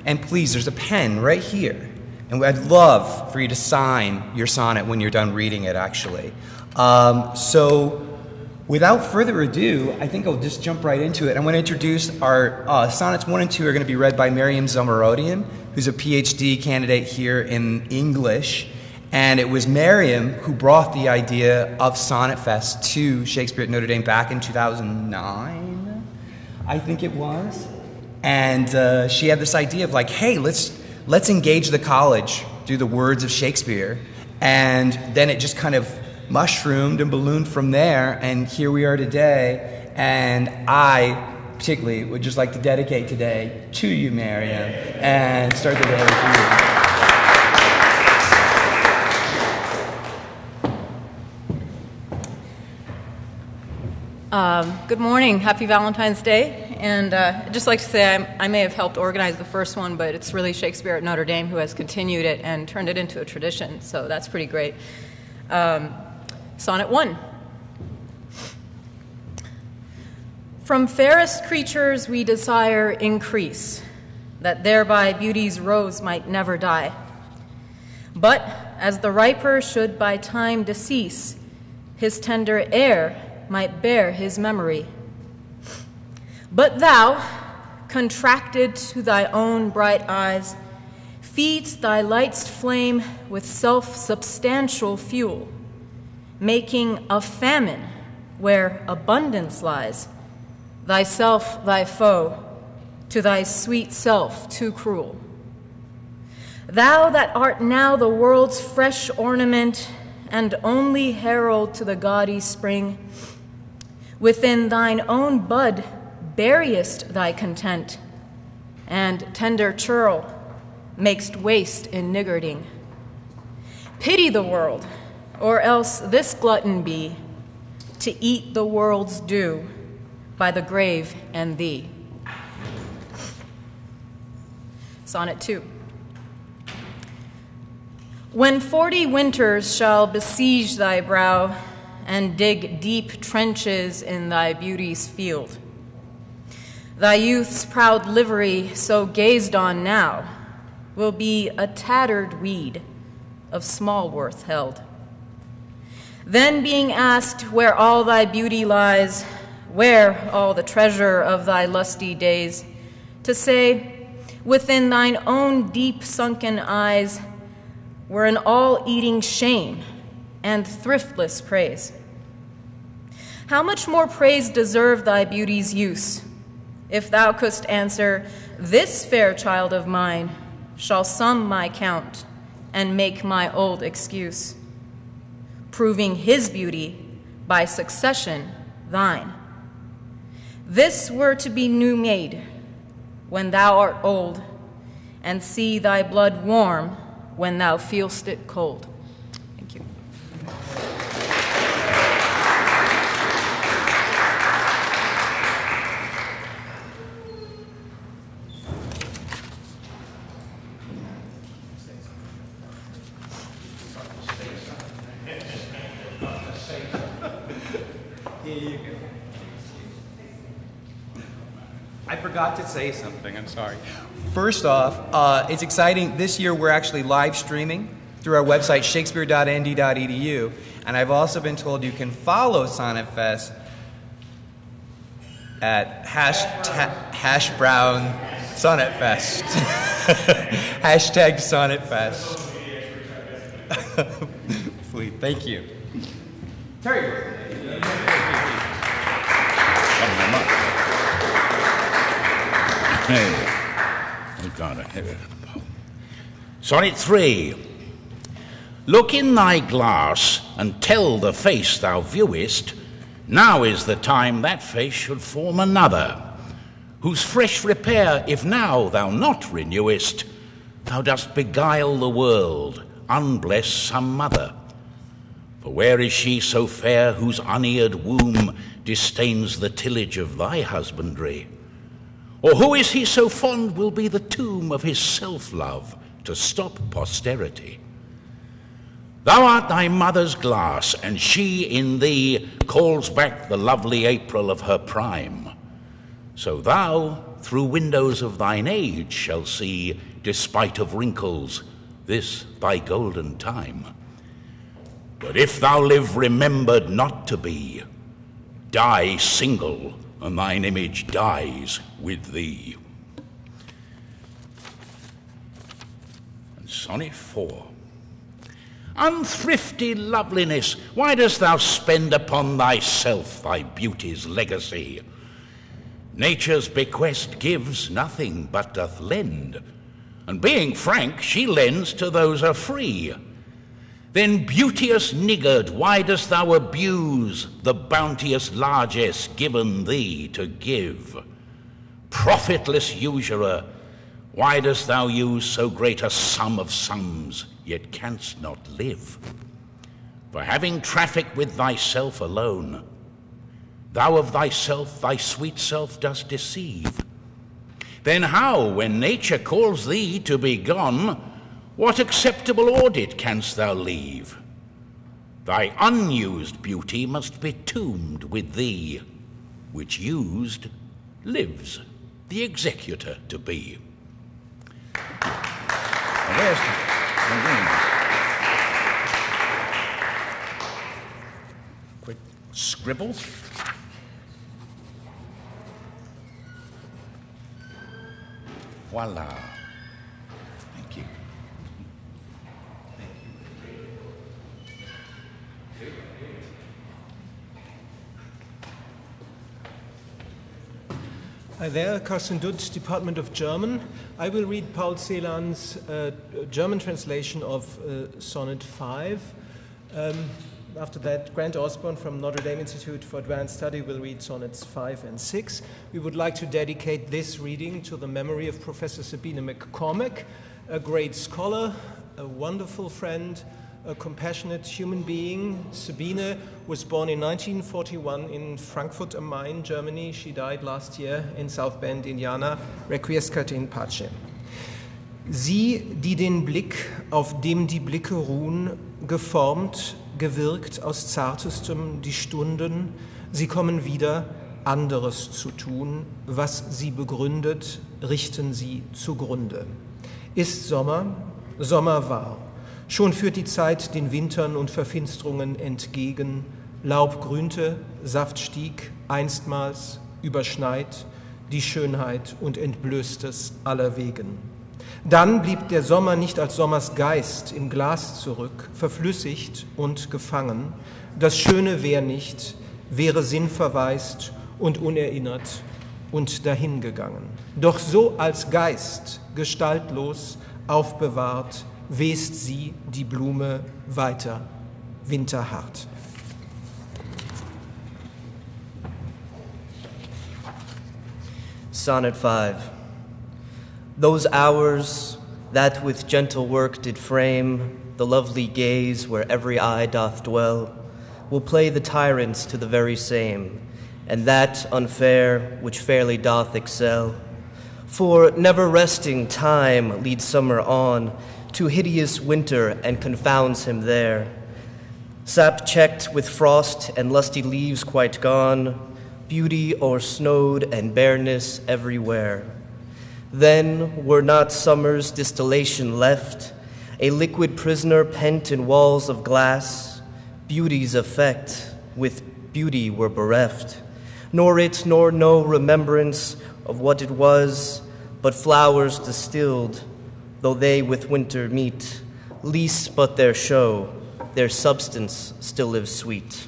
And please, there's a pen right here. And I'd love for you to sign your sonnet when you're done reading it, actually. So without further ado, I think I'll just jump right into it. I'm going to introduce our sonnets 1 and 2 are going to be read by Miriam Zamarodian, who's a PhD candidate here in English. And it was Miriam who brought the idea of SonnetFest to Shakespeare at Notre Dame back in 2009, I think it was. And she had this idea of like, hey, let's engage the college through the words of Shakespeare. And then it just kind of mushroomed and ballooned from there, and here we are today. And I particularly would just like to dedicate today to you, Miriam, and start the day with you. Good morning. Happy Valentine's Day. And I'd just like to say I may have helped organize the first one, but it's really Shakespeare at Notre Dame who has continued it and turned it into a tradition, so that's pretty great. Sonnet 1. From fairest creatures we desire increase, that thereby beauty's rose might never die. But as the riper should by time decease, his tender air might bear his memory. But thou, contracted to thy own bright eyes, feedst thy light's flame with self-substantial fuel, making a famine where abundance lies, thyself thy foe, to thy sweet self too cruel. Thou that art now the world's fresh ornament and only herald to the gaudy spring, within thine own bud buryest thy content, and tender churl makest waste in niggarding. Pity the world, or else this glutton be, to eat the world's due by the grave and thee. Sonnet 2. When 40 winters shall besiege thy brow, and dig deep trenches in thy beauty's field, thy youth's proud livery, so gazed on now, will be a tattered weed of small worth held. Then being asked where all thy beauty lies, where all the treasure of thy lusty days, to say, within thine own deep sunken eyes, were an all-eating shame and thriftless praise. How much more praise deserve thy beauty's use, if thou couldst answer, this fair child of mine shall sum my count and make my old excuse, proving his beauty by succession thine. This were to be new made when thou art old, and see thy blood warm when thou feelst it cold. Thank you. I forgot to say something, I'm sorry. First off, it's exciting. This year we're actually live streaming through our website, shakespeare.nd.edu, and I've also been told you can follow SonnetFest at #brown SonnetFest. Hashtag SonnetFest. Please, thank you. Terry. Sonnet 3. Look in thy glass and tell the face thou viewest, now is the time that face should form another, whose fresh repair, if now thou not renewest, thou dost beguile the world, unbless some mother. For where is she so fair whose uneared womb disdains the tillage of thy husbandry? Or who is he so fond will be the tomb of his self-love to stop posterity? Thou art thy mother's glass, and she in thee calls back the lovely April of her prime. So thou, through windows of thine age shall see, despite of wrinkles, this thy golden time. But if thou live remembered not to be, die single, and thine image dies with thee. And Sonnet 4. Unthrifty loveliness, why dost thou spend upon thyself thy beauty's legacy? Nature's bequest gives nothing but doth lend, and being frank, she lends to those are free. Then, beauteous niggard, why dost thou abuse the bounteous largesse given thee to give? Profitless usurer, why dost thou use so great a sum of sums, yet canst not live? For having traffic with thyself alone, thou of thyself, thy sweet self dost deceive. Then how, when nature calls thee to be gone, what acceptable audit canst thou leave? Thy unused beauty must be tombed with thee, which used lives the executor to be. Quick scribble. Voila. Thank you. Hi there, Carsten Dutt, Department of German. I will read Paul Celan's German translation of Sonnet 5. After that, Grant Osborne from Notre Dame Institute for Advanced Study will read Sonnets 5 and 6. We would like to dedicate this reading to the memory of Professor Sabine McCormack, a great scholar, a wonderful friend, a compassionate human being. Sabine was born in 1941 in Frankfurt am Main, Germany. She died last year in South Bend, Indiana. Requiescat in pace. Sie, die den Blick, auf dem die Blicke ruhen, geformt, gewirkt aus Zartestem die Stunden, sie kommen wieder, anderes zu tun, was sie begründet, richten sie zugrunde. Ist Sommer, Sommer war. Schon führt die Zeit den Wintern und Verfinsterungen entgegen. Laub grünte, Saft stieg, einstmals überschneit die Schönheit und entblößt es allerwegen. Dann blieb der Sommer nicht als Sommers Geist im Glas zurück, verflüssigt und gefangen. Das Schöne wär nicht, wäre sinnverwaist und unerinnert und dahingegangen. Doch so als Geist, gestaltlos, aufbewahrt, west sie, die Blume, weiter, winterhart. Sonnet 5. Those hours that with gentle work did frame the lovely gaze where every eye doth dwell, will play the tyrants to the very same, and that unfair which fairly doth excel. For never resting time leads summer on to hideous winter and confounds him there. Sap checked with frost and lusty leaves quite gone, beauty o'ersnowed and bareness everywhere. Then were not summer's distillation left, a liquid prisoner pent in walls of glass. Beauty's effect with beauty were bereft, nor it nor no remembrance of what it was, but flowers distilled, though they with winter meet, least but their show, their substance still lives sweet.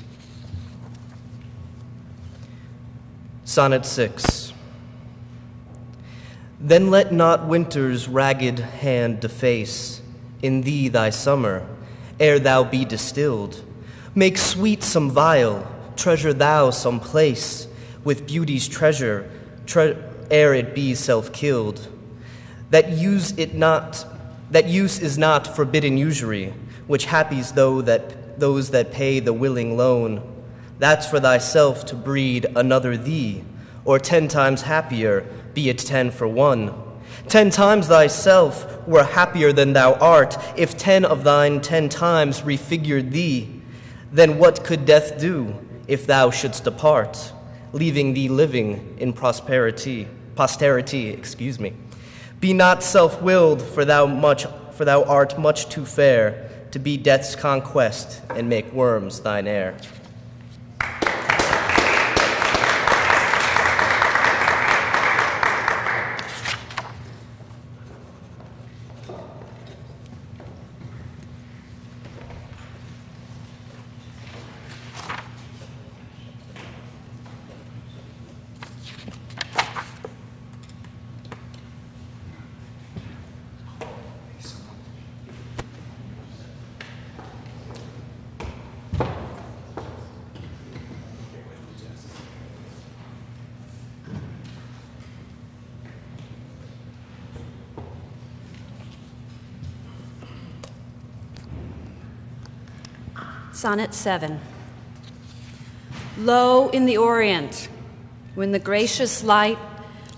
Sonnet 6. Then let not winter's ragged hand deface in thee thy summer, ere thou be distilled. Make sweet some vial, treasure thou some place, with beauty's treasure, ere it be self-killed. That use is not forbidden usury, which happies those that pay the willing loan. That's for thyself to breed another thee, or 10 times happier, be it 10 for 1. 10 times thyself were happier than thou art, if 10 of thine 10 times refigured thee. Then what could death do, if thou shouldst depart, leaving thee living in posterity? posterity, excuse me. Be not self-willed, for thou art much too fair to be death's conquest and make worms thine heir. Sonnet 7. Lo, in the Orient, when the gracious light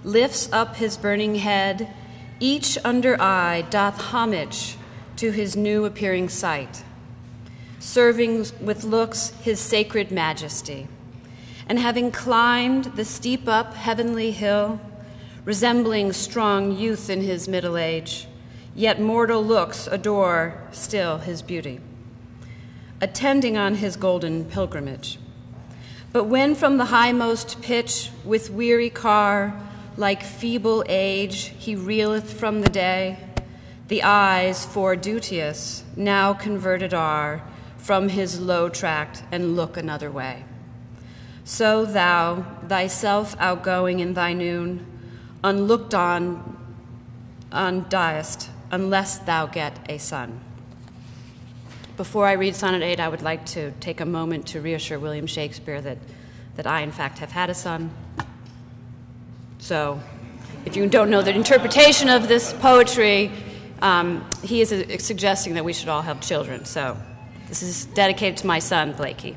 lifts up his burning head, each under eye doth homage to his new appearing sight, serving with looks his sacred majesty. And having climbed the steep up heavenly hill, resembling strong youth in his middle age, yet mortal looks adore still his beauty, attending on his golden pilgrimage. But when from the highmost pitch with weary car, like feeble age, he reeleth from the day, the eyes for duteous now converted are from his low tract and look another way. So thou, thyself outgoing in thy noon, unlooked on diest, unless thou get a son. Before I read Sonnet 8, I would like to take a moment to reassure William Shakespeare that I, in fact, have had a son. So, if you don't know the interpretation of this poetry, he is suggesting that we should all have children. So, this is dedicated to my son, Blakey.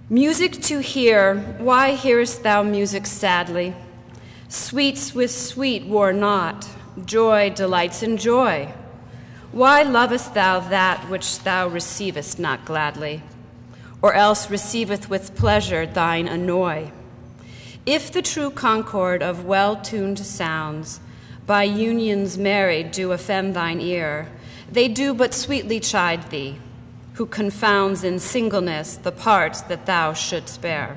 Music to hear, why hearest thou music sadly? Sweets with sweet war not, joy delights in joy. Why lovest thou that which thou receivest not gladly, or else receiveth with pleasure thine annoy? If the true concord of well-tuned sounds by unions married do offend thine ear, they do but sweetly chide thee, who confounds in singleness the parts that thou shouldst bear.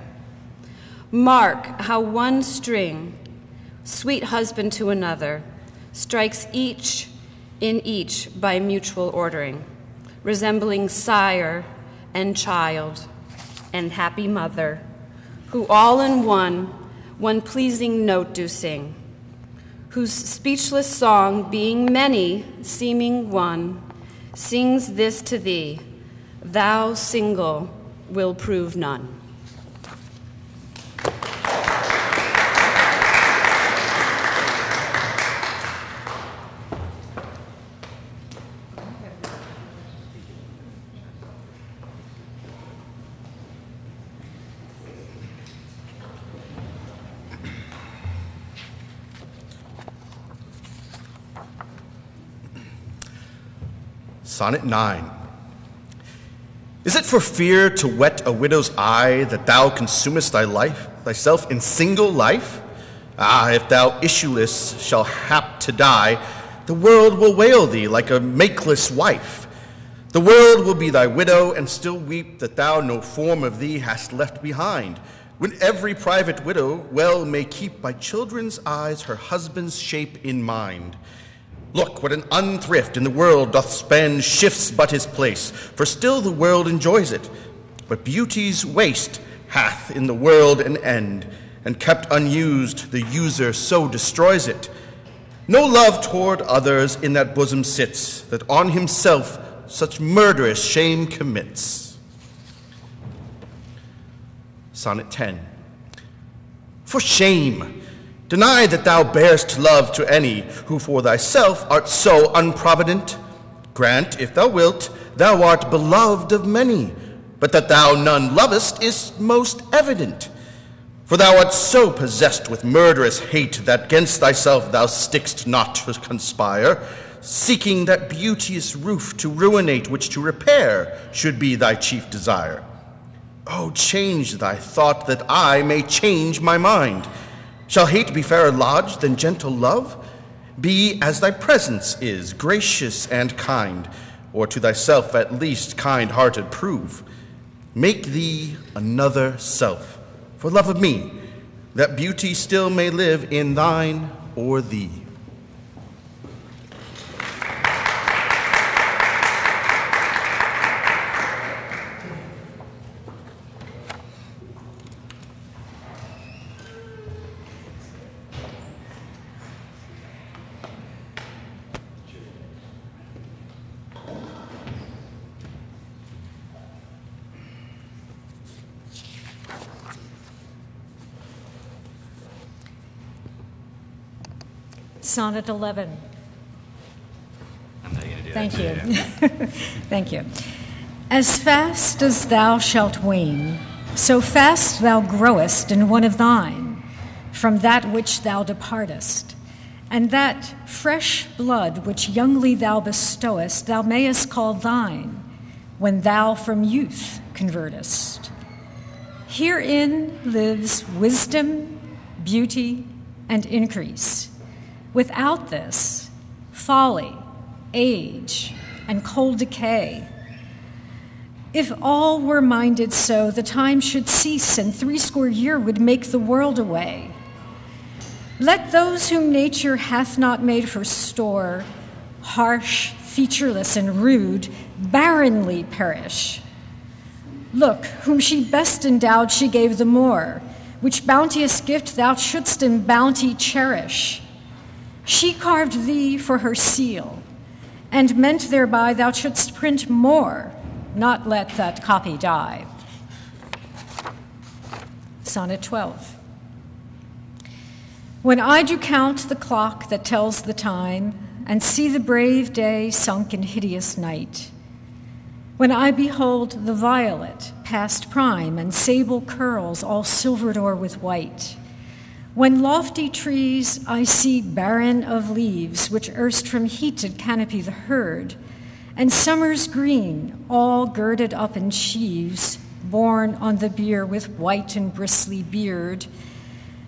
Mark how one string, sweet husband to another, strikes each in each by mutual ordering, resembling sire and child and happy mother, who all in one pleasing note do sing, whose speechless song, being many, seeming one, sings this to thee, thou single will prove none. Sonnet 9. Is it for fear to wet a widow's eye that thou consumest thyself in single life? Ah, if thou issueless shall hap to die, the world will wail thee like a makeless wife. The world will be thy widow and still weep that thou no form of thee hast left behind, when every private widow well may keep by children's eyes her husband's shape in mind. Look, what an unthrift in the world doth spend shifts but his place, for still the world enjoys it. But beauty's waste hath in the world an end, and kept unused the user so destroys it. No love toward others in that bosom sits, that on himself such murderous shame commits. Sonnet 10. For shame! Deny that thou bearest love to any, who for thyself art so unprovident. Grant, if thou wilt, thou art beloved of many, but that thou none lovest is most evident. For thou art so possessed with murderous hate that 'gainst thyself thou stick'st not to conspire, seeking that beauteous roof to ruinate, which to repair should be thy chief desire. Oh, change thy thought that I may change my mind. Shall hate be fairer lodged than gentle love? Be as thy presence is, gracious and kind, or to thyself at least kind-hearted prove. Make thee another self, for love of me, that beauty still may live in thine or thee. Sonnet 11. I'm not going to do Thank that. you. Yeah. Thank you. As fast as thou shalt wane, so fast thou growest in one of thine, from that which thou departest. And that fresh blood which youngly thou bestowest, thou mayest call thine, when thou from youth convertest. Herein lives wisdom, beauty, and increase. Without this, folly, age, and cold decay. If all were minded so, the time should cease, and 80 years would make the world away. Let those whom nature hath not made for store, harsh, featureless, and rude, barrenly perish. Look, whom she best endowed, she gave the more, which bounteous gift thou shouldst in bounty cherish. She carved thee for her seal, and meant thereby thou shouldst print more, not let that copy die. Sonnet 12. When I do count the clock that tells the time, and see the brave day sunk in hideous night, when I behold the violet past prime, and sable curls all silvered o'er with white, when lofty trees I see barren of leaves, which erst from heat did canopy the herd, and summer's green, all girded up in sheaves, borne on the bier with white and bristly beard,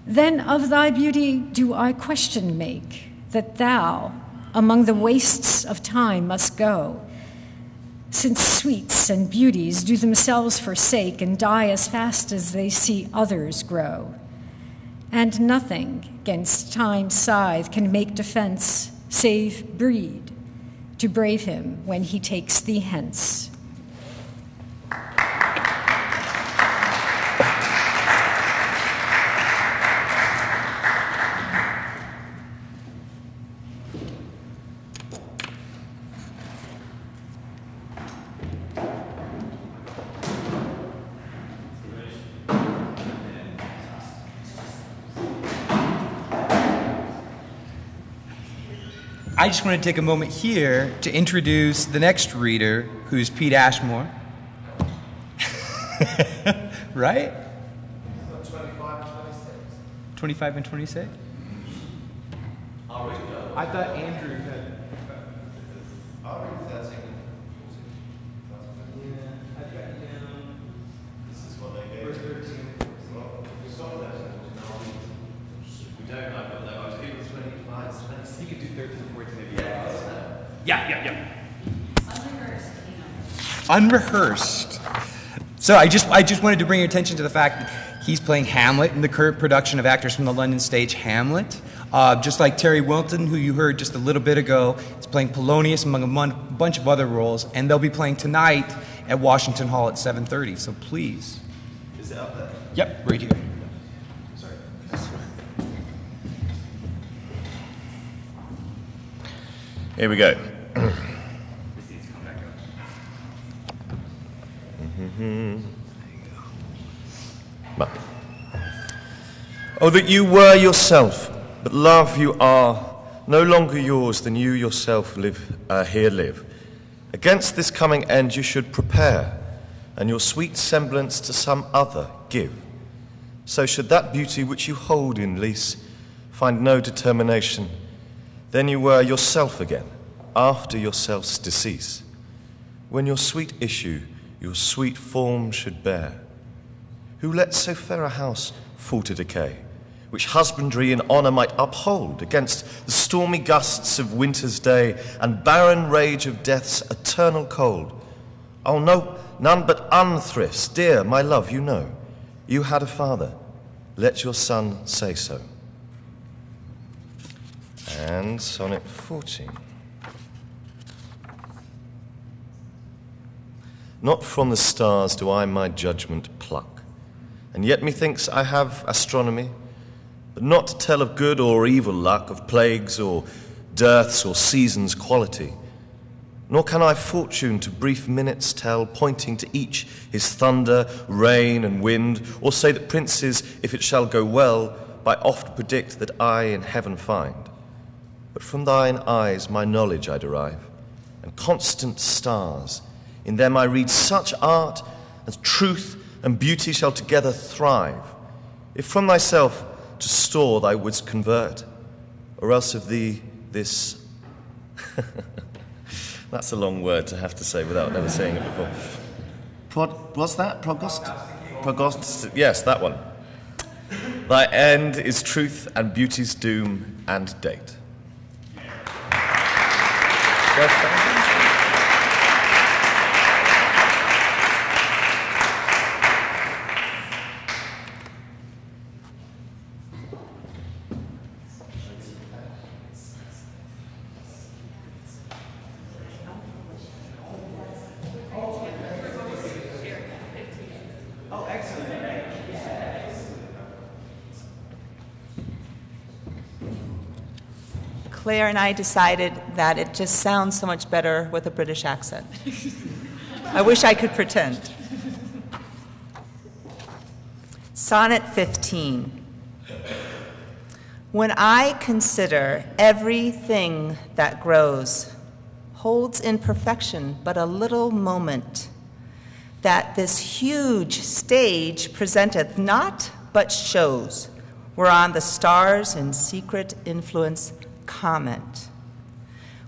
then of thy beauty do I question make, that thou among the wastes of time must go, since sweets and beauties do themselves forsake and die as fast as they see others grow. And nothing 'gainst time's scythe can make defense, save breed, to brave him when he takes thee hence. I just want to take a moment here to introduce the next reader, who's Pete Ashmore. Right? 25 and 26? I thought Andrew had... Yeah. Unrehearsed. So I just wanted to bring your attention to the fact that he's playing Hamlet in the current production of Actors from the London Stage, Hamlet. Just like Terry Wilton, who you heard just a little bit ago, is playing Polonius among a bunch of other roles, and they'll be playing tonight at Washington Hall at 7:30. So please. Is it up there? Yep, right here. Sorry. Here we go. Oh, that you were yourself, but love you are no longer yours than you yourself here live. Against this coming end you should prepare, and your sweet semblance to some other give. So should that beauty which you hold in lease find no determination, then you were yourself again, after yourself's decease, when your sweet issue your sweet form should bear. Who lets so fair a house fall to decay, which husbandry and honour might uphold against the stormy gusts of winter's day and barren rage of death's eternal cold? Oh, no, none but unthrifts, dear, my love, you know. You had a father, let your son say so. And Sonnet 14. Not from the stars do I my judgment pluck, and yet methinks I have astronomy, but not to tell of good or evil luck, of plagues or dearths or seasons' quality. Nor can I fortune to brief minutes tell, pointing to each his thunder, rain, and wind, or say that princes, if it shall go well, by oft predict that I in heaven find. But from thine eyes my knowledge I derive, and constant stars, in them I read such art as truth and beauty shall together thrive. If from thyself to store thou wouldst convert, or else of thee this... That's a long word to have to say without never saying it before. What's that? Progost? Yes, that one. Thy end is truth and beauty's doom and date. Claire and I decided that it just sounds so much better with a British accent. I wish I could pretend. Sonnet 15. When I consider everything that grows, holds in perfection but a little moment, that this huge stage presenteth not but shows, whereon the stars in secret influence comment.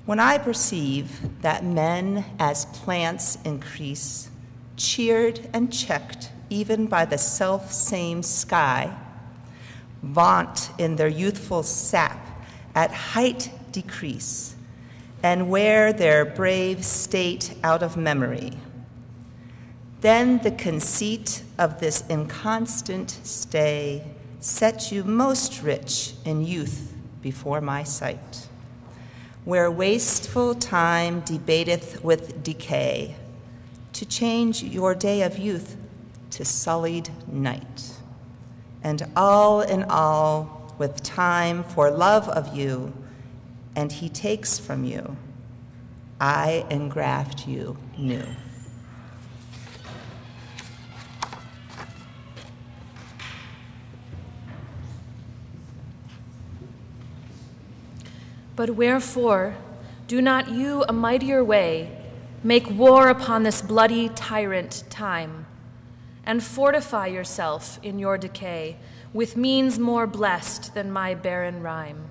When I perceive that men as plants increase, cheered and checked even by the self-same sky, vaunt in their youthful sap at height decrease, and wear their brave state out of memory, then the conceit of this inconstant stay sets you most rich in youth before my sight, where wasteful time debateth with decay, to change your day of youth to sullied night. And all in all, with time for love of you, and he takes from you, I engraft you new. But wherefore do not you a mightier way make war upon this bloody tyrant time, and fortify yourself in your decay with means more blessed than my barren rhyme?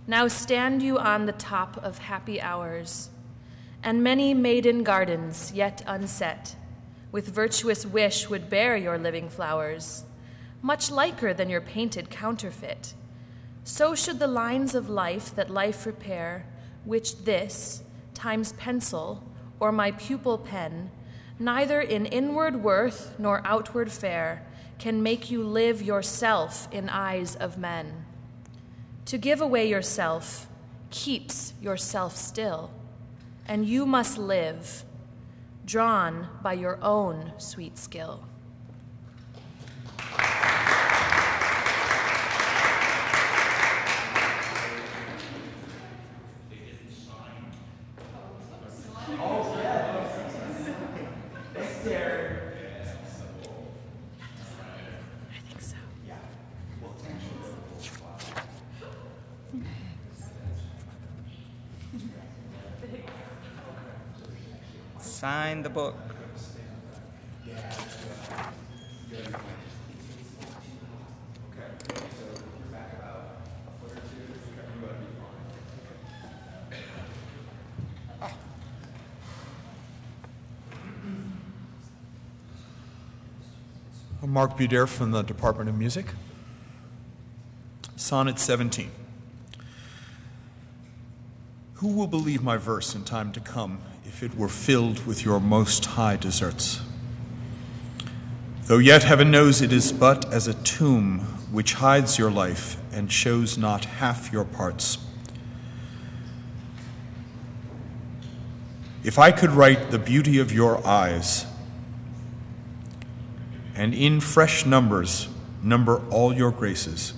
Now stand you on the top of happy hours, and many maiden gardens yet unset, with virtuous wish would bear your living flowers, much liker than your painted counterfeit. So should the lines of life that life repair, which this, time's pencil, or my pupil pen, neither in inward worth nor outward fair, can make you live yourself in eyes of men. To give away yourself keeps yourself still, and you must live, drawn by your own sweet skill. Sign the book. Mark Buder from the Department of Music. Sonnet 17. Who will believe my verse in time to come if it were filled with your most high deserts? Though yet heaven knows it is but as a tomb which hides your life and shows not half your parts. If I could write the beauty of your eyes, and in fresh numbers number all your graces,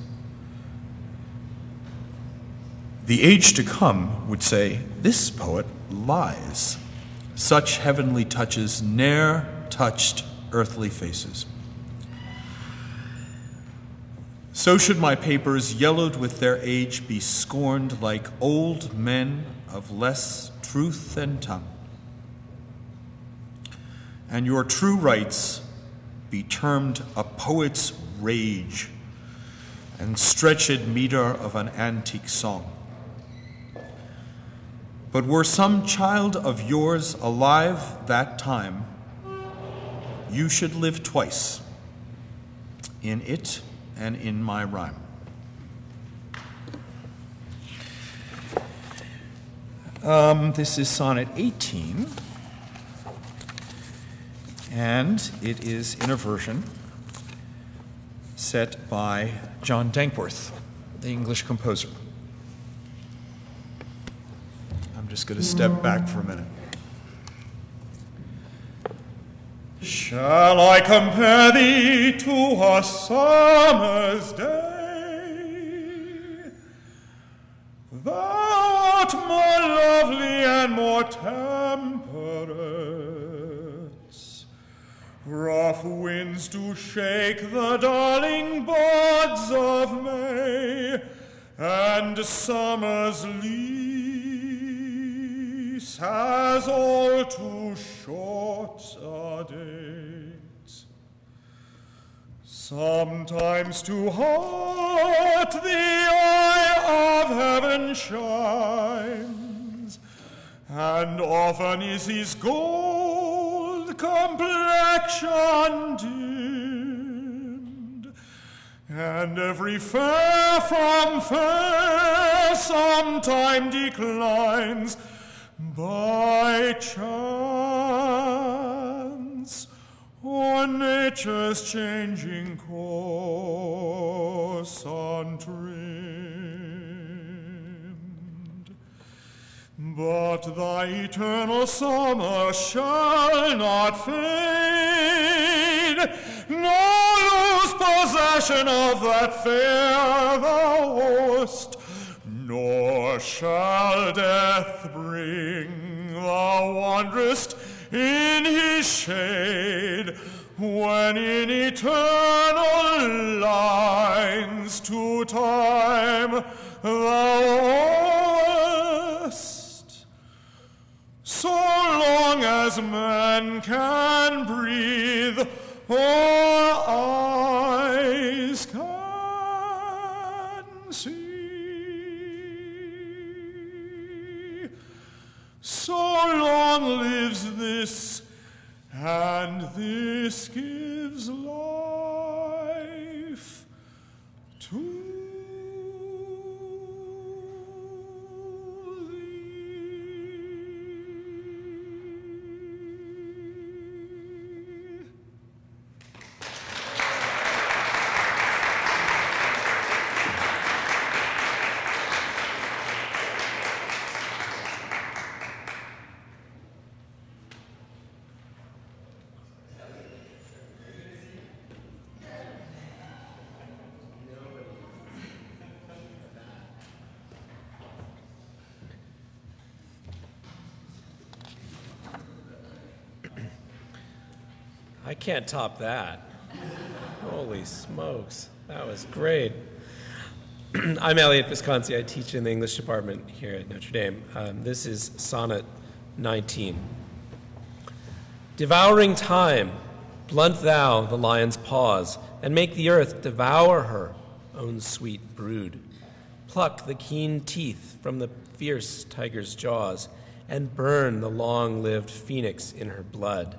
the age to come would say, this poet lies. Such heavenly touches ne'er touched earthly faces. So should my papers, yellowed with their age, be scorned like old men of less truth than tongue. And your true rights be termed a poet's rage and stretched meter of an antique song. But were some child of yours alive that time, you should live twice, in it and in my rhyme. This is Sonnet 18, and it is in a version set by John Dankworth, the English composer. I'm just going to step back for a minute. Shall I compare thee to a summer's day? Thou art more lovely and more temperate. Rough winds do shake the darling buds of May, and summer's lease has all too short a date. Sometimes to heart the eye of heaven shines, and often is his gold complexion dimmed, and every fair from fair sometime declines by chance or nature's changing course untrimmed. But thy eternal summer shall not fade, nor lose possession of that fair thou wast, nor shall death bring thou wanderest in his shade, when in eternal lines to time thou owest. So long as man can breathe, or eyes can see, so long lives this, and this gives life to thee. I can't top that. Holy smokes, that was great. I'm Elliot Visconti. I teach in the English department here at Notre Dame. This is Sonnet 19. Devouring time, blunt thou the lion's paws, and make the earth devour her own sweet brood. Pluck the keen teeth from the fierce tiger's jaws, and burn the long-lived phoenix in her blood.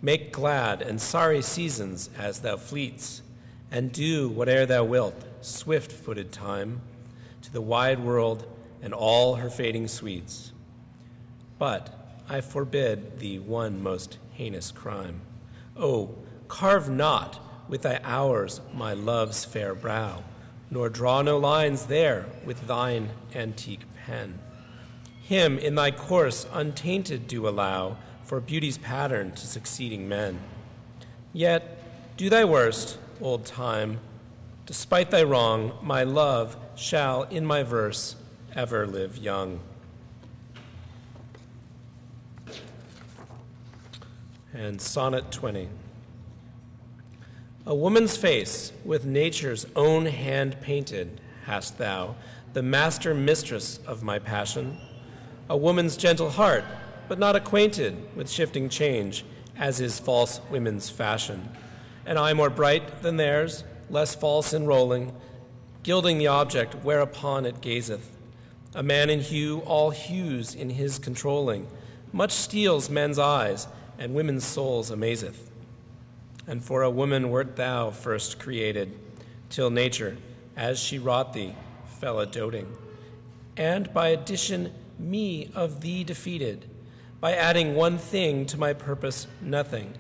Make glad and sorry seasons as thou fleets, and do whate'er thou wilt, swift-footed time, to the wide world and all her fading sweets. But I forbid thee one most heinous crime. Oh, carve not with thy hours my love's fair brow, nor draw no lines there with thine antique pen. Him in thy course untainted do allow, for beauty's pattern to succeeding men. Yet do thy worst, old time, despite thy wrong, my love shall in my verse ever live young. And Sonnet 20. A woman's face, with nature's own hand painted, hast thou, the master mistress of my passion. A woman's gentle heart, but not acquainted with shifting change, as is false women's fashion. An eye more bright than theirs, less false in rolling, gilding the object whereupon it gazeth. A man in hue, all hues in his controlling, much steals men's eyes, and women's souls amazeth. And for a woman wert thou first created, till nature, as she wrought thee, fell a doting. And by addition me of thee defeated, by adding one thing to my purpose nothing.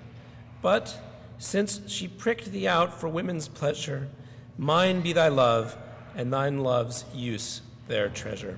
But since she pricked thee out for women's pleasure, mine be thy love, and thine love's use their treasure.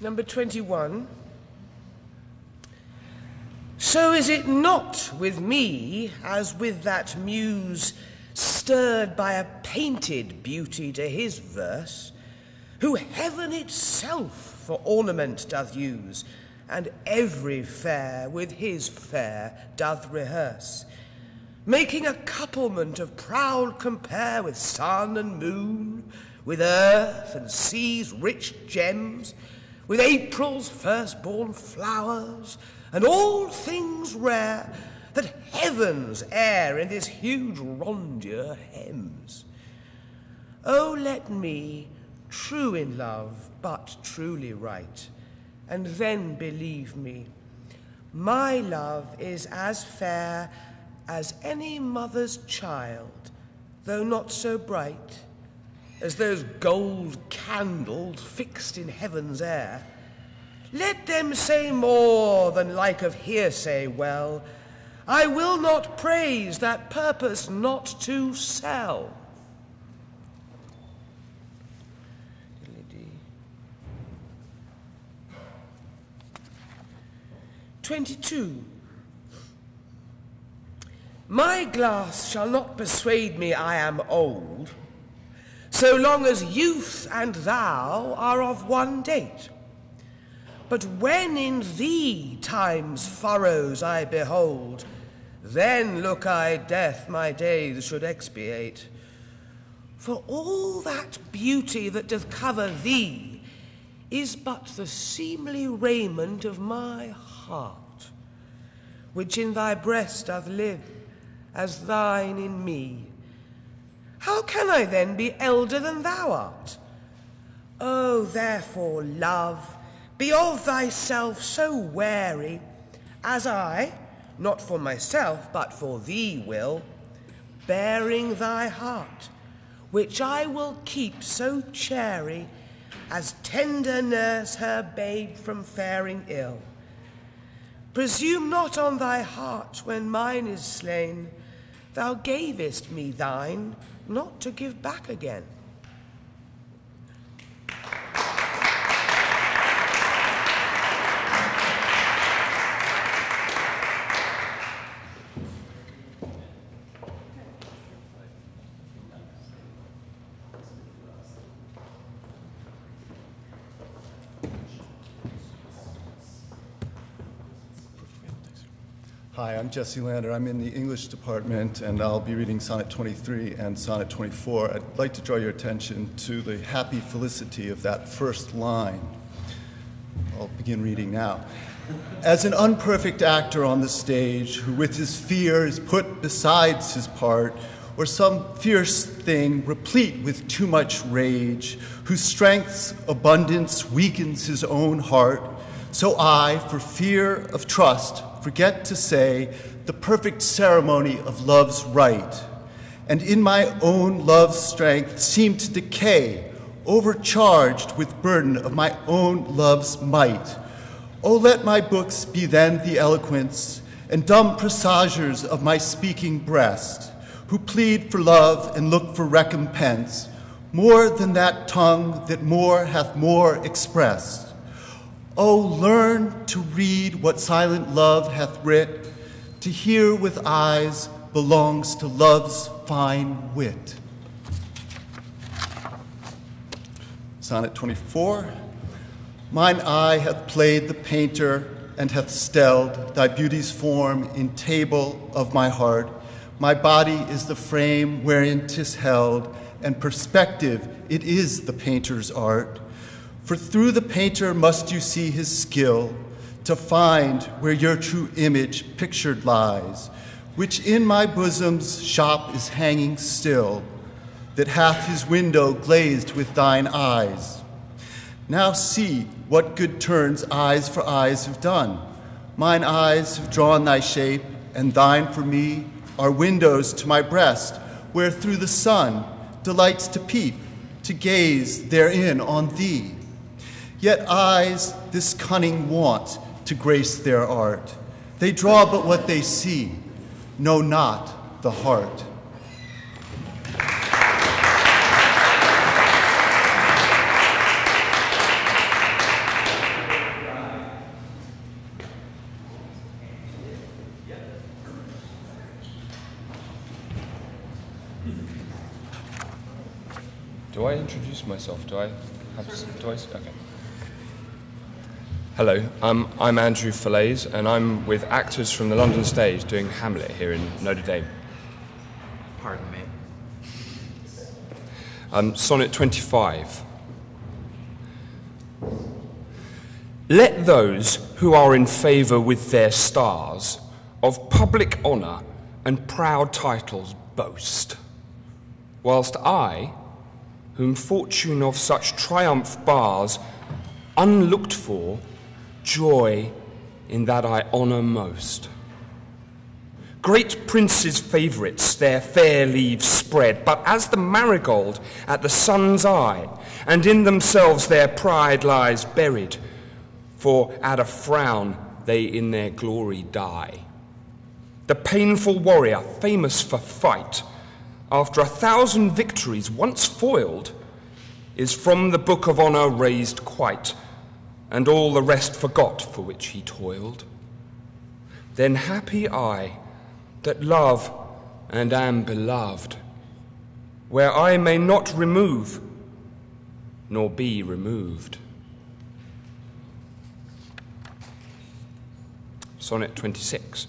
Number 21. So is it not with me as with that muse stirred by a painted beauty to his verse, who heaven itself for ornament doth use, and every fair with his fair doth rehearse, making a couplement of proud compare with sun and moon, with earth and sea's rich gems, with April's firstborn flowers, and all things rare that heaven's air in this huge rondure hems. Oh, let me, true in love, but truly right, and then believe me, my love is as fair as any mother's child, though not so bright as those gold candles fixed in heaven's air. Let them say more than like of hearsay well, I will not praise that purpose not to sell. 22. My glass shall not persuade me I am old, so long as youth and thou are of one date. But when in thee time's furrows I behold, then look I death my days should expiate. For all that beauty that doth cover thee is but the seemly raiment of my heart, which in thy breast doth live as thine in me. How can I then be elder than thou art? Oh, therefore, love, be of thyself so wary, as I, not for myself, but for thee will, bearing thy heart, which I will keep so chary, as tender nurse her babe from faring ill. Presume not on thy heart when mine is slain, thou gavest me thine, not to give back again. Hi, I'm Jesse Lander. I'm in the English department, and I'll be reading Sonnet 23 and Sonnet 24. I'd like to draw your attention to the happy felicity of that first line. I'll begin reading now. As an unperfect actor on the stage, who with his fear is put besides his part, or some fierce thing replete with too much rage, whose strength's abundance weakens his own heart, so I, for fear of trust, forget to say the perfect ceremony of love's rite, and in my own love's strength seem to decay, overcharged with burden of my own love's might. Oh, let my books be then the eloquence and dumb presagers of my speaking breast, who plead for love and look for recompense, more than that tongue that more hath more expressed. Oh, learn to read what silent love hath writ, to hear with eyes belongs to love's fine wit. Sonnet 24. Mine eye hath played the painter and hath stelled thy beauty's form in table of my heart. My body is the frame wherein 'tis held, and perspective it is the painter's art. For through the painter must you see his skill, to find where your true image pictured lies, which in my bosom's shop is hanging still, that hath his window glazed with thine eyes. Now see what good turns eyes for eyes have done. Mine eyes have drawn thy shape, and thine for me are windows to my breast, where through the sun delights to peep, to gaze therein on thee. Yet eyes this cunning want to grace their art. They draw but what they see, know not the heart. Do I introduce myself? Okay. Hello, I'm Andrew Falaise, and I'm with actors from the London stage doing Hamlet here in Notre Dame. Pardon me. Sonnet 25. Let those who are in favour with their stars of public honour and proud titles boast, whilst I, whom fortune of such triumph bars, unlooked for, joy in that I honour most. Great princes' favourites their fair leaves spread, but as the marigold at the sun's eye, and in themselves their pride lies buried, for at a frown they in their glory die. The painful warrior, famous for fight, after 1,000 victories once foiled, is from the book of honour raised quite, and all the rest forgot for which he toiled. Then happy I, that love and am beloved, where I may not remove, nor be removed. Sonnet 26.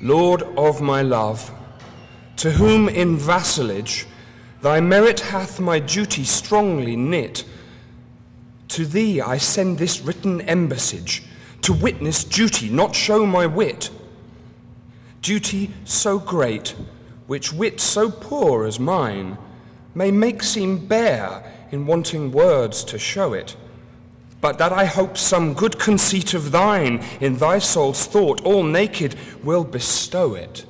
Lord of my love, to whom in vassalage thy merit hath my duty strongly knit, to thee I send this written embassage, to witness duty, not show my wit. Duty so great, which wit so poor as mine may make seem bare in wanting words to show it, but that I hope some good conceit of thine in thy soul's thought all naked will bestow it.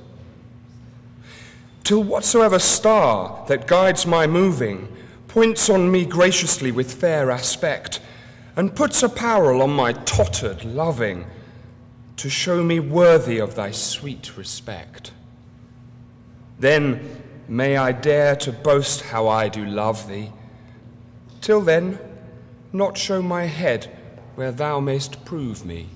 Till whatsoever star that guides my moving points on me graciously with fair aspect, and puts apparel on my tottered loving, to show me worthy of thy sweet respect. Then may I dare to boast how I do love thee. Till then, not show my head where thou mayst prove me.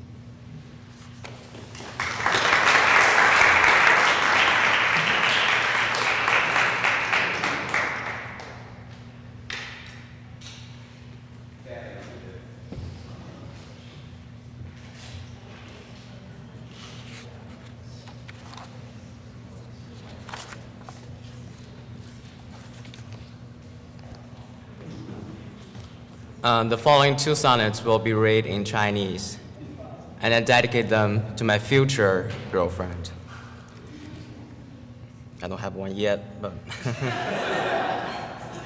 The following two sonnets will be read in Chinese, and I dedicate them to my future girlfriend. I don't have one yet, but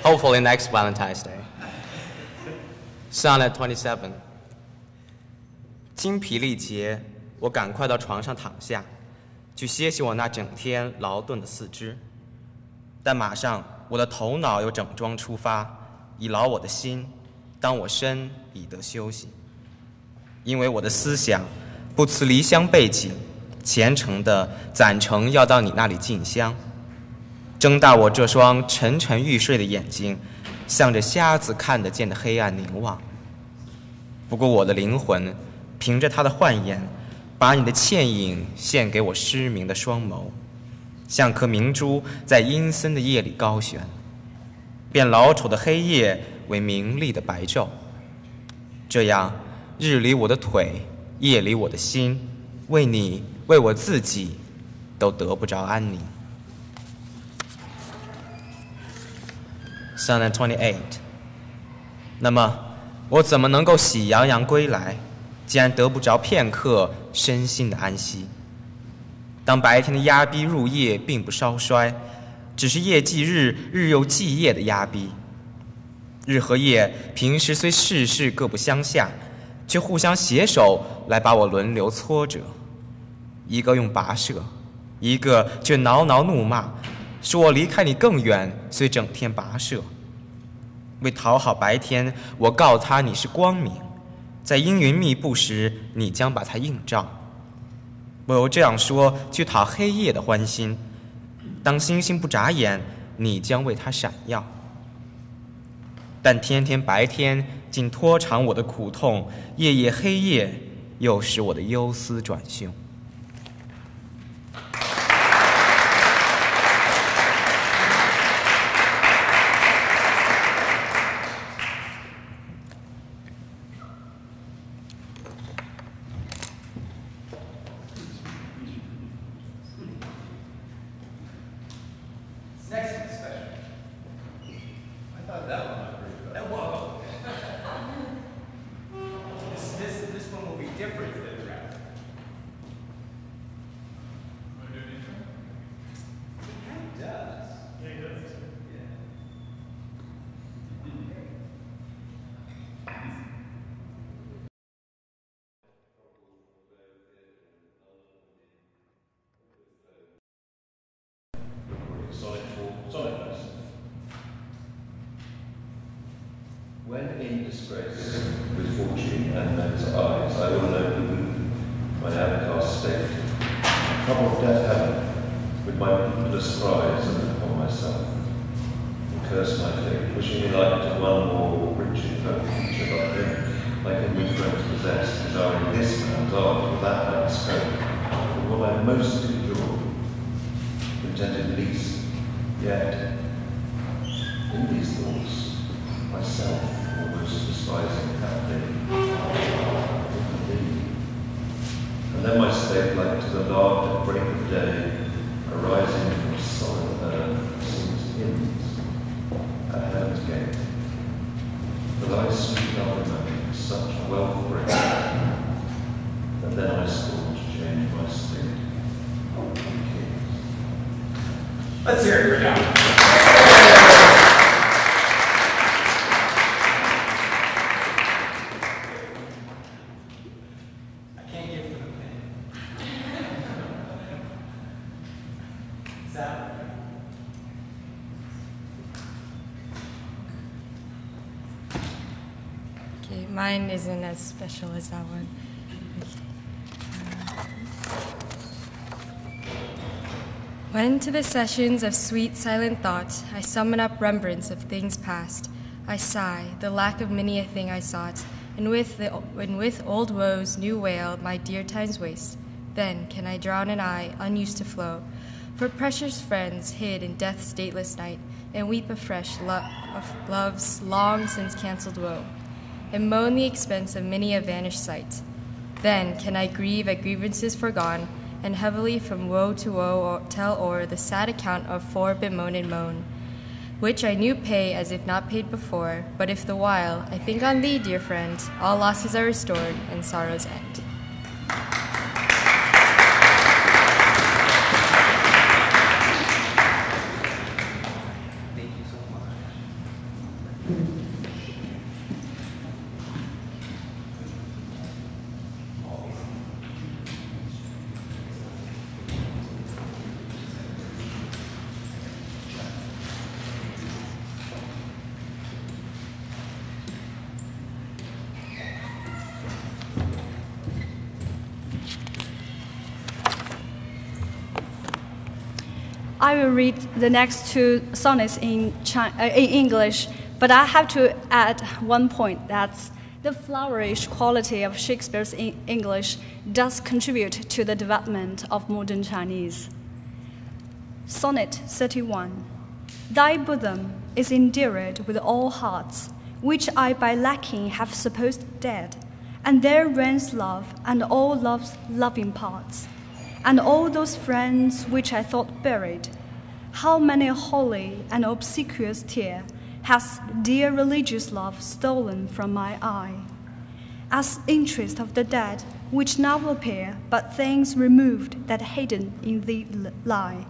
hopefully next Valentine's Day. Sonnet 27. 精疲力竭，我赶快到床上躺下，去歇息我那整天劳顿的四肢。但马上我的头脑又整装出发，以劳我的心，当我身已得休息。因为我的思想不辞离乡背井，虔诚的攒成要到你那里进香。睁大我这双沉沉欲睡的眼睛，向着瞎子看得见的黑暗凝望。不过我的灵魂凭着他的幻眼，把你的倩影献给我失明的双眸，像颗明珠在阴森的夜里高悬，变老丑的黑夜为明丽的白昼。这样，日里我的腿，夜里我的心，为你，为我自己，都得不着安宁。Sonnet 28。那么，我怎么能够喜洋洋归来？既然得不着片刻身心的安息。当白天的压逼入夜并不稍衰，只是夜继日，日又继夜的压逼。日和夜平时虽事事各不相下，却互相携手来把我轮流挫折。一个用跋涉，一个却挠挠怒骂，使我离开你更远，虽整天跋涉。为讨好白天，我告他你是光明，在阴云密布时，你将把它映照。我又这样说，去讨黑夜的欢心，当星星不眨眼，你将为它闪耀。但天天白天竟拖长我的苦痛，夜夜黑夜又使我的忧思转凶。SonnetFest. When in disgrace, with fortune and men's eyes, I will know the wound, my outcast state, troubled deaf heaven, with my bootless cries and look upon myself, and curse my fate, wishing me like to one more rich and perfect future, but then, like a new friends possessed, desiring this man's art or that man's scope, but what I most endure, contented least. Yet, in these thoughts, myself almost despising haply, and then my state like to the lark at break of day, arising from solid earth, seems hymns at heaven's gate. For thy sweet love remains such wealth great, that then I scorn to change my state. Let's hear it for now. I can't give them a pen. Sal? Okay, mine isn't as special as that one. When to the sessions of sweet silent thought I summon up remembrance of things past, I sigh the lack of many a thing I sought, and with old woes new wail my dear times waste. Then can I drown an eye unused to flow for precious friends hid in death's stateless night, and weep afresh of love's long since cancelled woe, and moan the expense of many a vanished sight. Then can I grieve at grievances forgone, and heavily from woe to woe tell o'er the sad account of fore bemoaned moan. which I knew pay as if not paid before, but if the while I think on thee, dear friend, all losses are restored and sorrows end. I will read the next two sonnets in English, but I have to add one point. That's the flourish quality of Shakespeare's English does contribute to the development of modern Chinese. Sonnet 31. Thy bosom is endeared with all hearts, which I by lacking have supposed dead, and there reigns love and all love's loving parts, and all those friends which I thought buried. How many a holy and obsequious tear has dear religious love stolen from my eye? As interest of the dead, which now appear but things removed that hidden in thee lie.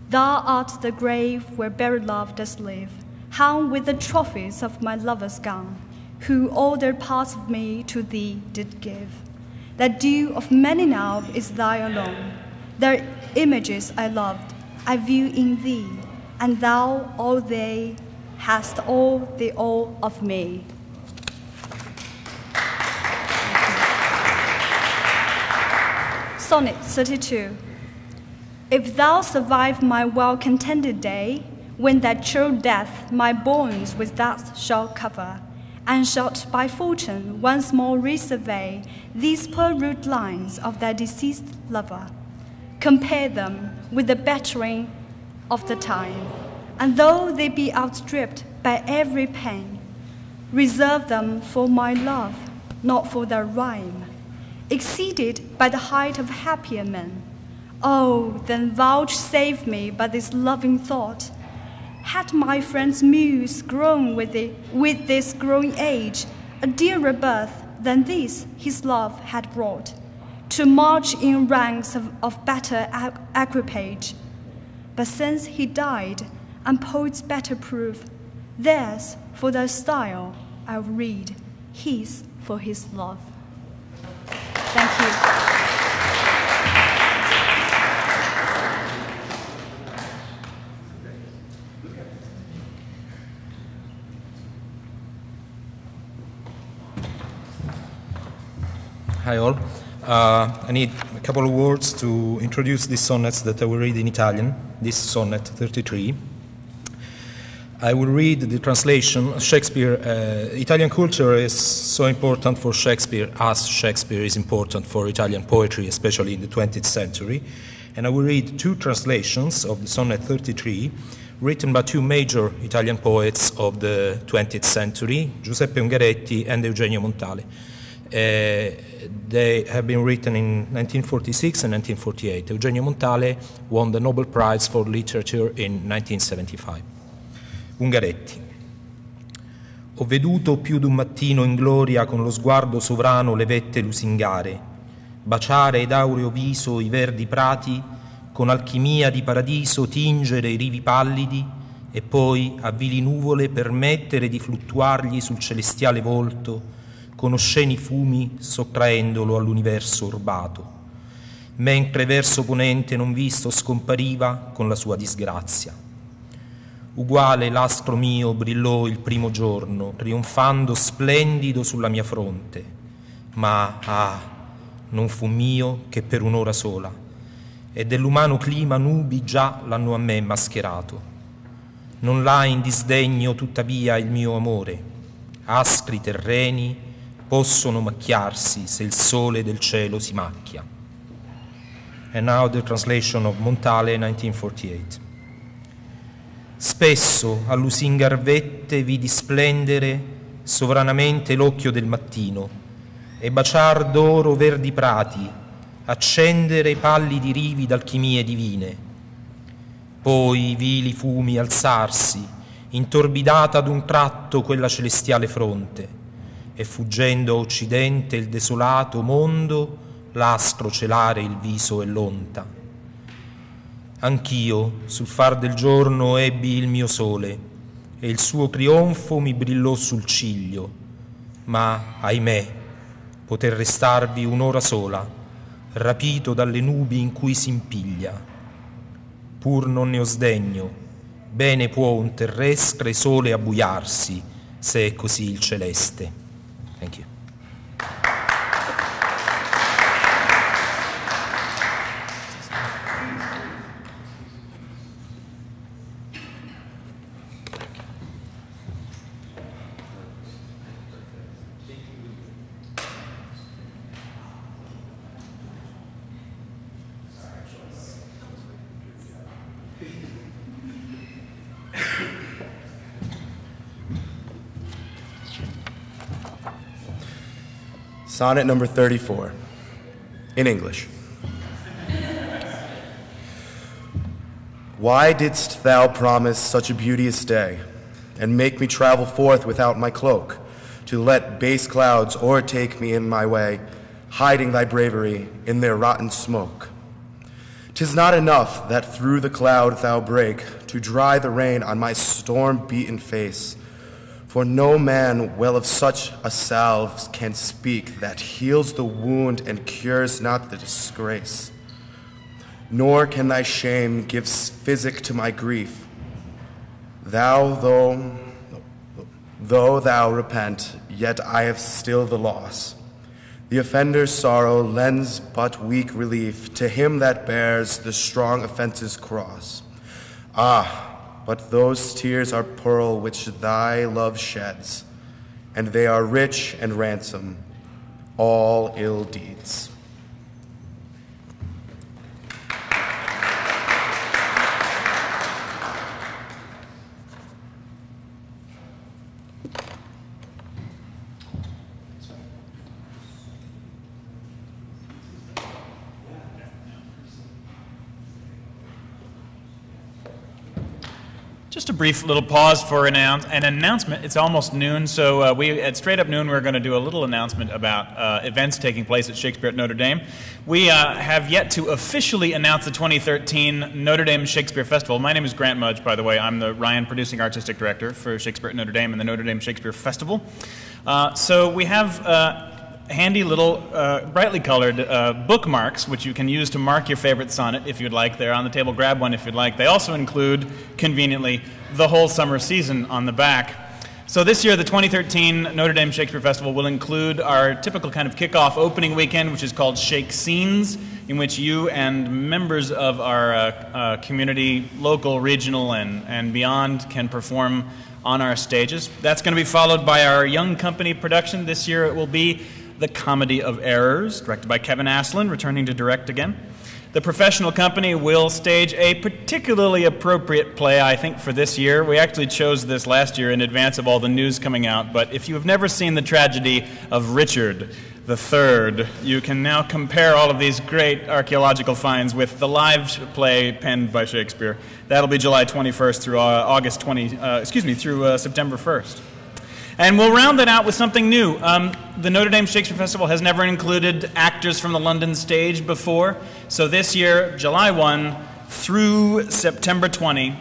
Thou art the grave where buried love does live, hung with the trophies of my lovers gone, who all their parts of me to thee did give. That due of many now is thy alone. Their images I loved, I view in thee, and thou, all they, hast all the all of me. Sonnet 32. If thou survive my well-contended day, when that chill death my bones with dust shall cover, and shalt by fortune once more resurvey these poor rude lines of thy deceased lover, compare them with the battering of the time, and though they be outstripped by every pain, reserve them for my love, not for their rhyme, exceeded by the height of happier men. Oh, then vouchsafe me but this loving thought. Had my friend's muse grown with this growing age, a dearer birth than this his love had brought, to march in ranks of better equipage. But since he died, and poets better prove, theirs for their style I'll read, his for his love. Thank you. Hi all. I need a couple of words to introduce these sonnets that I will read in Italian. This is sonnet 33. I will read the translation. Shakespeare, Italian culture is so important for Shakespeare as Shakespeare is important for Italian poetry, especially in the 20th century. And I will read two translations of the sonnet 33 written by two major Italian poets of the 20th century, Giuseppe Ungaretti and Eugenio Montale. They have been written in 1946 and 1948. Eugenio Montale won the Nobel Prize for Literature in 1975. Ungaretti. Ho veduto più d'un mattino in gloria con lo sguardo sovrano le vette lusingare, baciare ed aureo viso i verdi prati, con alchimia di paradiso tingere i rivi pallidi e poi a vili nuvole permettere di fluttuargli sul celestiale volto, con osceni fumi sottraendolo all'universo orbato, mentre verso ponente non visto scompariva con la sua disgrazia. Uguale l'astro mio brillò il primo giorno, trionfando splendido sulla mia fronte, ma non fu mio che per un'ora sola, e dell'umano clima nubi già l'hanno a me mascherato. Non l'ha in disdegno tuttavia il mio amore, aspri terreni possono macchiarsi se il sole del cielo si macchia. And now the translation of Montale, 1948. Spesso a lusingar vette vidi splendere sovranamente l'occhio del mattino e baciar d'oro verdi prati, accendere pallidi rivi d'alchimie divine. Poi i vili fumi alzarsi intorbidata d'un tratto quella celestiale fronte, e fuggendo a occidente il desolato mondo, l'astro celare il viso e l'onta. Anch'io, sul far del giorno, ebbi il mio sole, e il suo trionfo mi brillò sul ciglio, ma, ahimè, poter restarvi un'ora sola, rapito dalle nubi in cui s'impiglia. Pur non ne ho sdegno, bene può un terrestre sole abbuiarsi, se è così il celeste. Thank you. Sonnet number 34, in English. Why didst thou promise such a beauteous day, and make me travel forth without my cloak, to let base clouds o'ertake me in my way, hiding thy bravery in their rotten smoke? 'Tis not enough that through the cloud thou break, to dry the rain on my storm-beaten face, for no man well of such a salve can speak that heals the wound and cures not the disgrace. Nor can thy shame give physic to my grief. Though thou repent, yet I have still the loss. The offender's sorrow lends but weak relief to him that bears the strong offense's cross. Ah, but those tears are pearl which thy love sheds, and they are rich and ransom all ill deeds. Just a brief little pause for an announcement. It's almost noon, so at straight up noon we're going to do a little announcement about events taking place at Shakespeare at Notre Dame. We have yet to officially announce the 2013 Notre Dame Shakespeare Festival. My name is Grant Mudge, by the way. I'm the Ryan Producing Artistic Director for Shakespeare at Notre Dame and the Notre Dame Shakespeare Festival. So we have handy little brightly colored bookmarks, which you can use to mark your favorite sonnet if you'd like. They're on the table. Grab one if you'd like. They also include, conveniently, the whole summer season on the back. So this year, the 2013 Notre Dame Shakespeare Festival will include our typical kind of kickoff opening weekend, which is called Shake Scenes, in which you and members of our community, local, regional, and beyond, can perform on our stages. That's going to be followed by our young company production. This year it will be The Comedy of Errors, directed by Kevin Aslan, returning to direct again. The professional company will stage a particularly appropriate play, I think, for this year. We actually chose this last year in advance of all the news coming out, but if you have never seen the tragedy of Richard III, you can now compare all of these great archaeological finds with the live play penned by Shakespeare. That'll be July 21st through through September 1st. And we'll round that out with something new. The Notre Dame Shakespeare Festival has never included actors from the London stage before. So this year, July 1 through September 20,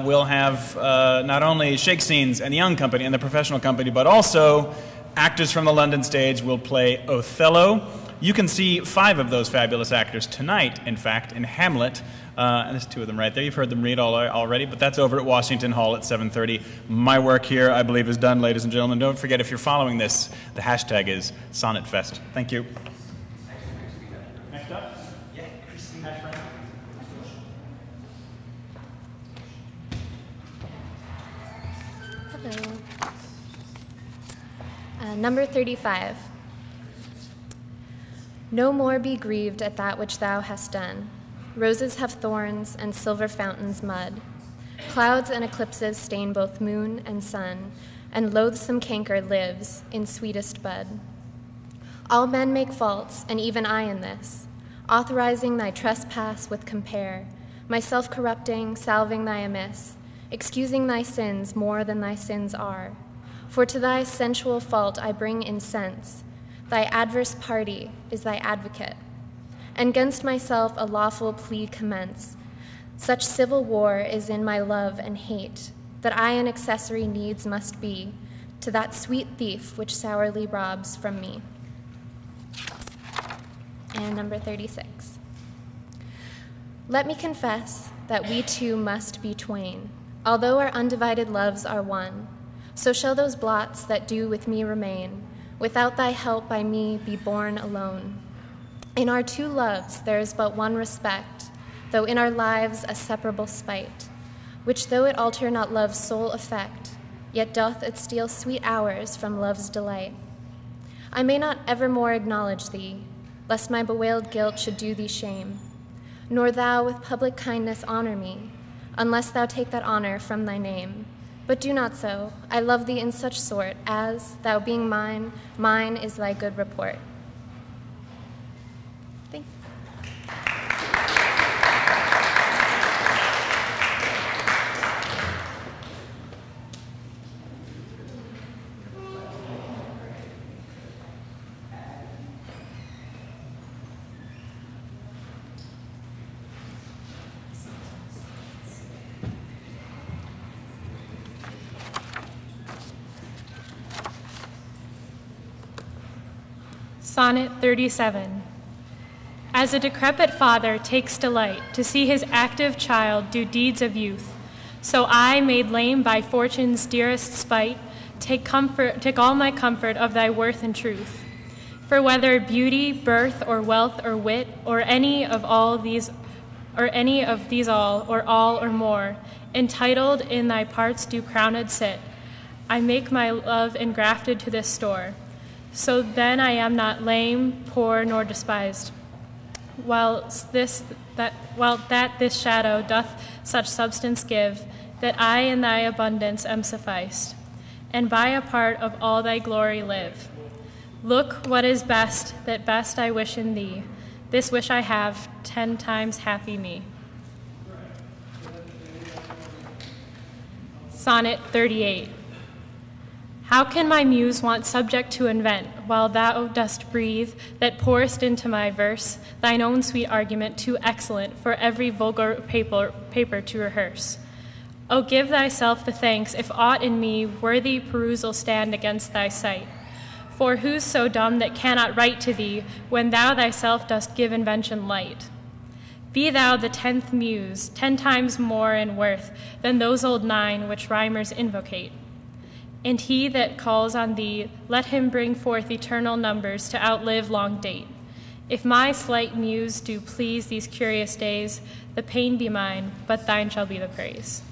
we'll have not only Shake Scenes and the Young Company and the Professional Company, but also actors from the London stage will play Othello. You can see 5 of those fabulous actors tonight, in fact, in Hamlet. And there's 2 of them right there. You've heard them read already, but that's over at Washington Hall at 7:30. My work here, I believe, is done, ladies and gentlemen. Don't forget, if you're following this, the hashtag is SonnetFest. Thank you. Next up? Yeah, Christine. Hello. Number 35. No more be grieved at that which thou hast done. Roses have thorns, and silver fountains mud. Clouds and eclipses stain both moon and sun, and loathsome canker lives in sweetest bud. All men make faults, and even I in this, authorizing thy trespass with compare, myself corrupting, salving thy amiss, excusing thy sins more than thy sins are. For to thy sensual fault I bring incense. Thy adverse party is thy advocate. And 'gainst myself a lawful plea commence. Such civil war is in my love and hate, that I an accessory needs must be to that sweet thief which sourly robs from me. And number 36. Let me confess that we two must be twain. Although our undivided loves are one, so shall those blots that do with me remain, without thy help by me be borne alone. In our two loves there is but one respect, though in our lives a separable spite, which though it alter not love's sole effect, yet doth it steal sweet hours from love's delight. I may not evermore acknowledge thee, lest my bewailed guilt should do thee shame, nor thou with public kindness honor me, unless thou take that honor from thy name. But do not so. I love thee in such sort as, thou being mine, mine is thy good report. Thank you. Sonnet 37. As a decrepit father takes delight to see his active child do deeds of youth, so I, made lame by fortune's dearest spite, take all my comfort of thy worth and truth. For whether beauty, birth, or wealth, or wit, or any of these all, or all, or more, entitled in thy parts do crowned sit, I make my love engrafted to this store. So then I am not lame, poor, nor despised, while that this shadow doth such substance give, that I in thy abundance am sufficed, and by a part of all thy glory live. Look what is best, that best I wish in thee. This wish I have, 10 times happy me. Sonnet 38. How can my muse want subject to invent, while thou dost breathe, that pourest into my verse, thine own sweet argument too excellent for every vulgar paper to rehearse? O give thyself the thanks, if aught in me worthy perusal stand against thy sight. For who's so dumb that cannot write to thee, when thou thyself dost give invention light? Be thou the 10th muse, 10 times more in worth than those old 9 which rhymers invocate. And he that calls on thee, let him bring forth eternal numbers to outlive long date. If my slight muse do please these curious days, the pain be mine, but thine shall be the praise.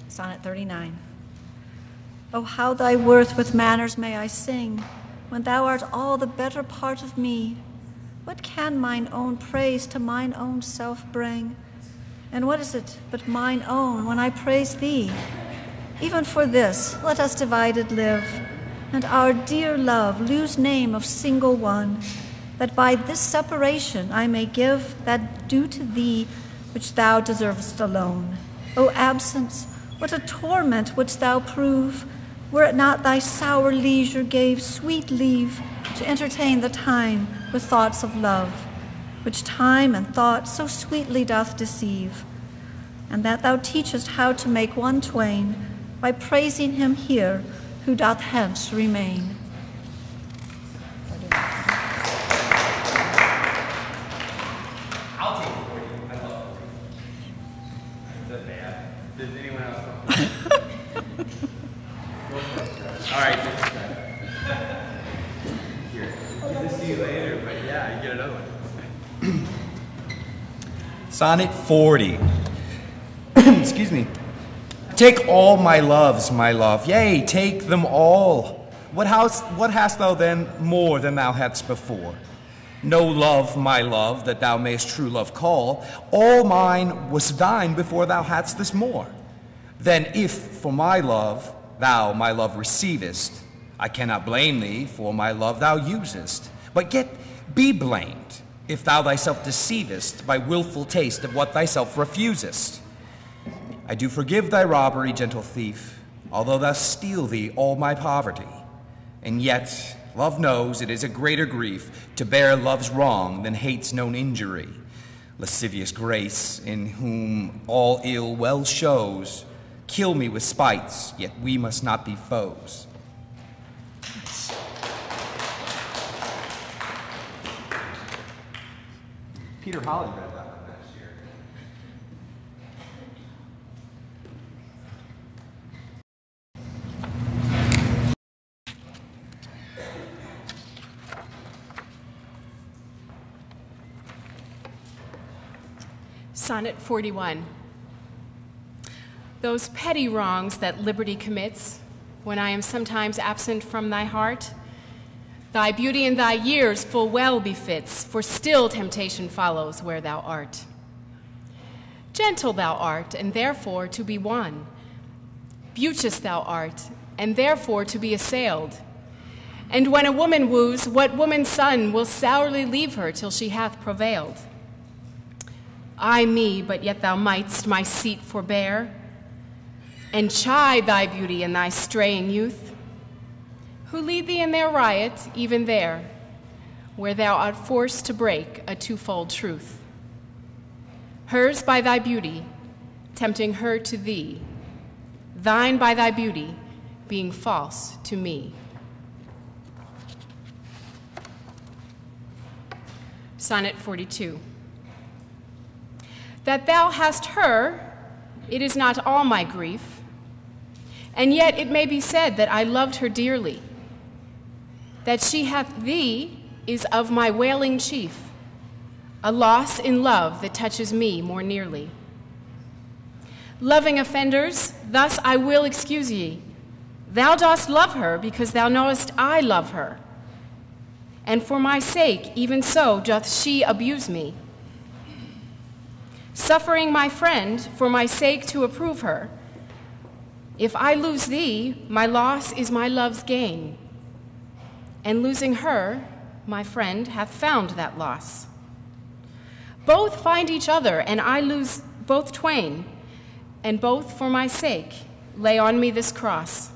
Sonnet 39. O how thy worth with manners may I sing, when thou art all the better part of me. What can mine own praise to mine own self bring? And what is it but mine own when I praise thee? Even for this let us divided live, and our dear love lose name of single one, that by this separation I may give that due to thee which thou deservest alone. O absence, what a torment wouldst thou prove, were it not thy sour leisure gave sweet leave to entertain the time with thoughts of love, which time and thought so sweetly doth deceive, and that thou teachest how to make one twain by praising him here who doth hence remain. I'll take 40. I love 40. Is that bad? Does anyone else want? Go for it. All right, this is good. Here. Get to see you later, but Sonnet 40. Excuse me. Take all my loves, my love, yea, take them all. What hast thou then more than thou hadst before? No love, my love, that thou mayst true love call. All mine was thine before thou hadst this more. Then if for my love thou my love receivest, I cannot blame thee for my love thou usest. But yet be blamed if thou thyself deceivest by willful taste of what thyself refusest. I do forgive thy robbery, gentle thief, although thou steal thee all my poverty. And yet love knows it is a greater grief to bear love's wrong than hate's known injury. Lascivious grace, in whom all ill well shows, kill me with spites, yet we must not be foes. Peter Holly read that one last year. Sonnet 41. Those petty wrongs that liberty commits, when I am sometimes absent from thy heart, thy beauty and thy years full well befits, for still temptation follows where thou art. Gentle thou art, and therefore to be won. Beauteous thou art, and therefore to be assailed. And when a woman woos, what woman's son will sourly leave her till she hath prevailed? I me, but yet thou mightst my seat forbear, and chide thy beauty and thy straying youth, who lead thee in their riot, even there, where thou art forced to break a twofold truth. Hers by thy beauty, tempting her to thee, thine by thy beauty, being false to me. Sonnet 42. That thou hast her, it is not all my grief, and yet it may be said that I loved her dearly. That she hath thee is of my wailing chief, a loss in love that touches me more nearly. Loving offenders, thus I will excuse ye. Thou dost love her because thou knowest I love her, and for my sake even so doth she abuse me. Suffering my friend for my sake to approve her, if I lose thee, my loss is my love's gain. And losing her, my friend hath found that loss. Both find each other, and I lose both twain, and both for my sake lay on me this cross.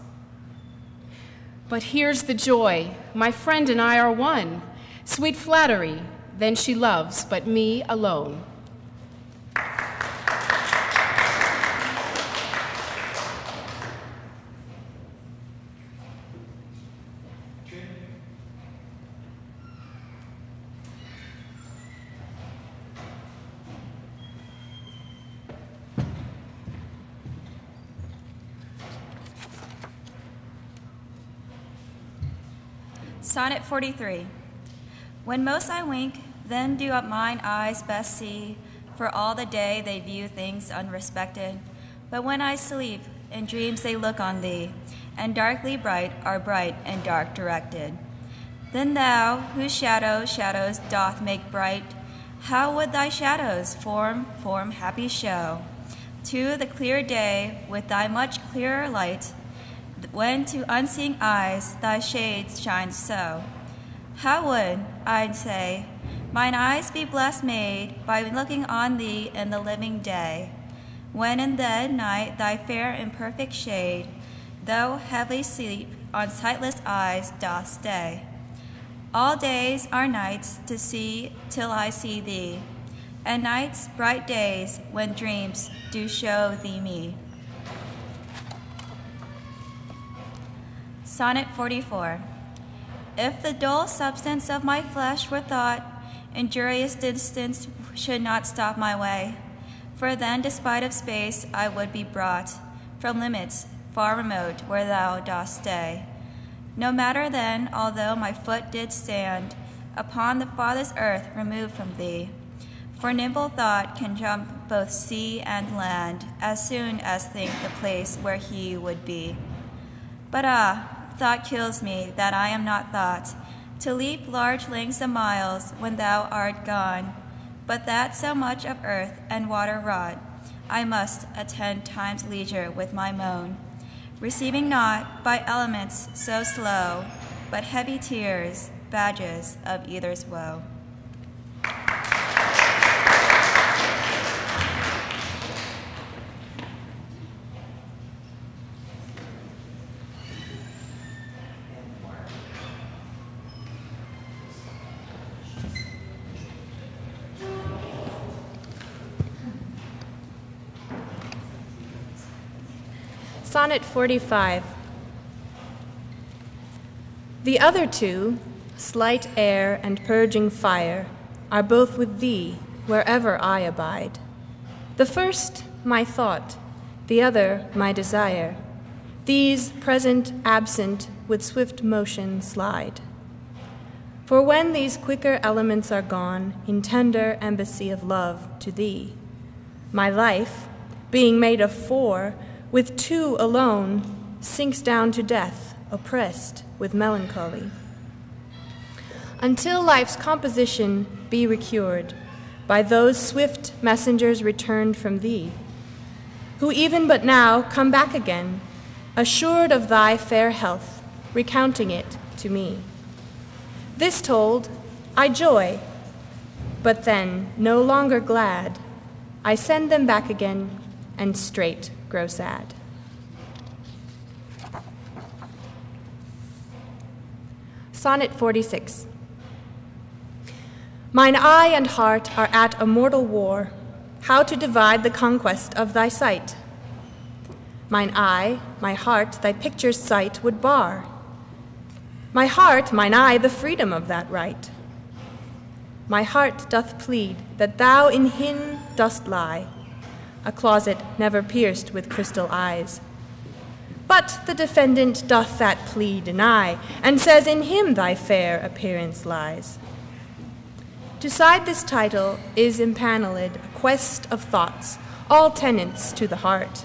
But here's the joy, my friend and I are one. Sweet flattery, then she loves but me alone. Sonnet 43. When most I wink, then do mine eyes best see, for all the day they view things unrespected. But when I sleep, in dreams they look on thee, and darkly bright are bright and dark directed. Then thou, whose shadows doth make bright, how would thy shadows form happy show to the clear day with thy much clearer light, when to unseeing eyes thy shades shine so? How would, I'd say, mine eyes be blessed made by looking on thee in the living day, when in dead night thy fair imperfect shade, though heavy sleep on sightless eyes doth stay. All days are nights to see till I see thee, and nights bright days when dreams do show thee me. Sonnet 44. If the dull substance of my flesh were thought, injurious distance should not stop my way, for then, despite of space, I would be brought from limits far remote where thou dost stay. No matter then, although my foot did stand upon the farthest earth removed from thee, For nimble thought can jump both sea and land as soon as think the place where he would be. But thought kills me that I am not thought, to leap large lengths of miles when thou art gone, but that so much of earth and water wrought, I must attend time's leisure with my moan, receiving not by elements so slow, but heavy tears, badges of either's woe. Sonnet 45. The other two, slight air and purging fire, are both with thee wherever I abide. The first, my thought, the other, my desire. These, present, absent, with swift motion slide. For when these quicker elements are gone, in tender embassy of love to thee, my life, being made of four, with two alone, sinks down to death, oppressed with melancholy. Until life's composition be recured by those swift messengers returned from thee, who even but now come back again, assured of thy fair health, recounting it to me. This told, I joy, but then, no longer glad, I send them back again and straight grow sad. Sonnet 46. Mine eye and heart are at a mortal war, how to divide the conquest of thy sight. Mine eye, my heart, thy picture's sight would bar. My heart, mine eye, the freedom of that right. My heart doth plead that thou in him dost lie, a closet never pierced with crystal eyes. But the defendant doth that plea deny, and says in him thy fair appearance lies. To cite this title is impaneled a quest of thoughts, all tenants to the heart,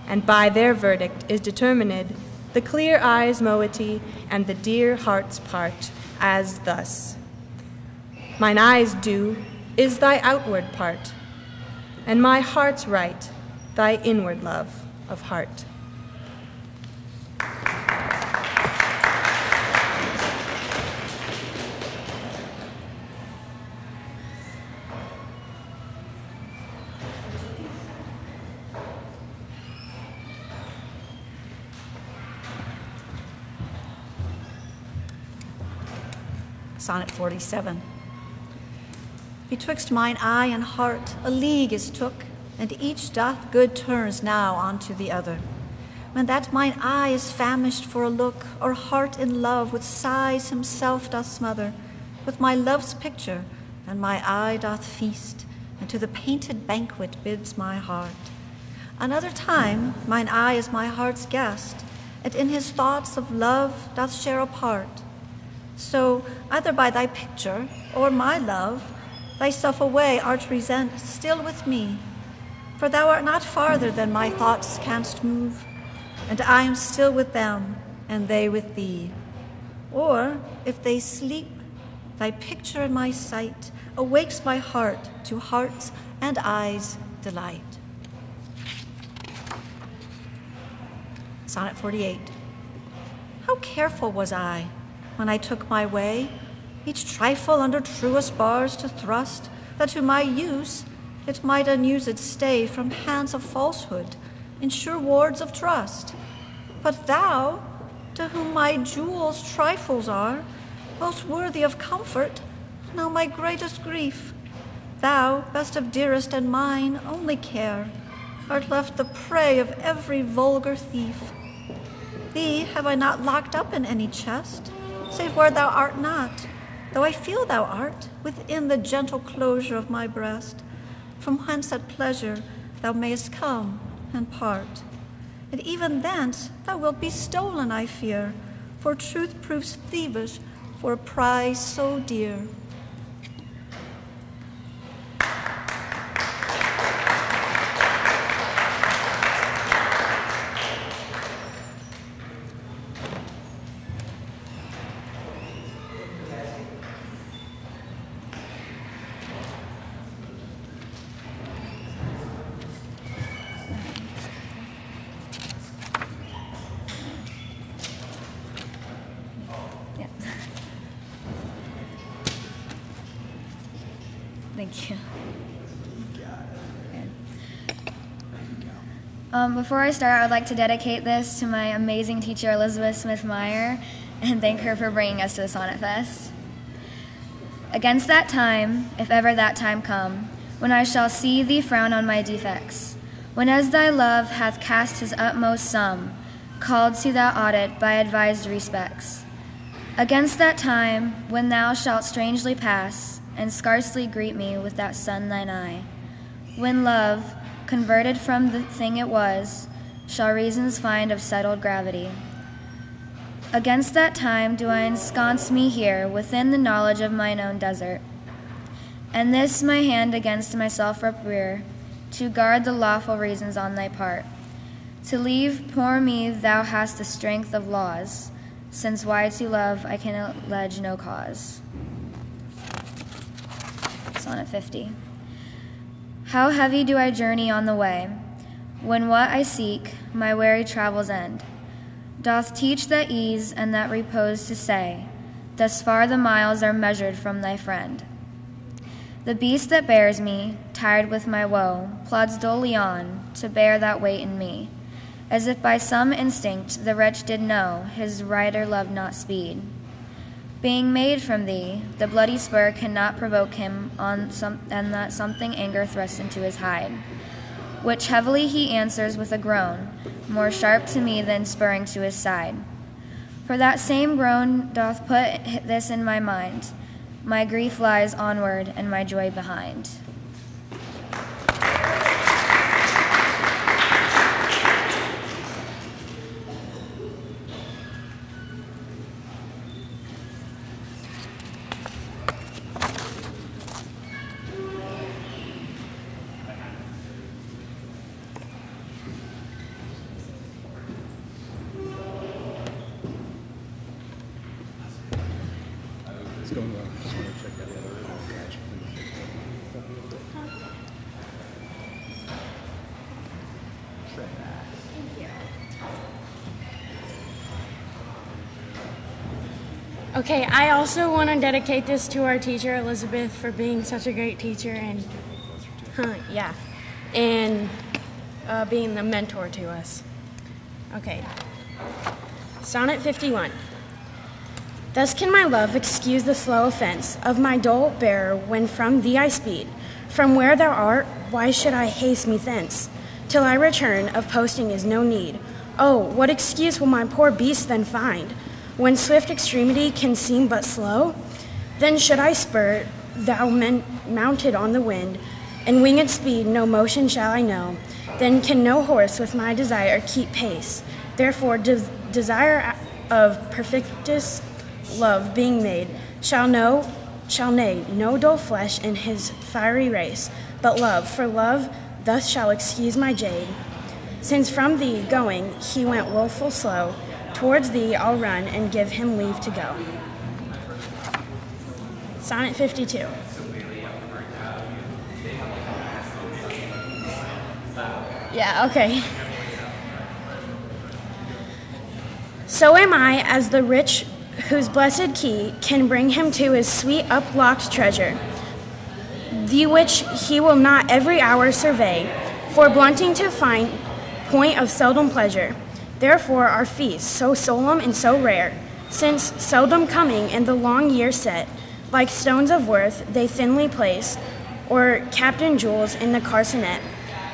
and by their verdict is determined the clear eye's moiety and the dear heart's part, as thus. Mine eye's due is thy outward part, and my heart's right, thy inward love of heart. Sonnet 47. Betwixt mine eye and heart a league is took, and each doth good turns now unto the other. When that mine eye is famished for a look, or heart in love with sighs himself doth smother, with my love's picture, and my eye doth feast, and to the painted banquet bids my heart. Another time mine eye is my heart's guest, and in his thoughts of love doth share a part. So, either by thy picture, or my love, thyself away art resent still with me, for thou art not farther than my thoughts canst move, and I am still with them, and they with thee. Or, if they sleep, thy picture in my sight awakes my heart to heart's and eyes' delight. Sonnet 48. How careful was I, when I took my way, each trifle under truest bars to thrust, that to my use it might unused stay from hands of falsehood, in sure wards of trust. But thou, to whom my jewels trifles are, most worthy of comfort, now my greatest grief, thou, best of dearest and mine only care, art left the prey of every vulgar thief. Thee have I not locked up in any chest, save where thou art not, though I feel thou art within the gentle closure of my breast, from whence at pleasure thou mayest come and part. And even thence thou wilt be stolen, I fear, for truth proves thievish for a prize so dear. Thank you. Before I start, I would like to dedicate this to my amazing teacher, Elizabeth Smith-Meyer, and thank her for bringing us to the SonnetFest. Against that time, if ever that time come, when I shall see thee frown on my defects, when as thy love hath cast his utmost sum, called to that audit by advised respects. Against that time, when thou shalt strangely pass, and scarcely greet me with that sun thine eye, when love, converted from the thing it was, shall reasons find of settled gravity. Against that time do I ensconce me here within the knowledge of mine own desert, and this my hand against myself uprear, to guard the lawful reasons on thy part. To leave poor me thou hast the strength of laws, since why to love I can allege no cause. Sonnet 50. How heavy do I journey on the way, when what I seek, my weary travels end, doth teach that ease and that repose to say, thus far the miles are measured from thy friend. The beast that bears me, tired with my woe, plods dully on, to bear that weight in me, as if by some instinct the wretch did know his rider loved not speed. Being made from thee, the bloody spur cannot provoke him on and that something anger thrusts into his hide, which heavily he answers with a groan, more sharp to me than spurring to his side. For that same groan doth put this in my mind, my grief lies onward and my joy behind. It's going well. Just want to check that out. Okay, I also want to dedicate this to our teacher, Elizabeth, for being such a great teacher and, being the mentor to us. Okay, Sonnet 51. Thus can my love excuse the slow offense of my dull bearer when from thee I speed. From where thou art, why should I haste me thence? Till I return, of posting is no need. Oh, what excuse will my poor beast then find, when swift extremity can seem but slow? Then should I spur, thou mounted on the wind, and winged speed no motion shall I know. Then can no horse with my desire keep pace. Therefore desire of perfectest love being made, shall neigh no dull flesh in his fiery race, but love, for love thus shall excuse my jade. Since from thee going he went woeful slow, towards thee I'll run and give him leave to go. Sonnet 52. Yeah, okay. So am I as the rich whose blessed key can bring him to his sweet up-locked treasure, the which he will not every hour survey, for blunting to find point of seldom pleasure. Therefore our feasts, so solemn and so rare, since seldom coming in the long year set, like stones of worth they thinly place, or captain jewels in the carcanet.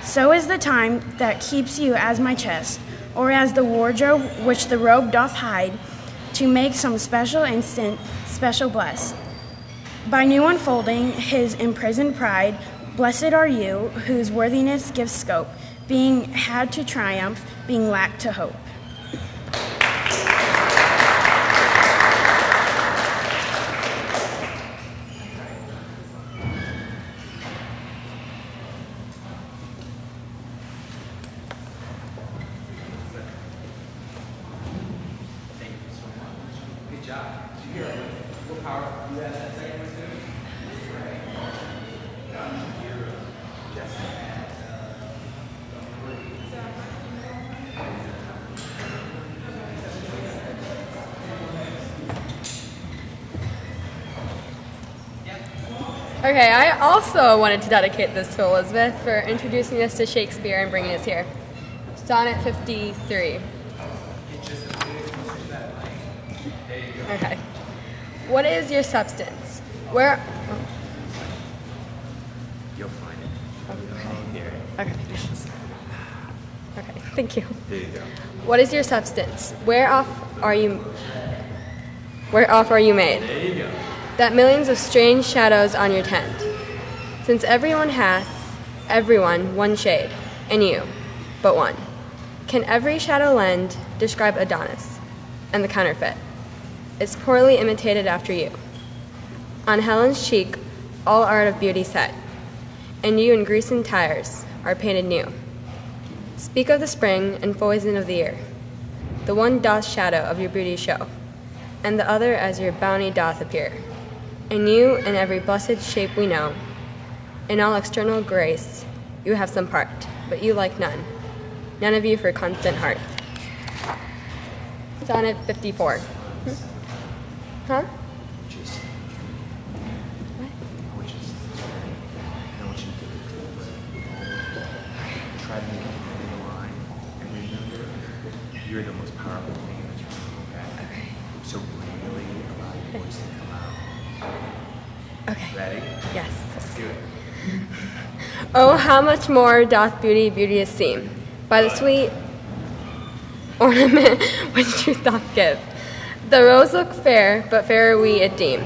So is the time that keeps you as my chest, or as the wardrobe which the robe doth hide, to make some special instant special blessed. By new unfolding his imprisoned pride, blessed are you, whose worthiness gives scope, being had to triumph, being lacked to hope. Okay, I also wanted to dedicate this to Elizabeth for introducing us to Shakespeare and bringing us here. Sonnet 53. Okay. What is your substance? Where... You'll find it. Okay. Here. Okay. Okay, thank you. There you go. What is your substance? Whereof are you made? There you go. That millions of strange shadows on your tent. Since everyone hath, everyone, one shade, and you, but one. Can every shadow lend, describe Adonis, and the counterfeit? It's poorly imitated after you. On Helen's cheek, all art of beauty set, and you in Grecian tires are painted new. Speak of the spring and poison of the year. The one doth shadow of your beauty show, and the other as your bounty doth appear. In you and every blessed shape we know, in all external grace, you have some part, but you like none. None of you for constant heart. Sonnet 54. Huh? Try to make it into the line, and remember, you're the most powerful thing in this room, okay? So really allow your voice to come out. Okay. Ready? Yes. Let's do it. Oh, how much more doth beauty beauteous seem, by the sweet ornament which truth doth give. The rose look fair, but fairer we it deem,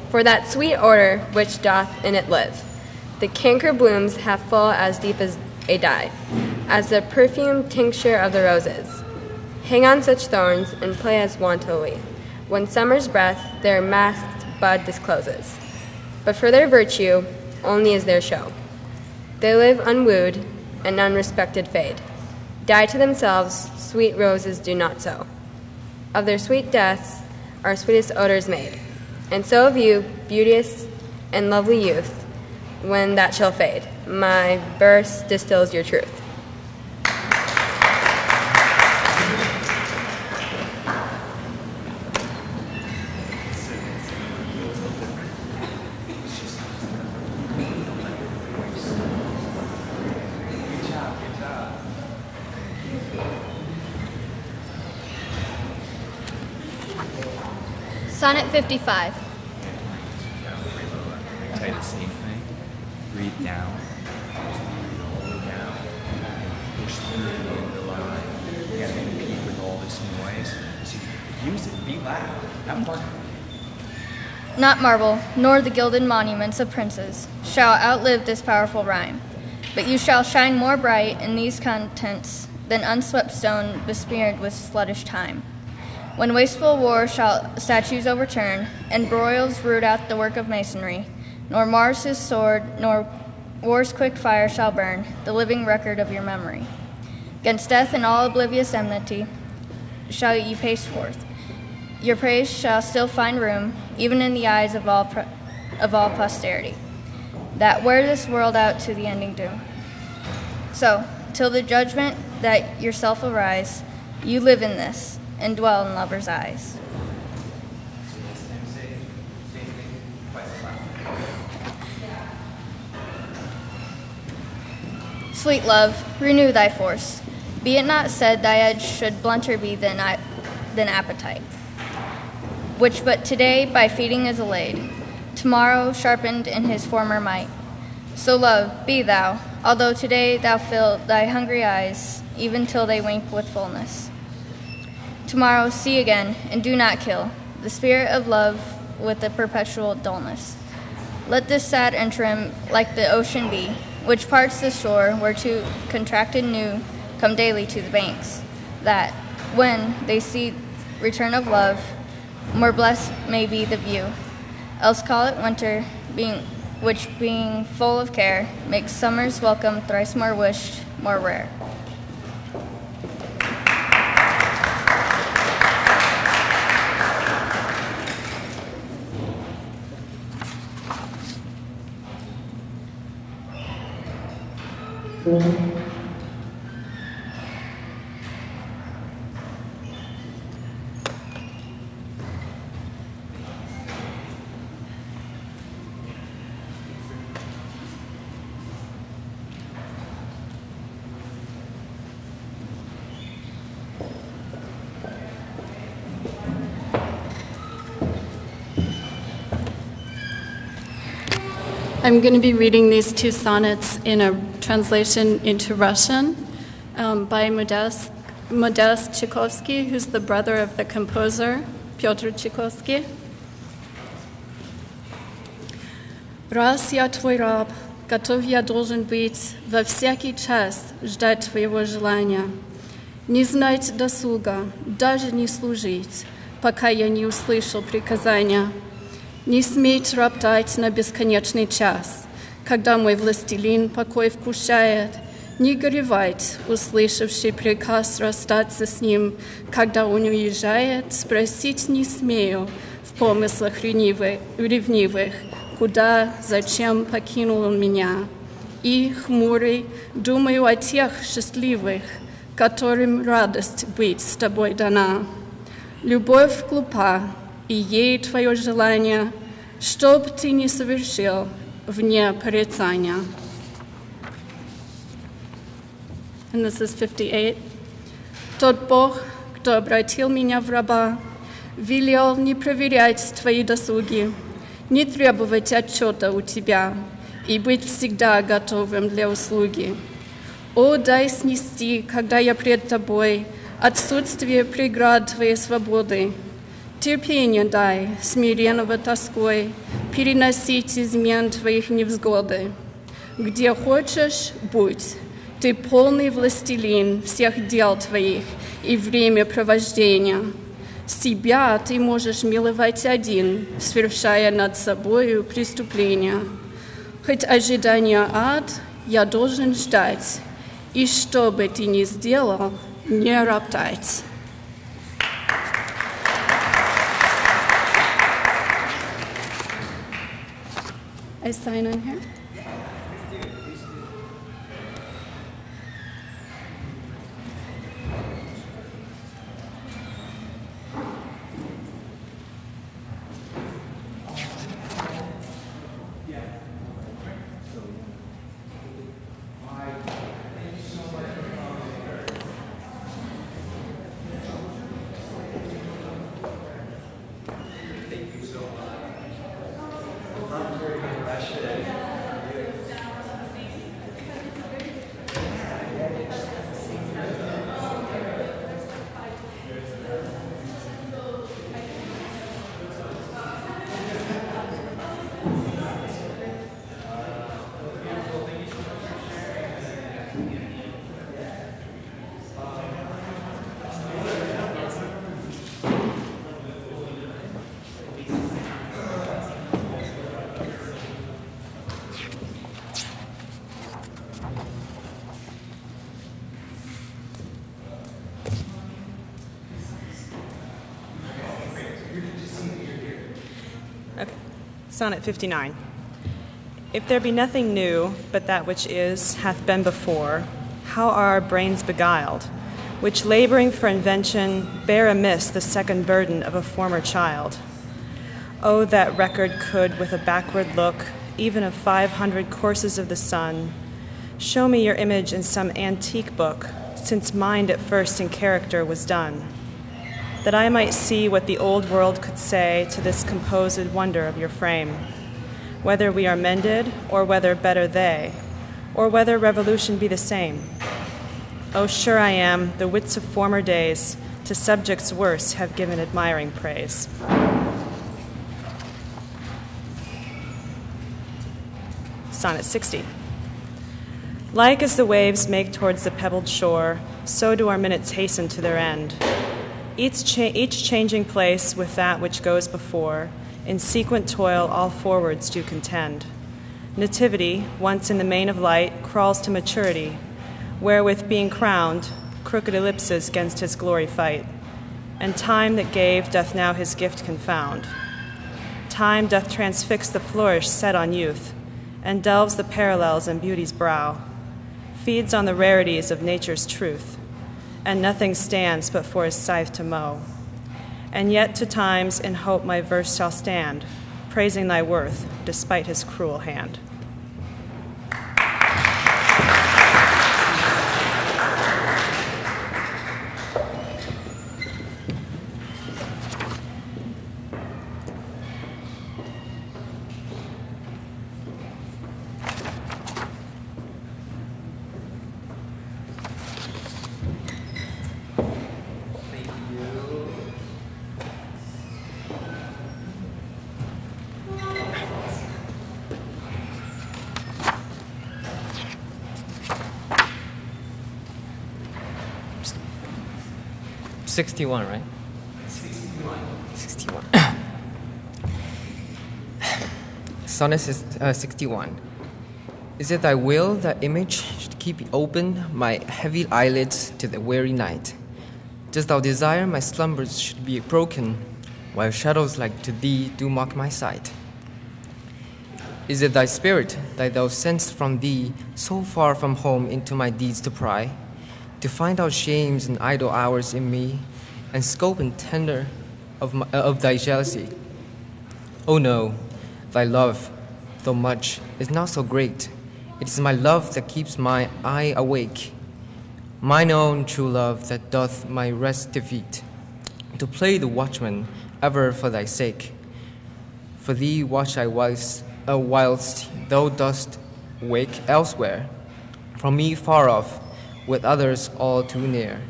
for that sweet odor which doth in it live. The canker blooms half full as deep as a dye, as the perfumed tincture of the roses. Hang on such thorns, and play as wantonly, when summer's breath their masked bud discloses. But for their virtue, only is their show. They live unwooed, and unrespected fade. Die to themselves, sweet roses do not so. Of their sweet deaths are sweetest odors made, and so of you, beauteous and lovely youth, when that shall fade, my verse distills your truth. Sonnet 55. Tell you the same thing. Breathe down. Just breathe all the way down. Push through the end of the line. You gotta compete with all this noise. So use it. Be loud. Have fun. Not marble, nor the gilded monuments of princes shall outlive this powerful rhyme, but you shall shine more bright in these contents than unswept stone besmeared with sluttish time. When wasteful war shall statues overturn, and broils root out the work of masonry, nor Mars his sword, nor war's quick fire shall burn the living record of your memory. 'Gainst death and all oblivious enmity shall you pace forth. Your praise shall still find room, even in the eyes of all posterity, that wear this world out to the ending doom. So, till the judgment that yourself arise, you live in this, and dwell in lovers' eyes. Sweet love, renew thy force. Be it not said thy edge should blunter be than appetite, which but today by feeding is allayed, tomorrow sharpened in his former might. So love, be thou, although today thou fill thy hungry eyes, even till they wink with fullness. Tomorrow see again, and do not kill the spirit of love with a perpetual dullness. Let this sad interim like the ocean be, which parts the shore whereto contracted new come daily to the banks, that, when they see return of love, more blessed may be the view. Else call it winter, which being full of care, makes summer's welcome thrice more wished, more rare. I'm going to be reading these two sonnets in a translation into Russian by Modest Tchaikovsky, who's the brother of the composer Pyotr Tchaikovsky. Раз я твой раб, готов я должен быть во всякий час ждать твоего желания, не знать досуга, даже не служить, пока я не услышал приказания, не сметь роптать на бесконечный час, когда мой властелин покой вкушает, не горевать, услышавший приказ расстаться с ним, когда он уезжает, спросить не смею в помыслах ревнивых, куда, зачем покинул он меня. И, хмурый, думаю о тех счастливых, которым радость быть с тобой дана. Любовь глупа, и ей твое желание, чтоб ты не совершил вне порицания. And this is 58. Тот Бог, кто обратил меня в раба, велел не проверять твои досуги, не требовать отчета у тебя и быть всегда готовым для услуги. О, дай снести, когда я пред тобой, отсутствие преград твоей свободы. Терпение дай, смиренного тоской, переносить измен твоих невзгоды. Где хочешь, будь, ты полный властелин всех дел твоих и времяпровождения. Себя ты можешь миловать один, совершая над собою преступления. Хоть ожидание ад, я должен ждать, и что бы ты ни сделал, не роптать. I sign on here. Sonnet 59. If there be nothing new, but that which is, hath been before, how are our brains beguiled, which laboring for invention bear amiss the second burden of a former child? Oh, that record could, with a backward look, even of 500 courses of the sun, show me your image in some antique book, since mind at first in character was done, that I might see what the old world could say to this composed wonder of your frame, whether we are mended, or whether better they, or whether revolution be the same. Oh, sure I am, the wits of former days to subjects worse have given admiring praise. Sonnet 60. Like as the waves make towards the pebbled shore, so do our minutes hasten to their end. Each changing place with that which goes before, in sequent toil all forwards do contend. Nativity, once in the main of light, crawls to maturity, wherewith being crowned, crooked ellipses 'gainst his glory fight. And time that gave doth now his gift confound. Time doth transfix the flourish set on youth, and delves the parallels in beauty's brow, feeds on the rarities of nature's truth, and nothing stands but for his scythe to mow. And yet to times in hope my verse shall stand, praising thy worth despite his cruel hand. 61, right? 61. Sonnet 61. Is it thy will that image should keep open my heavy eyelids to the weary night? Dost thou desire my slumbers should be broken, while shadows like to thee do mock my sight? Is it thy spirit that thou send'st from thee so far from home into my deeds to pry, to find out shames and idle hours in me, and scope and tender of thy jealousy? Oh no, thy love, though much, is not so great. It is my love that keeps my eye awake, mine own true love that doth my rest defeat, to play the watchman ever for thy sake. For thee watch I whilst thou dost wake elsewhere, from me far off, with others all too near.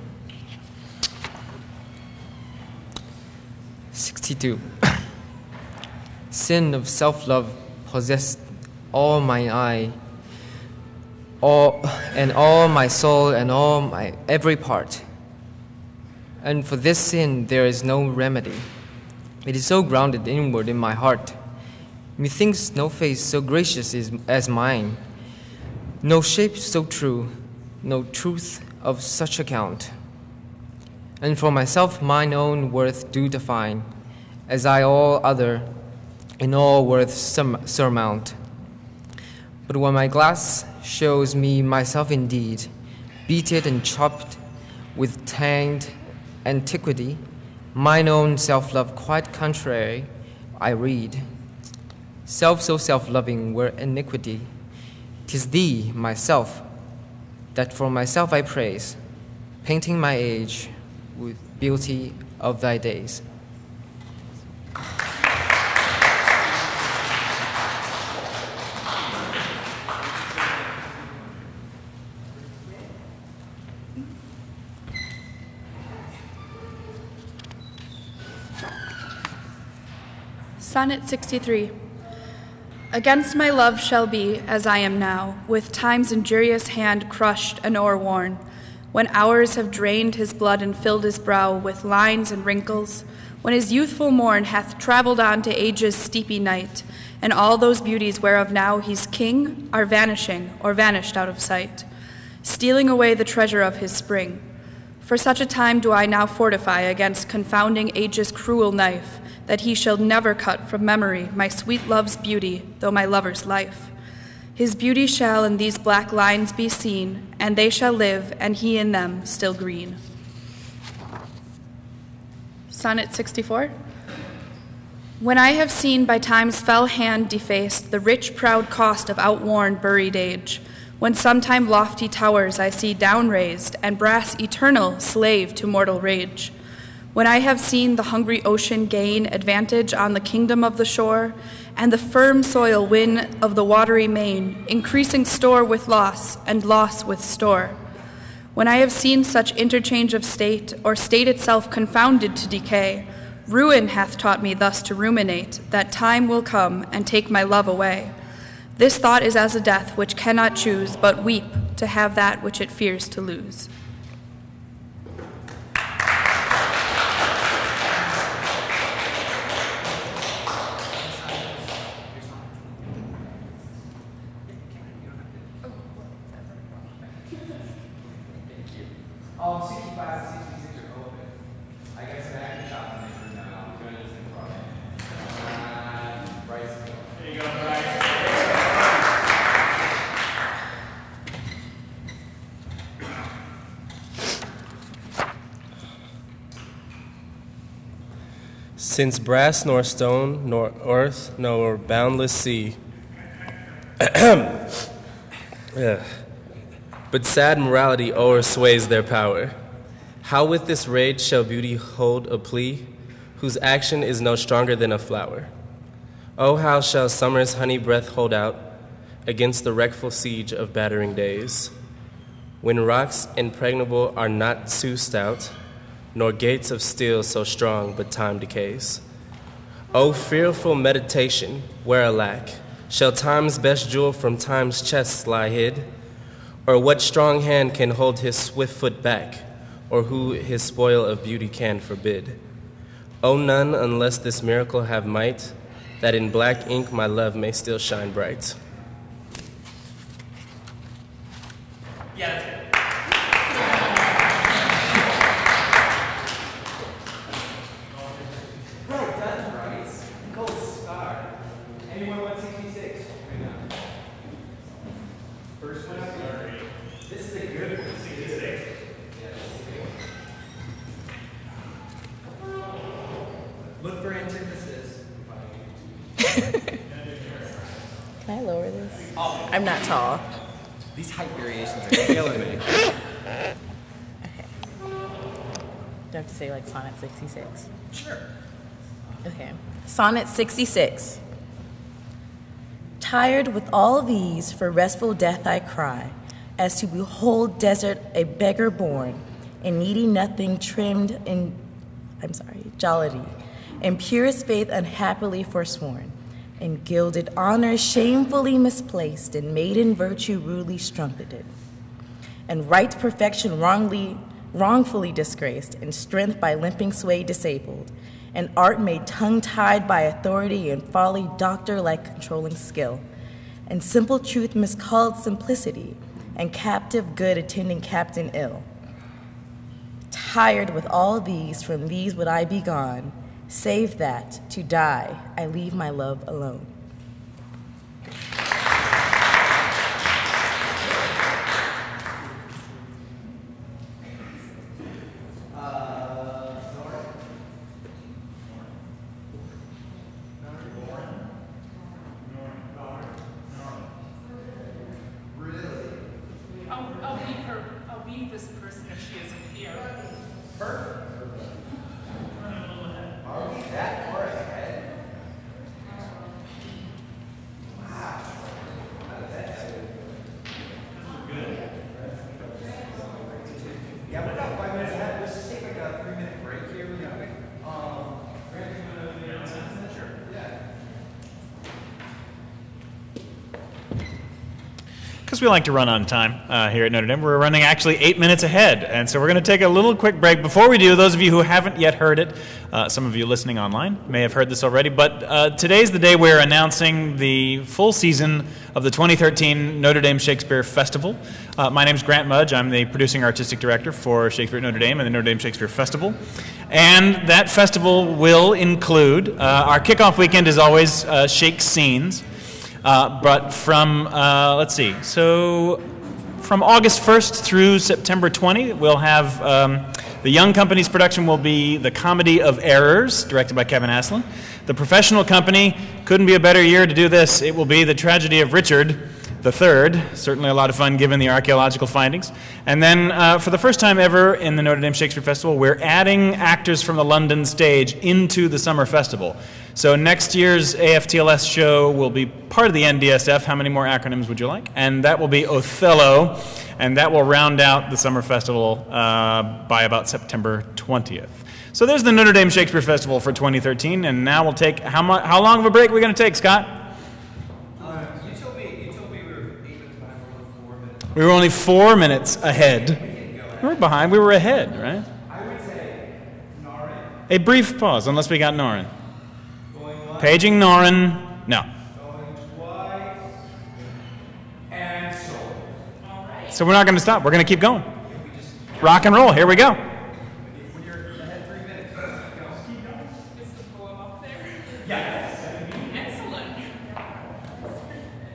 62. Sin of self-love possessed all mine eye, all my soul and all my every part. And for this sin there is no remedy. It is so grounded inward in my heart. Methinks no face so gracious as mine, no shape so true, no truth of such account. And for myself mine own worth do define, as I all other in all worth surmount. But when my glass shows me myself indeed, beaten and chopped with tanged antiquity, mine own self-love quite contrary I read. Self so self-loving were iniquity. 'Tis thee, myself, that for myself I praise, painting my age with beauty of thy days. Sonnet 63. Against my love shall be, as I am now, with time's injurious hand crushed and o'erworn, when hours have drained his blood and filled his brow with lines and wrinkles, when his youthful morn hath travelled on to age's steepy night, and all those beauties whereof now he's king are vanishing or vanished out of sight, stealing away the treasure of his spring. For such a time do I now fortify against confounding age's cruel knife, that he shall never cut from memory my sweet love's beauty, though my lover's life. His beauty shall in these black lines be seen, and they shall live, and he in them still green. Sonnet 64. When I have seen by time's fell hand defaced the rich proud cost of outworn buried age, when sometime lofty towers I see downraised, and brass eternal slave to mortal rage, when I have seen the hungry ocean gain advantage on the kingdom of the shore, and the firm soil win of the watery main, increasing store with loss, and loss with store, when I have seen such interchange of state, or state itself confounded to decay, ruin hath taught me thus to ruminate, that time will come and take my love away. This thought is as a death which cannot choose but weep to have that which it fears to lose. Since brass nor stone, nor earth, nor boundless sea, but sad morality o'ersways their power, how with this rage shall beauty hold a plea, whose action is no stronger than a flower? Oh, how shall summer's honey breath hold out against the wreckful siege of battering days, when rocks impregnable are not too stout, nor gates of steel so strong but time decays? O fearful meditation, where alack, shall time's best jewel from time's chest lie hid? Or what strong hand can hold his swift foot back, or who his spoil of beauty can forbid. O none, unless this miracle have might, that in black ink my love may still shine bright. Look for antithesis. Can I lower this? I'm not tall. These height variations are killing me. Okay. Do I have to say like Sonnet 66? Sure. Okay. Sonnet 66. Tired with all these, for restful death I cry, as to behold desert a beggar born, and needy nothing trimmed in, jollity, and purest faith unhappily forsworn, and gilded honor shamefully misplaced, and maiden virtue rudely strumpeted, and right perfection wrongfully disgraced, and strength by limping sway disabled, and art made tongue-tied by authority, and folly doctor-like controlling skill, and simple truth miscalled simplicity, and captive good attending captain ill. Tired with all these, from these would I be gone, save that, to die, I leave my love alone. I'll be this person if she isn't here. Perfect. Are we that far ahead? Wow. How did that happen? Good. Yeah, we're about 5 minutes ahead. Let's just take like a 3-minute break here. Sure. Yeah. Because we like to run on time here at Notre Dame. We're running actually 8 minutes ahead, and so we're going to take a little quick break. Before we do, those of you who haven't yet heard it, some of you listening online may have heard this already, but today's the day we're announcing the full season of the 2013 Notre Dame Shakespeare Festival. My name's Grant Mudge. I'm the producing artistic director for Shakespeare at Notre Dame and the Notre Dame Shakespeare Festival. And that festival will include, our kickoff weekend is always Shake Scenes. But from, let's see, so from August 1st through September 20, we'll have, the Young Company's production will be The Comedy of Errors, directed by Kevin Aslan. The Professional Company, couldn't be a better year to do this. It will be The Tragedy of Richard III, certainly a lot of fun given the archaeological findings. And then for the first time ever in the Notre Dame Shakespeare Festival, we're adding actors from the London stage into the summer festival. So next year's AFTLS show will be part of the NDSF. How many more acronyms would you like? And that will be Othello, and that will round out the summer festival by about September 20th. So there's the Notre Dame Shakespeare Festival for 2013, and now we'll take, how long of a break are we going to take, Scott? You told me we were 8 minutes behind. We're only 4 minutes. We were only 4 minutes ahead. We were behind. We were ahead, right? I would say Norin. A brief pause, unless we got Norin. Paging Norin. No. Going twice. And so. All right. So we're not going to stop. We're going to keep going. Rock and roll. Here we go. When you're ahead 3 minutes, go. Keep going. Is the poem up there? Yes. Excellent.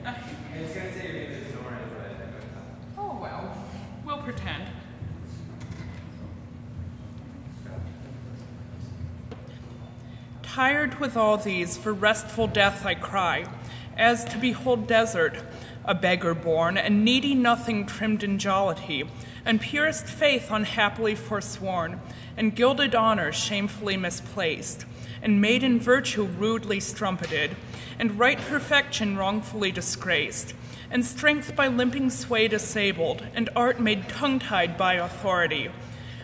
I was going to say your name is Norin, but Oh, well. We'll pretend. Tired with all these, for restful death I cry, as to behold desert, a beggar born, and needy nothing trimmed in jollity, and purest faith unhappily forsworn, and gilded honor shamefully misplaced, and maiden virtue rudely strumpeted, and right perfection wrongfully disgraced, and strength by limping sway disabled, and art made tongue-tied by authority,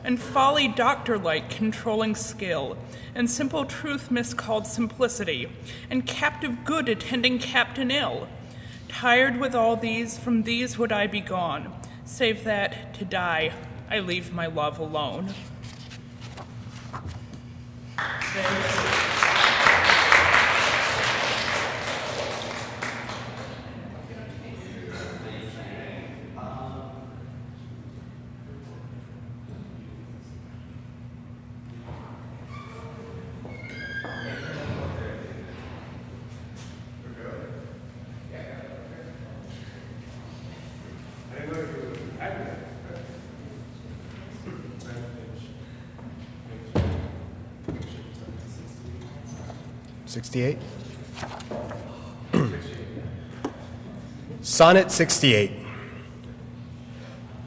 and folly doctor-like controlling skill, and simple truth miscalled simplicity, and captive good attending captain ill. Tired with all these, from these would I be gone, save that, to die, I leave my love alone. Sonnet 68.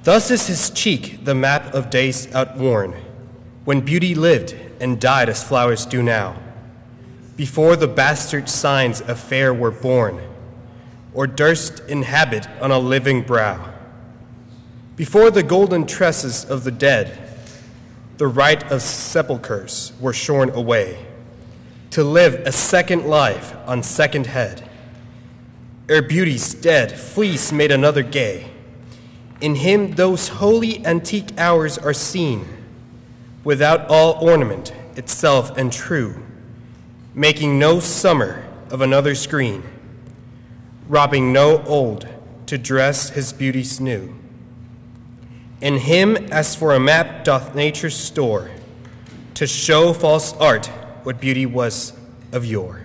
Thus is his cheek the map of days outworn, when beauty lived and died as flowers do now, before the bastard signs of fair were born, or durst inhabit on a living brow. Before the golden tresses of the dead, the rite of sepulchres were shorn away, to live a second life on second head. Ere beauty's dead fleece made another gay, in him those holy antique hours are seen, without all ornament, itself and true, making no summer of another screen, robbing no old to dress his beauties new. In him as for a map doth nature store, to show false art what beauty was of yore.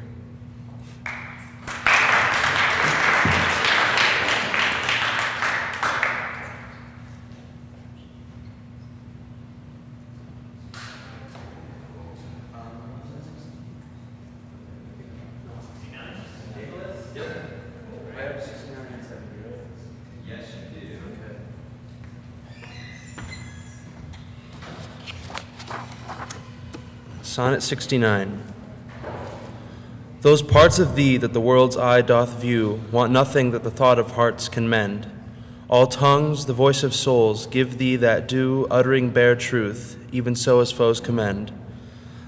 Sonnet 69. Those parts of thee that the world's eye doth view want nothing that the thought of hearts can mend. All tongues, the voice of souls, give thee that due, uttering bare truth, even so as foes commend.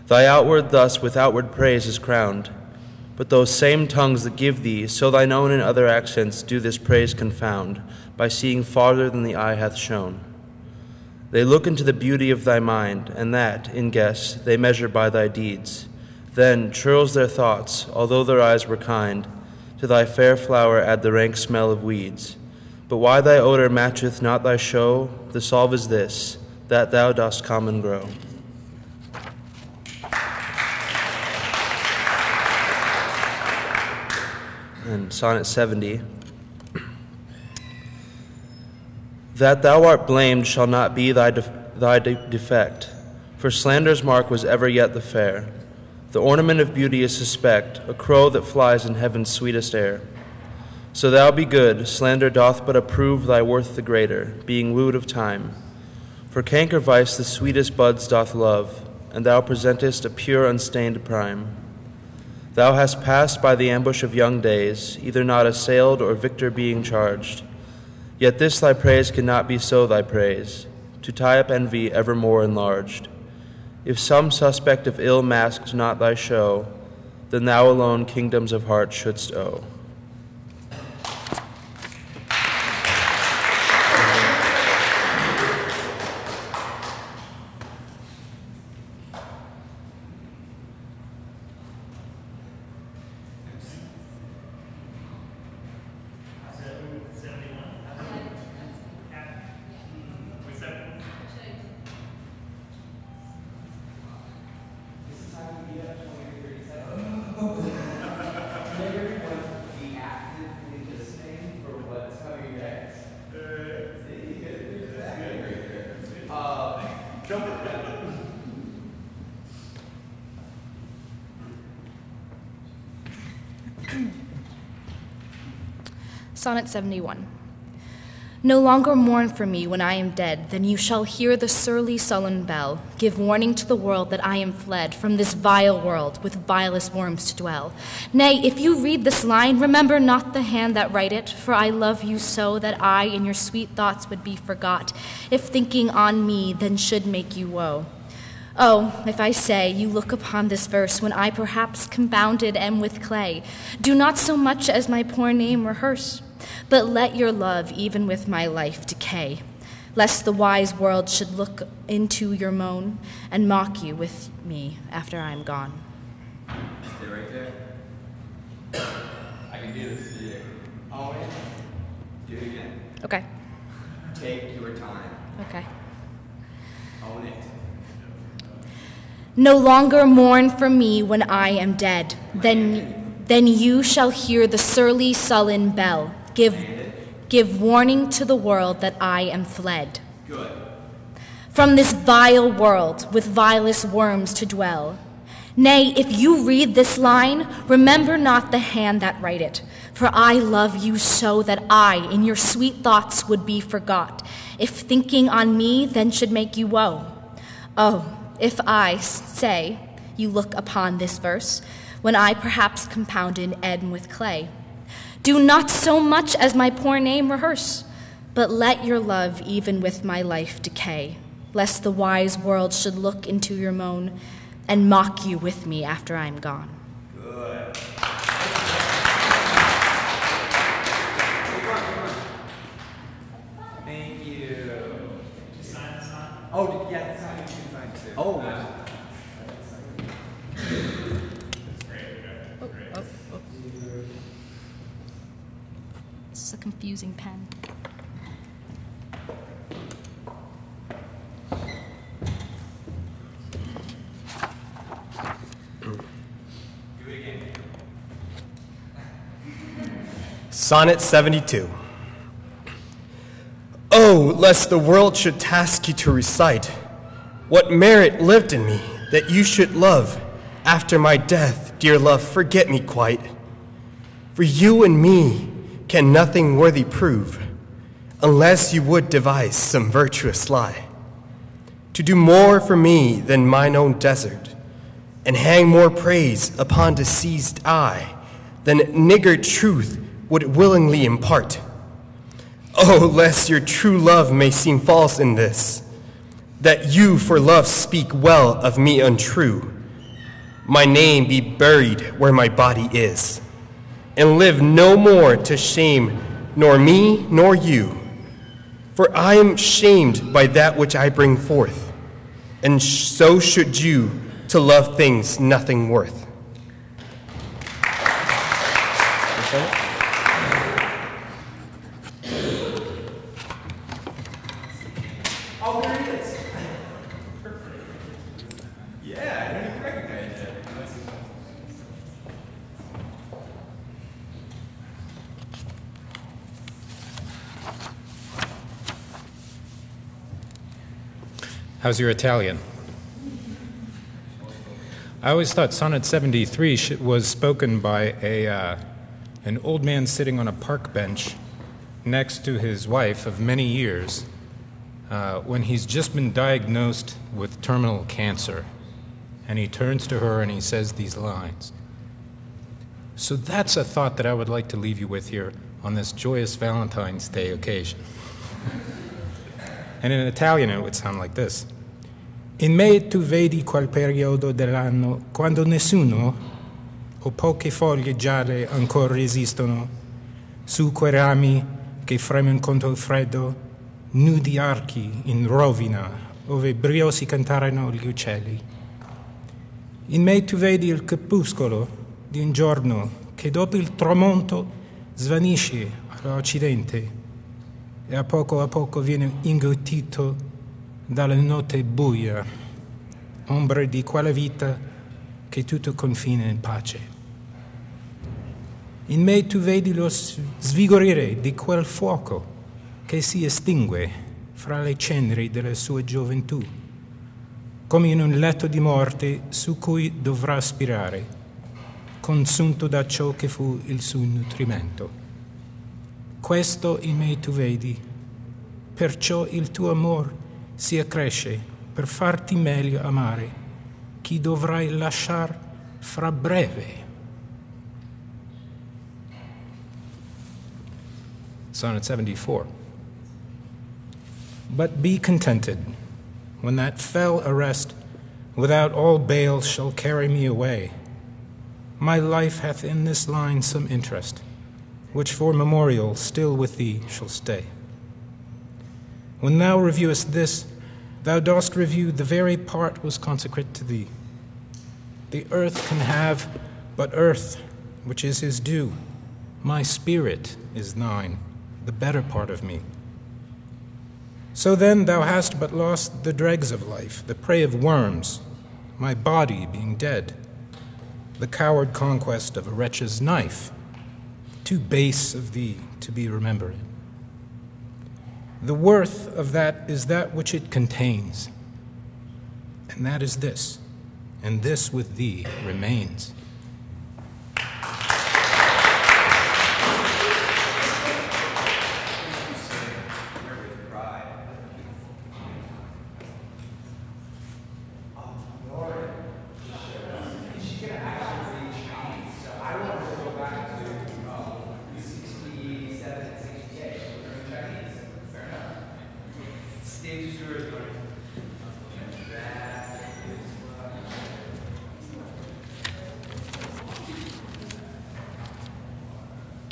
Thy outward thus with outward praise is crowned, but those same tongues that give thee, so thine own in other accents do this praise confound, by seeing farther than the eye hath shown. They look into the beauty of thy mind, and that, in guess, they measure by thy deeds. Then churls their thoughts, although their eyes were kind, to thy fair flower add the rank smell of weeds. But why thy odor matcheth not thy show, the solve is this, that thou dost common grow. And Sonnet 70. That thou art blamed shall not be thy defect, for slander's mark was ever yet the fair. The ornament of beauty is suspect, a crow that flies in heaven's sweetest air. So thou be good, slander doth but approve thy worth the greater, being wooed of time. For canker vice the sweetest buds doth love, and thou presentest a pure unstained prime. Thou hast passed by the ambush of young days, either not assailed or victor being charged. Yet this thy praise cannot be so thy praise, to tie up envy evermore enlarged. If some suspect of ill masked not thy show, then thou alone kingdoms of heart shouldst owe. Sonnet 71. No longer mourn for me when I am dead, then you shall hear the surly sullen bell give warning to the world that I am fled from this vile world with vilest worms to dwell. Nay, if you read this line, remember not the hand that write it, for I love you so that I in your sweet thoughts would be forgot, if thinking on me then should make you woe. Oh, if I say you look upon this verse when I perhaps compounded am with clay, do not so much as my poor name rehearse, but let your love even with my life decay. lest the wise world should look into your moan and mock you with me after I am gone. Stay right there. I can do this to you. Oh, yeah. Do it again. Okay. Take your time. Okay. Own it. No longer mourn for me when I am dead. Then you shall hear the surly, sullen bell give warning to the world that I am fled. Good. From this vile world with vilest worms to dwell. Nay, if you read this line, remember not the hand that write it, for I love you so that I in your sweet thoughts would be forgot, if thinking on me then should make you woe. Oh, if I say you look upon this verse, when I perhaps compounded Eden with clay, do not so much as my poor name rehearse, but let your love even with my life decay, lest the wise world should look into your moan and mock you with me after I am gone. Good. Thank you. Did you sign this on? Oh, yeah, that's how you can sign too. Oh. This is a confusing pen. Sonnet 72. Oh, lest the world should task you to recite what merit lived in me that you should love after my death, dear love, forget me quite. For you and me can nothing worthy prove, unless you would devise some virtuous lie, to do more for me than mine own desert, and hang more praise upon deceased eye than niggard truth would willingly impart. Oh, lest your true love may seem false in this, that you for love speak well of me untrue, my name be buried where my body is, and live no more to shame nor me nor you. For I am shamed by that which I bring forth, and so should you to love things nothing worth. Oh, there it is. Perfect. Yeah, I didn't even recognize it. How's your Italian? I always thought Sonnet 73 was spoken by an old man sitting on a park bench next to his wife of many years when he's just been diagnosed with terminal cancer. And he turns to her and he says these lines. So that's a thought that I would like to leave you with here on this joyous Valentine's Day occasion. And in Italian it would sound like this. In me tu vedi quel periodo dell'anno quando nessuno o poche foglie gialle ancora resistono su quei rami che fremono contro il freddo, nudi archi in rovina ove briosi cantarono gli uccelli. In me tu vedi il crepuscolo di un giorno che dopo il tramonto svanisce all'occidente e a poco viene inghiottito dalla notte buia, ombre di quella vita che tutto confina in pace. In me tu vedi lo svigorire di quel fuoco che si estingue fra le ceneri della sua gioventù, come in un letto di morte su cui dovrà aspirare, consunto da ciò che fu il suo nutrimento. Questo in me tu vedi, perciò il tuo amor si accresce per farti meglio amare chi dovrai lasciar fra breve. Sonnet 74. But be contented when that fell arrest without all bail shall carry me away. My life hath in this line some interest, which for memorial still with thee shall stay. When thou reviewest this, thou dost review the very part was consecrate to thee. The earth can have but earth, which is his due. My spirit is thine, the better part of me. So then thou hast but lost the dregs of life, the prey of worms, my body being dead, the coward conquest of a wretch's knife, too base of thee to be remembered. The worth of that is that which it contains, and that is this, and this with thee remains.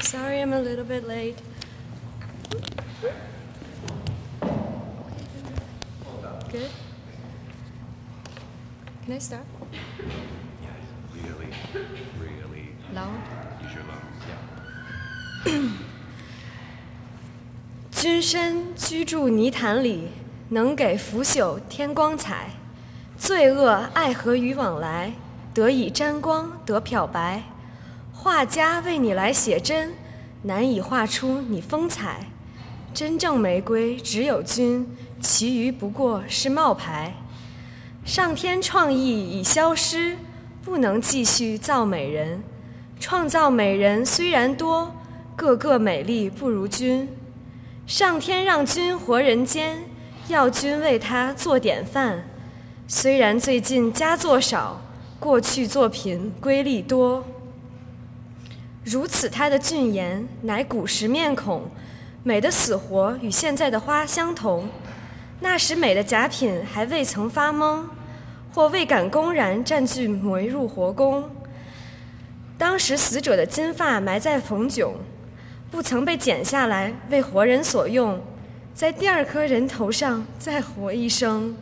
Sorry, I'm a little bit late. Good. Can I start? Really loud. Use your lungs. Yeah. 君身居住泥潭里，能给腐朽添光彩。罪恶爱河与往来，得以沾光得漂白。画家为你来写真，难以画出你风采。真正玫瑰只有君，其余不过是冒牌。上天创意已消失，不能继续造美人。创造美人虽然多，个个美丽不如君。上天让君活人间，要君为他做典范。虽然最近佳作少，过去作品瑰丽多。如此他的俊颜，乃古时面孔，美的死活与现在的花相同。那时美的假品还未曾发懵，或未敢公然占据没入活宫。当时死者的金发埋在冯迥，不曾被剪下来为活人所用，在第二颗人头上再活一生。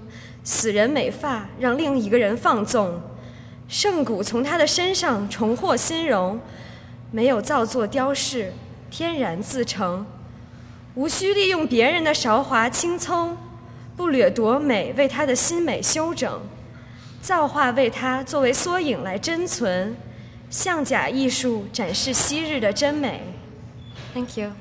死人美发让另一个人放纵，圣骨从他的身上重获新容，没有造作雕饰，天然自成，无需利用别人的韶华青葱，不掠夺美为他的新美修整，造化为他作为缩影来珍存，象假艺术展示昔日的真美。Thank you.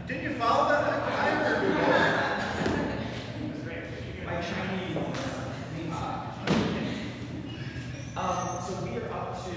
Didn't you follow that? I heard you. So we are up to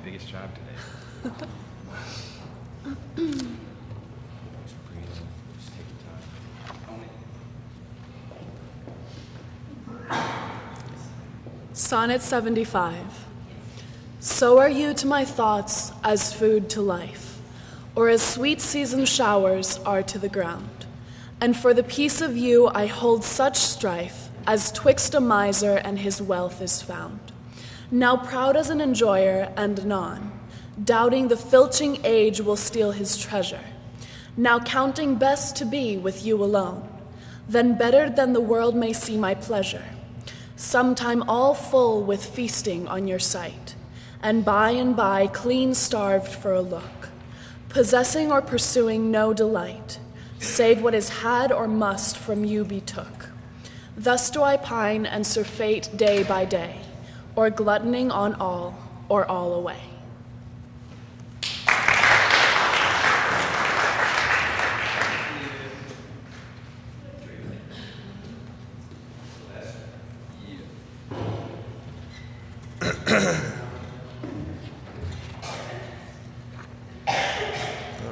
biggest job today. Sonnet 75. So are you to my thoughts as food to life, or as sweet season showers are to the ground. And for the peace of you I hold such strife, as twixt a miser and his wealth is found. Now proud as an enjoyer and anon, doubting the filching age will steal his treasure. Now counting best to be with you alone, then better than the world may see my pleasure. Sometime all full with feasting on your sight, and by clean starved for a look, possessing or pursuing no delight, save what is had or must from you be took. Thus do I pine and surfeit day by day, or gluttoning on all, or all away.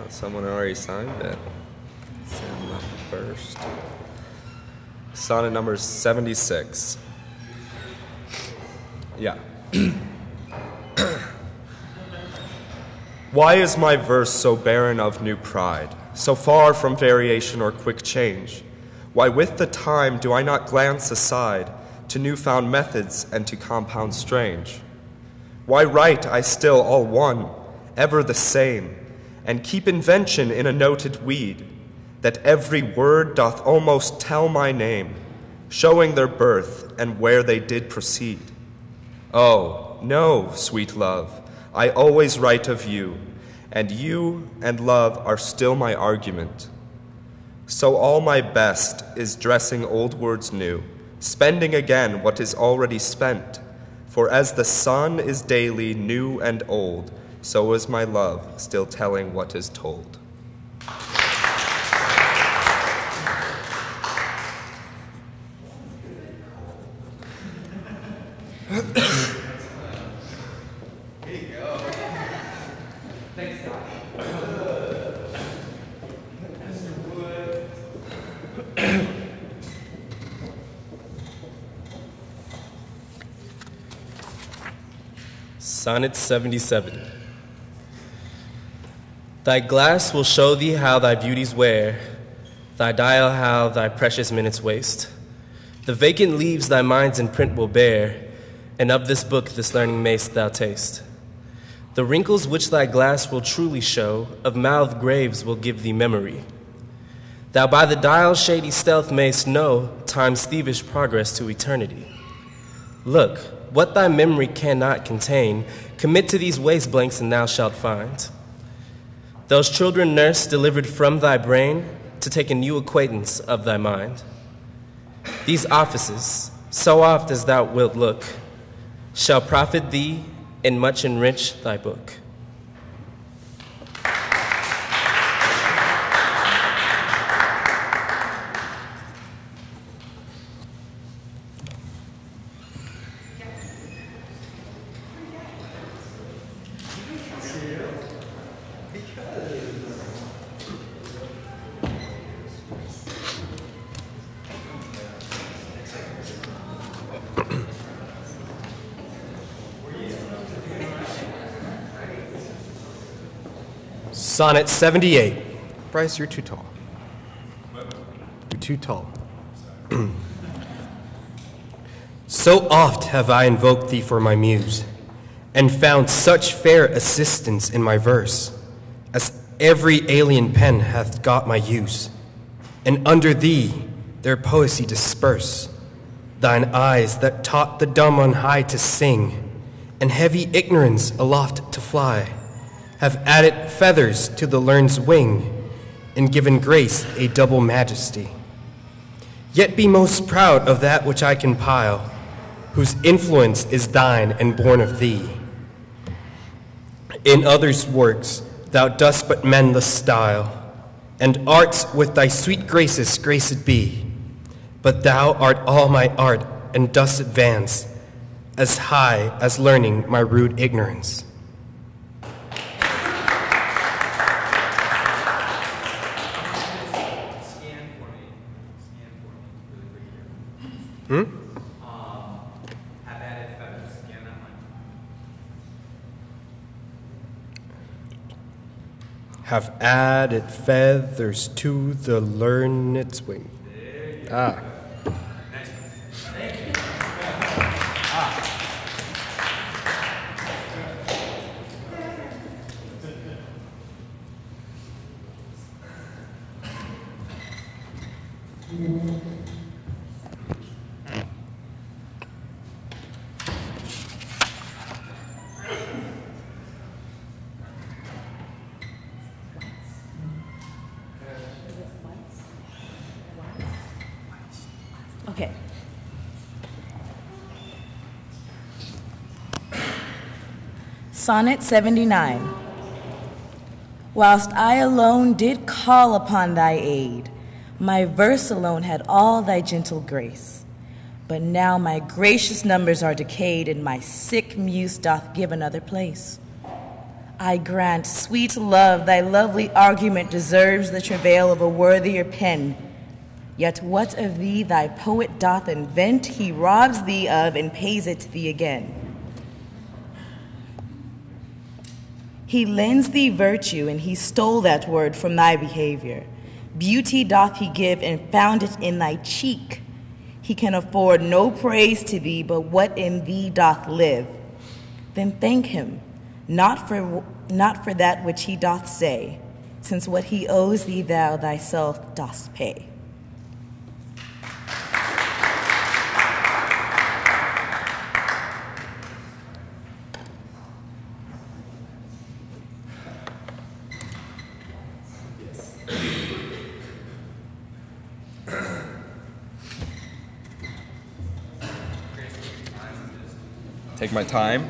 Someone already signed it. Sam up first. Sonnet number 76. Yeah. Why is my verse so barren of new pride, so far from variation or quick change? Why with the time do I not glance aside to newfound methods and to compounds strange? Why write I still all one, ever the same, and keep invention in a noted weed, that every word doth almost tell my name, showing their birth and where they did proceed? Oh, no, sweet love, I always write of you, and you and love are still my argument. So all my best is dressing old words new, spending again what is already spent. For as the sun is daily new and old, so is my love still telling what is told. Sonnet 77. Thy glass will show thee how thy beauties wear, thy dial how thy precious minutes waste. The vacant leaves thy mind's imprint will bear, and of this book this learning mayst thou taste. The wrinkles which thy glass will truly show, of mouthed graves will give thee memory. Thou by the dial's shady stealth mayst know time's thievish progress to eternity. Look, what thy memory cannot contain, commit to these waste blanks and thou shalt find. Those children nursed, delivered from thy brain, to take a new acquaintance of thy mind. These offices, so oft as thou wilt look, shall profit thee and much enrich thy book. Sonnet 78. Bryce, you're too tall. You're too tall. So oft have I invoked thee for my muse, and found such fair assistance in my verse, as every alien pen hath got my use, and under thee their poesy disperse. Thine eyes that taught the dumb on high to sing, and heavy ignorance aloft to fly, have added feathers to the learned's wing, and given grace a double majesty. Yet be most proud of that which I compile, whose influence is thine and born of thee. In others' works thou dost but mend the style, and arts with thy sweet graces graced be. But thou art all my art, and dost advance as high as learning my rude ignorance. Have added feathers to the learned's wing. Ah. Okay. Sonnet 79. Whilst I alone did call upon thy aid, my verse alone had all thy gentle grace. But now my gracious numbers are decayed, and my sick muse doth give another place. I grant, sweet love, thy lovely argument deserves the travail of a worthier pen. Yet what of thee thy poet doth invent, he robs thee of and pays it thee again. He lends thee virtue, and he stole that word from thy behavior. Beauty doth he give, and found it in thy cheek. He can afford no praise to thee, but what in thee doth live. Then thank him, not for that which he doth say, since what he owes thee thou thyself dost pay. Take my time.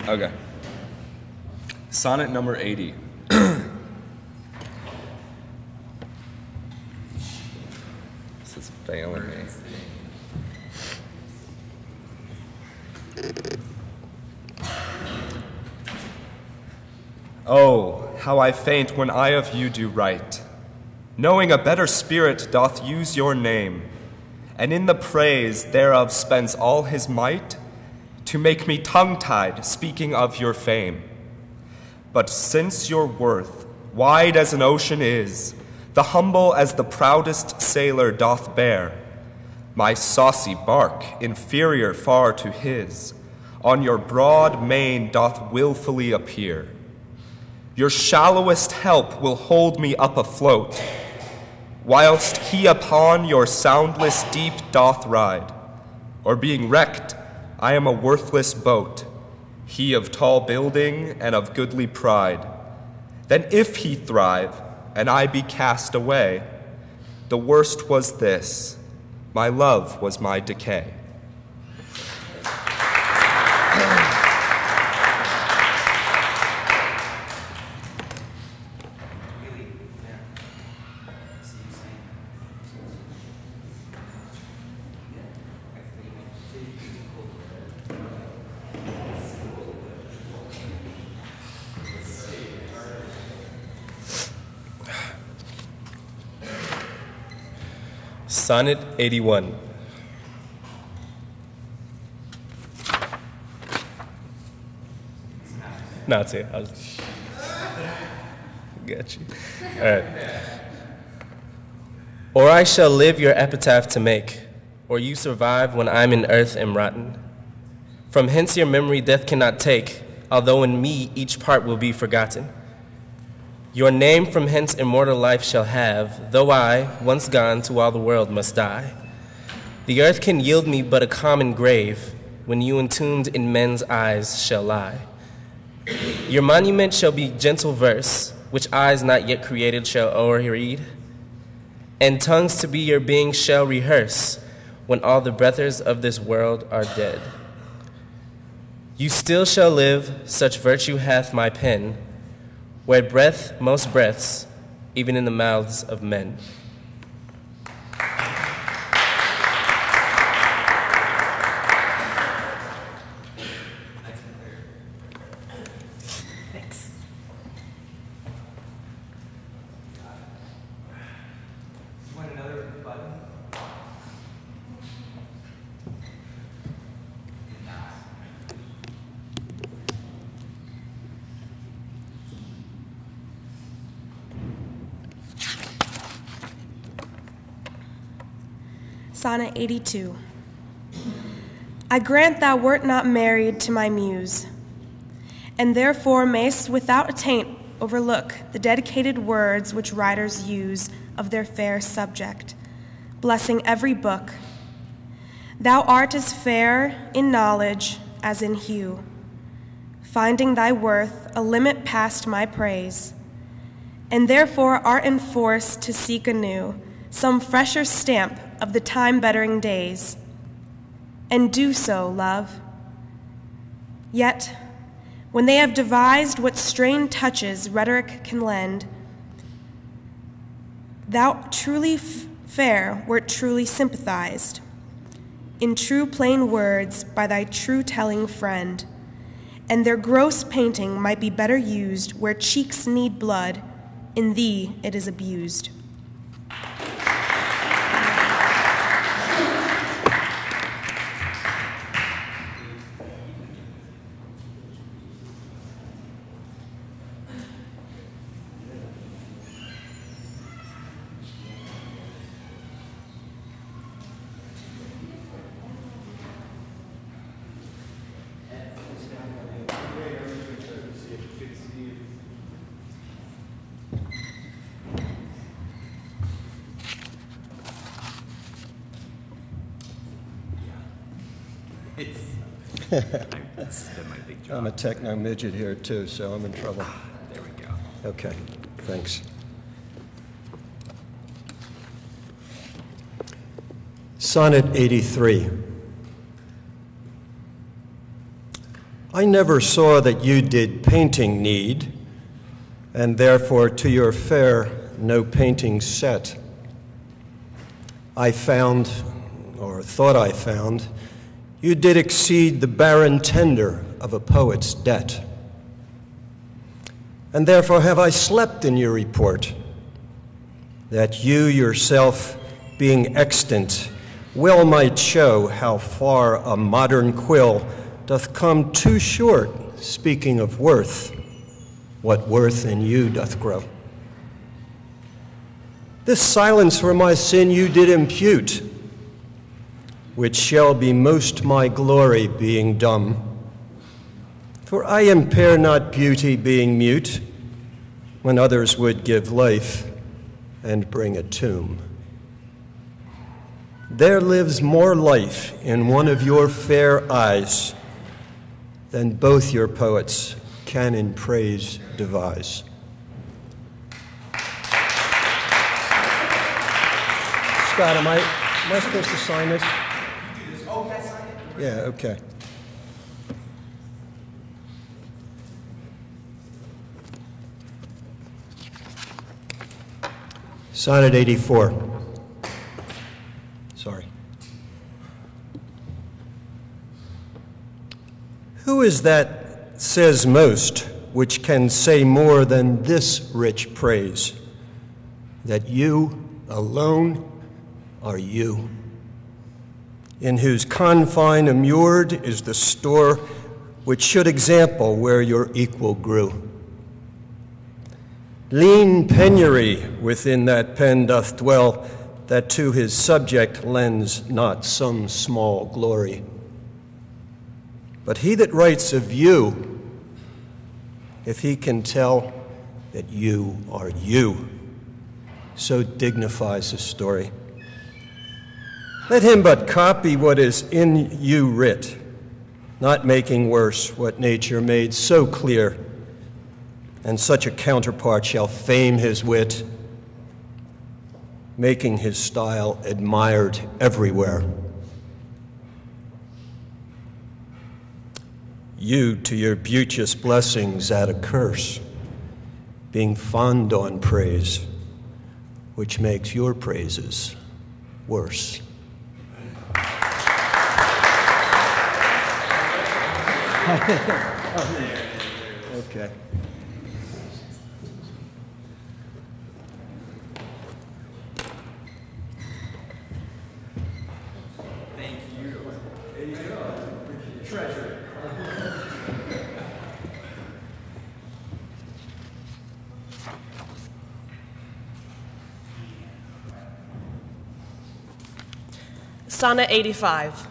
Okay. Sonnet number 80. This is failing me. Oh, how I faint when I of you do right, knowing a better spirit doth use your name, and in the praise thereof spends all his might, to make me tongue-tied, speaking of your fame. But since your worth, wide as an ocean is, the humble as the proudest sailor doth bear, my saucy bark, inferior far to his, on your broad main doth willfully appear. Your shallowest help will hold me up afloat, whilst he upon your soundless deep doth ride. Or being wrecked, I am a worthless boat, he of tall building and of goodly pride. Then if he thrive, and I be cast away, the worst was this, my love was my decay. Sonnet 81. Not it. I was... Got you. All right. Or I shall live your epitaph to make, or you survive when I'm in earth am rotten. From hence your memory death cannot take, although in me each part will be forgotten. Your name from hence immortal life shall have, though I, once gone, to all the world must die. The earth can yield me but a common grave, when you entombed in men's eyes shall lie. Your monument shall be gentle verse, which eyes not yet created shall o'erread, and tongues to be your being shall rehearse, when all the breathers of this world are dead. You still shall live, such virtue hath my pen, where breath most breaths, even in the mouths of men. Thanks. You want another button? Sonnet 82. I grant thou wert not married to my muse, and therefore mayst without attaint overlook the dedicated words which writers use of their fair subject, blessing every book. Thou art as fair in knowledge as in hue, finding thy worth a limit past my praise, and therefore art enforced to seek anew some fresher stamp of the time-bettering days. And do so, love. Yet, when they have devised what strained touches rhetoric can lend, thou truly fair were't truly sympathized. In true plain words by thy true telling friend, and their gross painting might be better used where cheeks need blood, in thee it is abused. That's my big job. I'm a techno midget here too, so I'm in trouble. There we go. Okay, thanks. Sonnet 83. I never saw that you did painting need, and therefore to your fair no painting set. I found, or thought I found, you did exceed the barren tender of a poet's debt. And therefore have I slept in your report, that you yourself, being extant, well might show how far a modern quill doth come too short, speaking of worth, what worth in you doth grow. This silence for my sin you did impute, which shall be most my glory, being dumb. For I impair not beauty, being mute, when others would give life and bring a tomb. There lives more life in one of your fair eyes than both your poets can in praise devise. Scott, am I supposed to sign this? Oh, can I sign it? Yeah, okay. Sonnet 84. Sorry. Who is that says most, which can say more than this rich praise, that you alone are you, in whose confine immured is the store which should example where your equal grew. Lean penury within that pen doth dwell, that to his subject lends not some small glory. But he that writes of you, if he can tell that you are you, so dignifies the story. Let him but copy what is in you writ, not making worse what nature made so clear, and such a counterpart shall fame his wit, making his style admired everywhere. You to your beauteous blessings add a curse, being fond on praise, which makes your praises worse. Okay. Thank you. There you go. Treasure. Sonnet 85.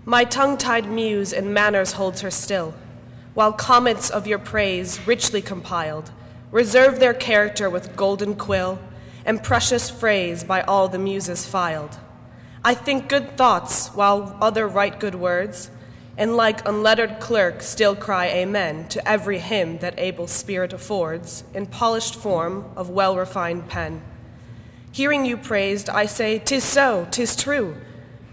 My tongue-tied muse in manners holds her still, while comets of your praise, richly compiled, reserve their character with golden quill and precious phrase by all the muses filed. I think good thoughts while other write good words, and like unlettered clerk still cry amen to every hymn that able spirit affords in polished form of well-refined pen. Hearing you praised, I say, 'tis so, 'tis true,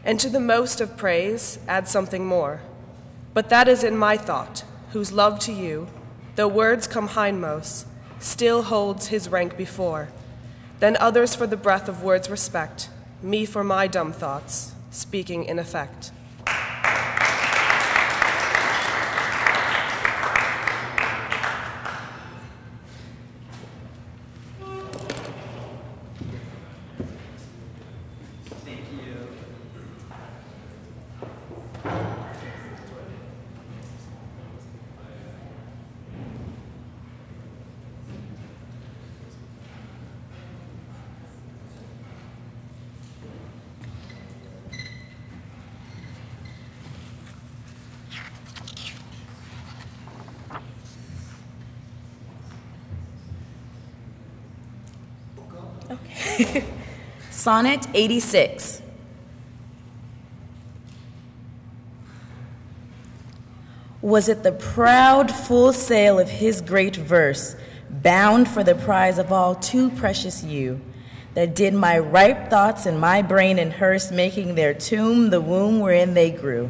and to the most of praise add something more. But that is in my thought, whose love to you, though words come hindmost, still holds his rank before. then others for the breath of words respect, me for my dumb thoughts, speaking in effect. Sonnet 86. Was it the proud full sail of his great verse, bound for the prize of all too precious you, that did my ripe thoughts in my brain and hearse, making their tomb the womb wherein they grew?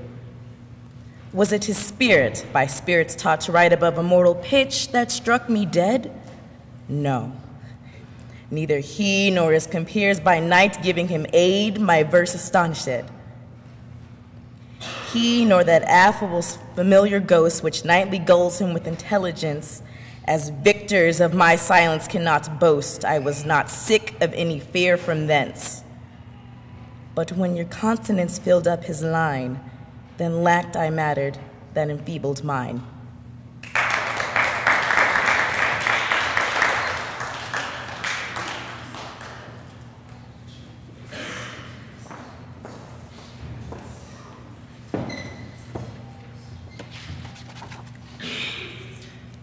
Was it his spirit, by spirits taught to write above a mortal pitch, that struck me dead? No. Neither he nor his compeers by night giving him aid, my verse astonished. He nor that affable familiar ghost which nightly gulls him with intelligence, as victors of my silence cannot boast, I was not sick of any fear from thence. But when your consonants filled up his line, then lacked I mattered that enfeebled mine.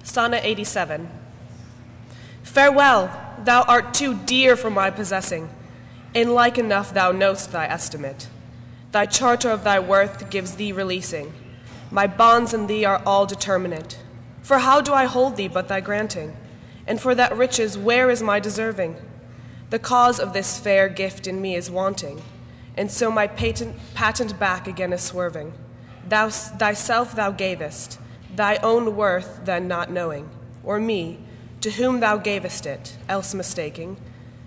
Sonnet 87. Farewell, thou art too dear for my possessing. In like enough thou know'st thy estimate. Thy charter of thy worth gives thee releasing. My bonds in thee are all determinate. For how do I hold thee but thy granting? And for that riches where is my deserving? The cause of this fair gift in me is wanting, and so my patent back again is swerving. Thyself thou gavest, thy own worth then not knowing, or me, to whom thou gavest it, else mistaking.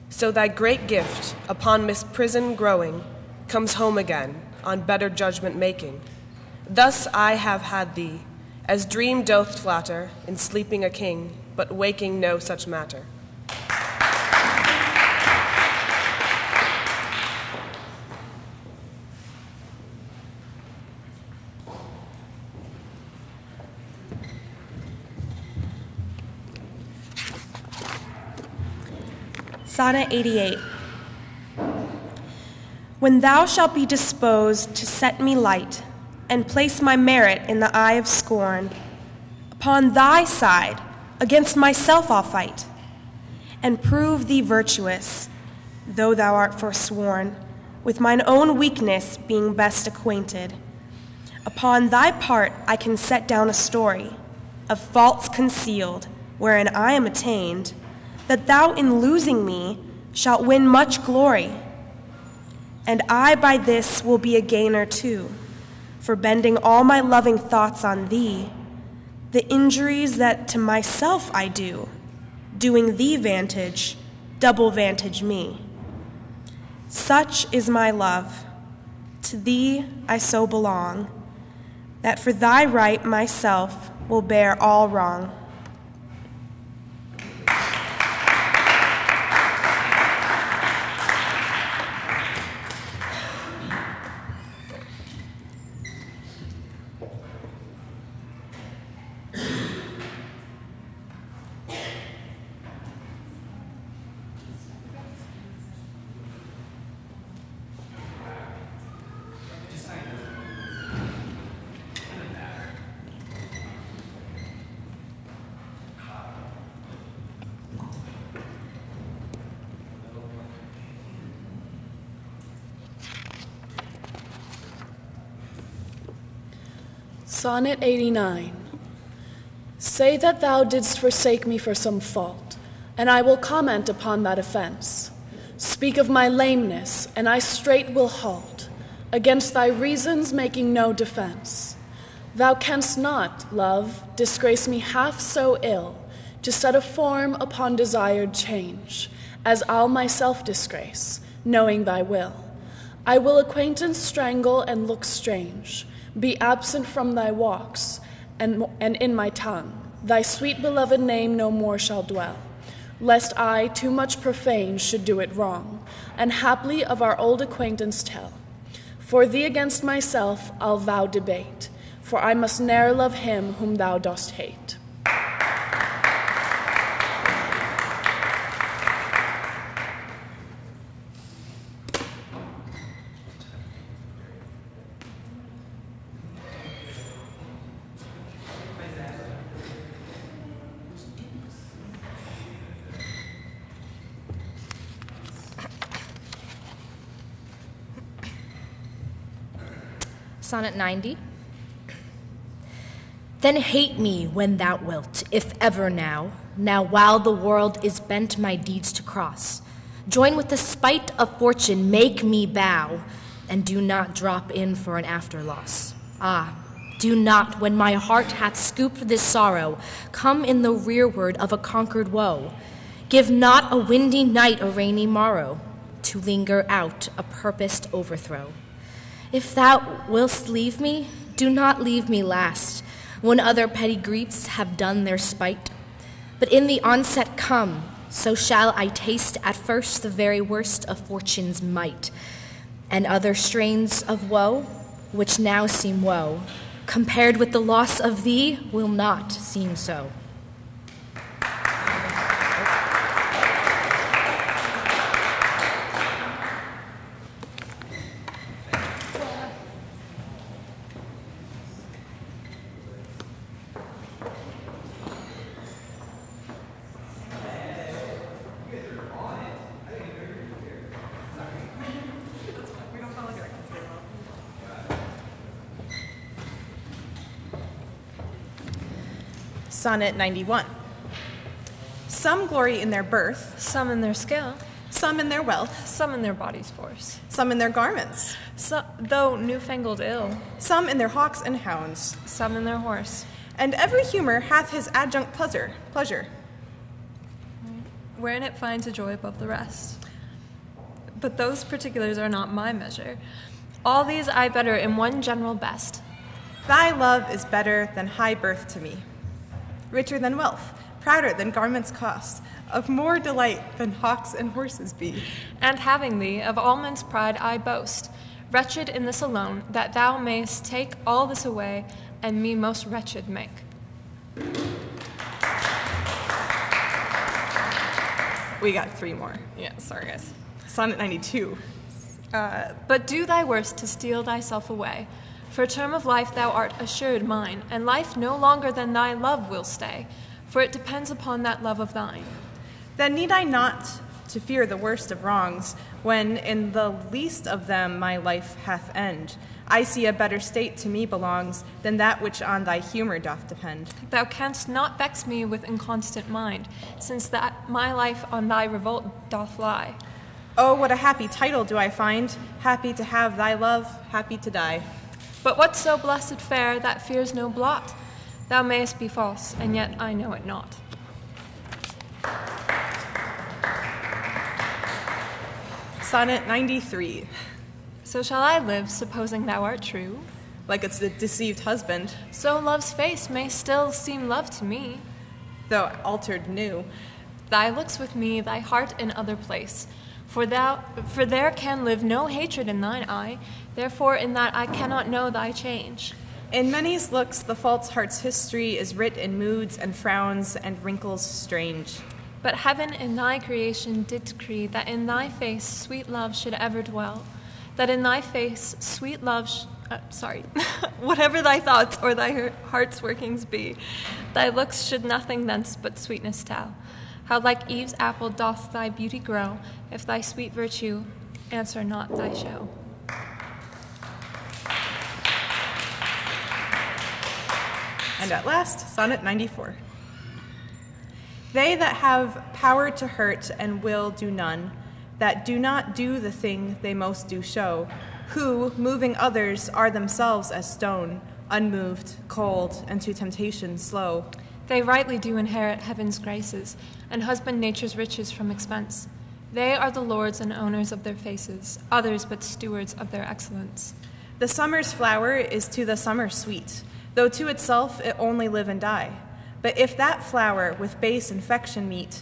So thy great gift, upon misprison growing, comes home again, on better judgment making. Thus I have had thee, as dream doth flatter, in sleeping a king, but waking no such matter. Sonnet 88. When thou shalt be disposed to set me light, and place my merit in the eye of scorn, upon thy side against myself I'll fight, and prove thee virtuous, though thou art forsworn, with mine own weakness being best acquainted. Upon thy part I can set down a story of faults concealed, wherein I am attained, that thou in losing me shalt win much glory. And I by this will be a gainer too, for bending all my loving thoughts on thee, the injuries that to myself I do, doing thee vantage, double vantage me. Such is my love, to thee I so belong, that for thy right myself will bear all wrong. Sonnet 89. Say that thou didst forsake me for some fault, and I will comment upon that offense. Speak of my lameness, and I straight will halt, against thy reasons making no defense. Thou canst not, love, disgrace me half so ill, to set a form upon desired change, as I'll myself disgrace, knowing thy will. I will acquaintance strangle and look strange, be absent from thy walks, and in my tongue thy sweet beloved name no more shall dwell, lest I, too much profane, should do it wrong, and haply of our old acquaintance tell. For thee against myself I'll vow debate, for I must ne'er love him whom thou dost hate. Sonnet 90. Then hate me when thou wilt, if ever now while the world is bent my deeds to cross. Join with the spite of fortune, make me bow, and do not drop in for an after loss. Ah, do not, when my heart hath scooped this sorrow, come in the rearward of a conquered woe. Give not a windy night a rainy morrow, to linger out a purposed overthrow. If thou willst leave me, do not leave me last, when other petty griefs have done their spite. But in the onset come, so shall I taste at first the very worst of fortune's might, and other strains of woe, which now seem woe, compared with the loss of thee, will not seem so. Sonnet 91. Some glory in their birth, some in their skill, some in their wealth, some in their body's force, some in their garments, though newfangled ill, some in their hawks and hounds, some in their horse. And every humor hath his adjunct pleasure, wherein it finds a joy above the rest. But those particulars are not my measure. All these I better in one general best. Thy love is better than high birth to me, richer than wealth, prouder than garments cost, of more delight than hawks and horses be. And having thee, of all men's pride I boast, wretched in this alone, that thou mayst take all this away, and me most wretched make. We got 3 more. Yeah, sorry guys. Sonnet 92. But do thy worst to steal thyself away. For term of life thou art assured mine, and life no longer than thy love will stay, for it depends upon that love of thine. Then need I not to fear the worst of wrongs, when in the least of them my life hath end. I see a better state to me belongs than that which on thy humor doth depend. Thou canst not vex me with inconstant mind, since that my life on thy revolt doth lie. Oh, what a happy title do I find, happy to have thy love, happy to die. But what so blessed fair that fears no blot? Thou mayest be false, and yet I know it not. Sonnet 93. So shall I live, supposing thou art true? Like it's the deceived husband. So love's face may still seem love to me, though altered new. Thy looks with me, thy heart in other place. For there can live no hatred in thine eye, therefore in that I cannot know thy change. In many's looks the false heart's history is writ in moods and frowns and wrinkles strange. But heaven in thy creation did decree that in thy face sweet love should ever dwell, that in thy face sweet love whatever thy thoughts or thy heart's workings be, thy looks should nothing thence but sweetness tell. How like Eve's apple doth thy beauty grow, if thy sweet virtue answer not thy show. And at last, Sonnet 94. They that have power to hurt and will do none, that do not do the thing they most do show, who, moving others, are themselves as stone, unmoved, cold, and to temptation slow. They rightly do inherit heaven's graces, and husband nature's riches from expense. They are the lords and owners of their faces, others but stewards of their excellence. The summer's flower is to the summer sweet, though to itself it only live and die. But if that flower with base infection meet,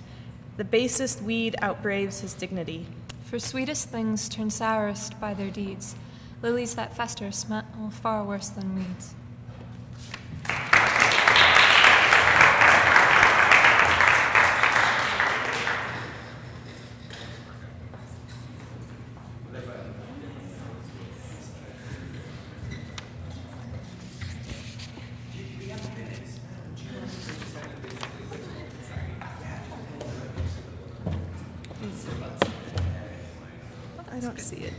the basest weed outbraves his dignity. For sweetest things turn sourest by their deeds. Lilies that fester smell far worse than weeds. I don't see it.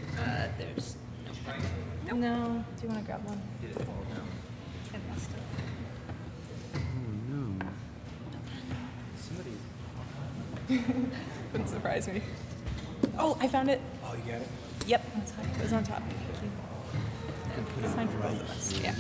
There's no. Do you want to grab one? Did it fall down? It must have. Oh no. Somebody. Wouldn't surprise me. Oh, I found it. Oh, you got it? Yep, it was on top. Thank you. It's fine for both of us. Yeah.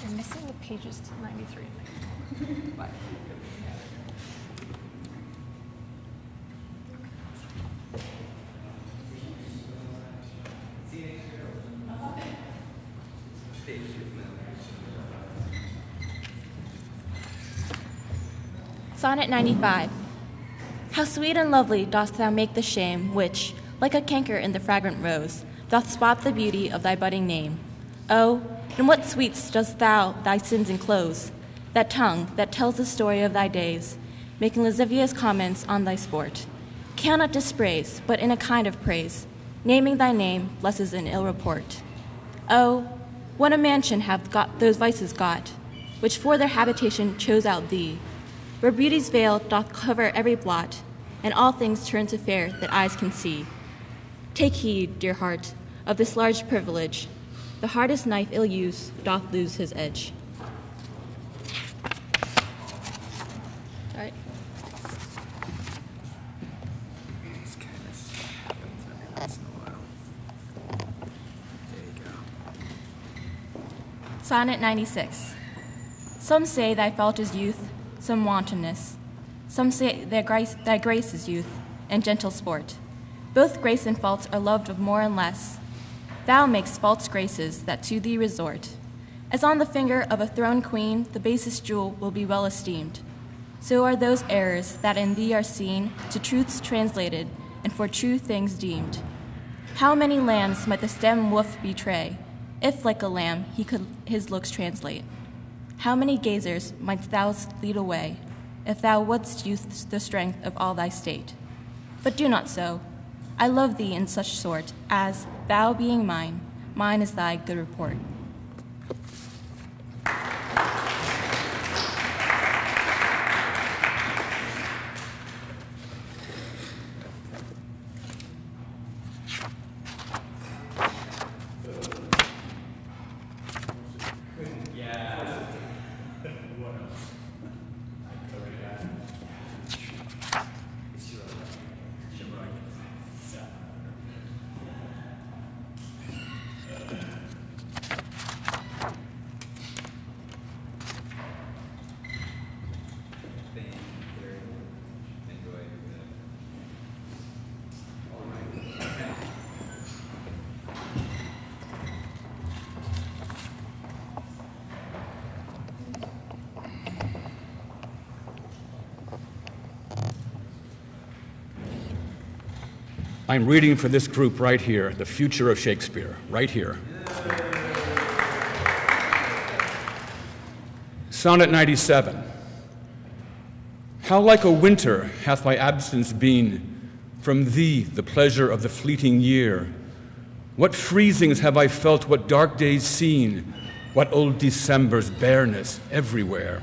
I'm missing the pages to 93. Bye. Sonnet 95. How sweet and lovely dost thou make the shame which, like a canker in the fragrant rose, doth spot the beauty of thy budding name. Oh, in what sweets dost thou thy sins enclose, that tongue that tells the story of thy days, making lascivious comments on thy sport, cannot dispraise, but in a kind of praise, naming thy name blesses an ill report. Oh, what a mansion have got those vices got, which for their habitation chose out thee, where beauty's veil doth cover every blot, and all things turn to fair that eyes can see. Take heed, dear heart, of this large privilege. The hardest knife ill use doth lose his edge. All right. This kind of stuff happens every once in a while. There you go. Sonnet 96. Some say thy fault is youth, some wantonness. Some say thy grace is youth, and gentle sport. Both grace and faults are loved of more and less. Thou makest false graces that to thee resort. As on the finger of a throned queen the basest jewel will be well esteemed, so are those errors that in thee are seen to truths translated and for true things deemed. How many lambs might the stem wolf betray, if like a lamb he could his looks translate? How many gazers mightst thou lead away, if thou wouldst use the strength of all thy state? But do not so. I love thee in such sort, as, thou being mine, mine is thy good report. I'm reading for this group right here, The Future of Shakespeare, right here. Sonnet 97. How like a winter hath my absence been from thee, the pleasure of the fleeting year. What freezings have I felt, what dark days seen, what old December's bareness everywhere.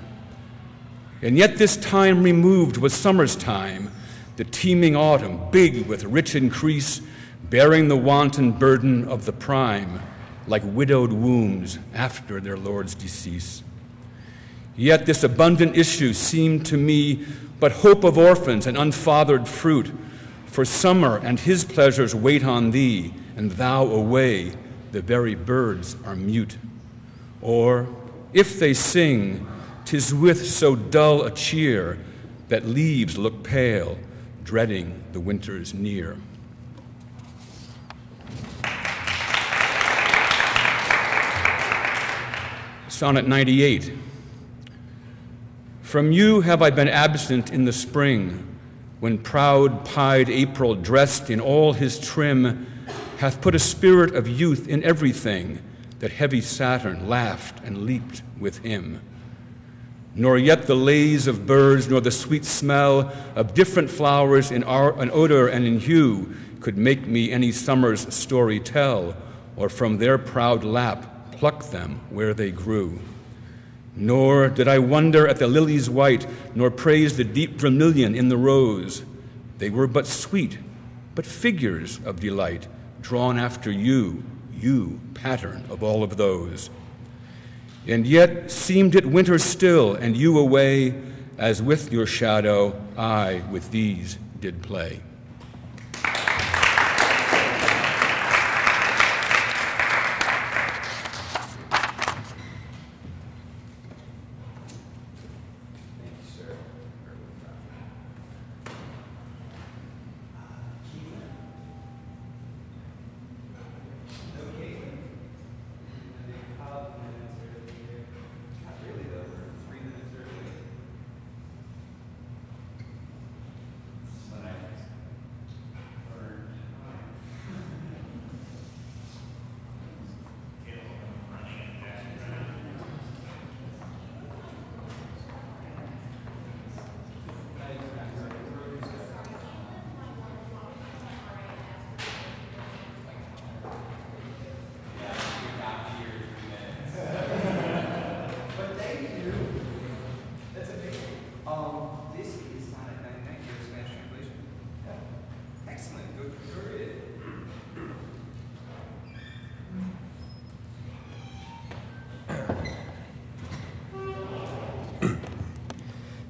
And yet this time removed was summer's time, the teeming autumn, big with rich increase, bearing the wanton burden of the prime, like widowed wombs after their lord's decease. Yet this abundant issue seemed to me but hope of orphans and unfathered fruit, for summer and his pleasures wait on thee, and thou away, the very birds are mute. Or, if they sing, 'tis with so dull a cheer that leaves look pale, dreading the winter's near. Sonnet 98. From you have I been absent in the spring, when proud pied April, dressed in all his trim, hath put a spirit of youth in everything, that heavy Saturn laughed and leaped with him. Nor yet the lays of birds, nor the sweet smell of different flowers in odor and in hue, could make me any summer's story tell, or from their proud lap pluck them where they grew. Nor did I wonder at the lily's white, nor praise the deep vermilion in the rose. They were but sweet, but figures of delight, drawn after you, you, pattern of all of those. And yet seemed it winter still, and you away, as with your shadow I with these did play.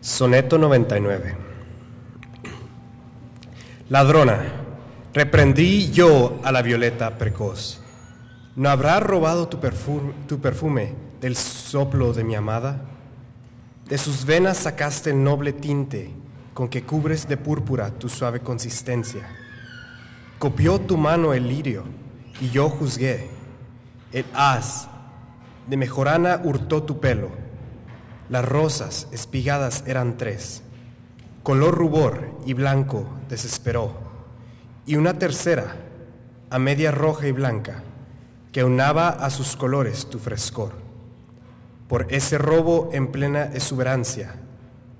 Soneto 99. Ladrona, reprendí yo a la violeta precoz. ¿No habrá robado tu perfume del soplo de mi amada? De sus venas sacaste el noble tinte con que cubres de púrpura tu suave consistencia. Copió tu mano el lirio y yo juzgué. El haz de mejorana hurtó tu pelo. Las rosas espigadas eran 3, color rubor y blanco desesperó, y una tercera, a media roja y blanca, que aunaba a sus colores tu frescor. Por ese robo en plena exuberancia,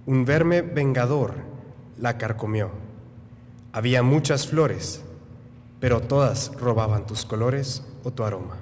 un verme vengador la carcomió. Había muchas flores, pero todas robaban tus colores o tu aroma.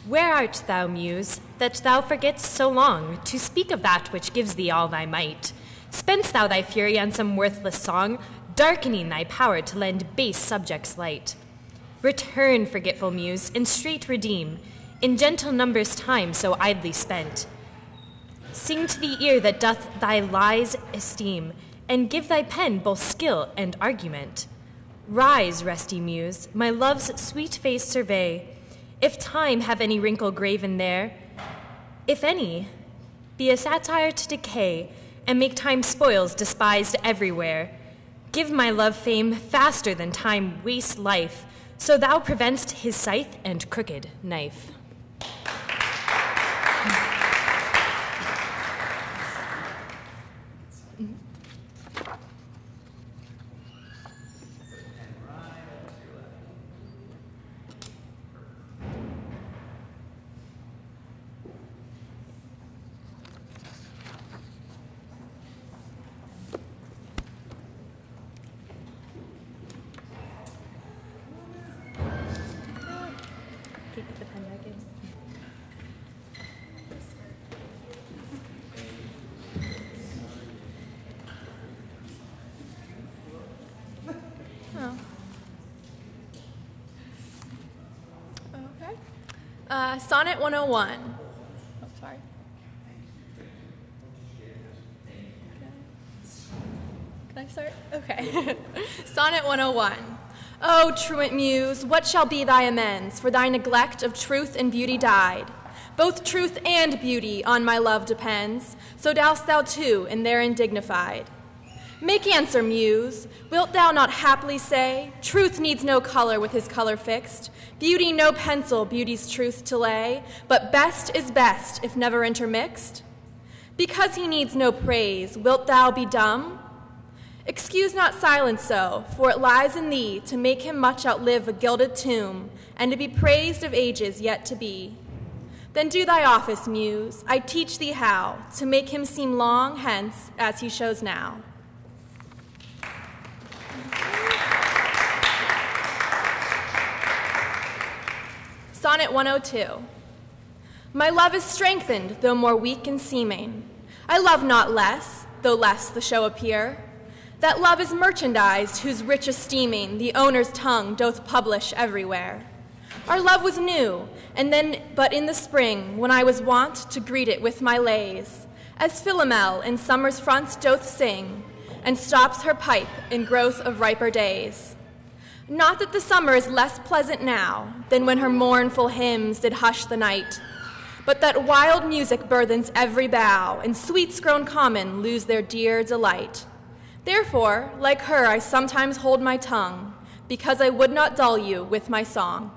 Where art thou, Muse, that thou forget'st so long to speak of that which gives thee all thy might? Spend'st thou thy fury on some worthless song, darkening thy power to lend base subjects light? Return, forgetful Muse, and straight redeem, in gentle numbers time so idly spent. Sing to the ear that doth thy lies esteem, and give thy pen both skill and argument. Rise, resty Muse, my love's sweet face survey. If time have any wrinkle graven there, if any, be a satire to decay, and make time's spoils despised everywhere. Give my love fame faster than time wastes life, so thou preventst his scythe and crooked knife. Sonnet 101. Oh, sorry. Can I start? Okay. Sonnet 101. O truant Muse, what shall be thy amends for thy neglect of truth and beauty died? Both truth and beauty on my love depends, so dost thou too, and therein dignified. Make answer, Muse. Wilt thou not haply say, truth needs no color with his color fixed, beauty no pencil beauty's truth to lay, but best is best if never intermixed? Because he needs no praise, wilt thou be dumb? Excuse not silence so, for it lies in thee to make him much outlive a gilded tomb, and to be praised of ages yet to be. Then do thy office, Muse. I teach thee how to make him seem long hence as he shows now. Sonnet 102. My love is strengthened, though more weak in seeming. I love not less, though less the show appear. That love is merchandised, whose rich esteeming the owner's tongue doth publish everywhere. Our love was new, and then but in the spring, when I was wont to greet it with my lays, as Philomel in summer's front doth sing, and stops her pipe in growth of riper days. Not that the summer is less pleasant now than when her mournful hymns did hush the night, but that wild music burthens every bough, and sweets grown common lose their dear delight. Therefore, like her, I sometimes hold my tongue, because I would not dull you with my song.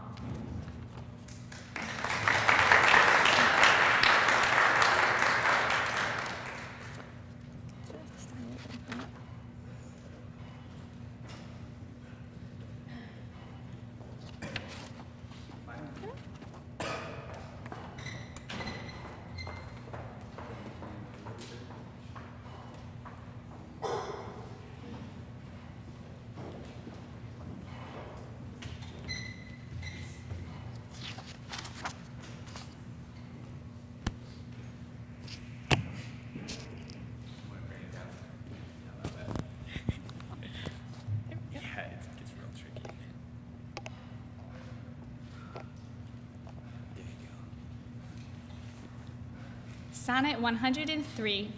Sonnet 103.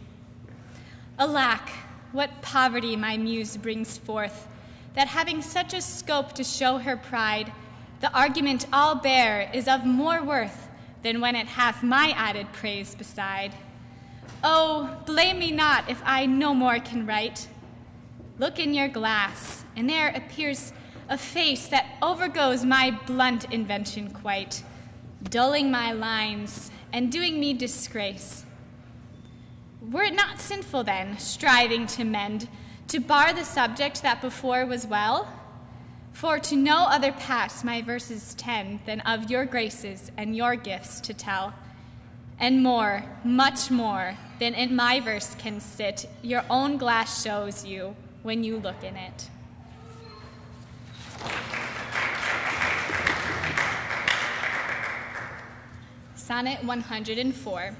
Alack, what poverty my muse brings forth, that having such a scope to show her pride, the argument all bare is of more worth than when it hath my added praise beside. Oh, blame me not if I no more can write. Look in your glass, and there appears a face that overgoes my blunt invention quite, dulling my lines and doing me disgrace. Were it not sinful then, striving to mend, to bar the subject that before was well? For to no other pass my verses tend than of your graces and your gifts to tell. And more, much more, than in my verse can sit, your own glass shows you when you look in it. Sonnet 104.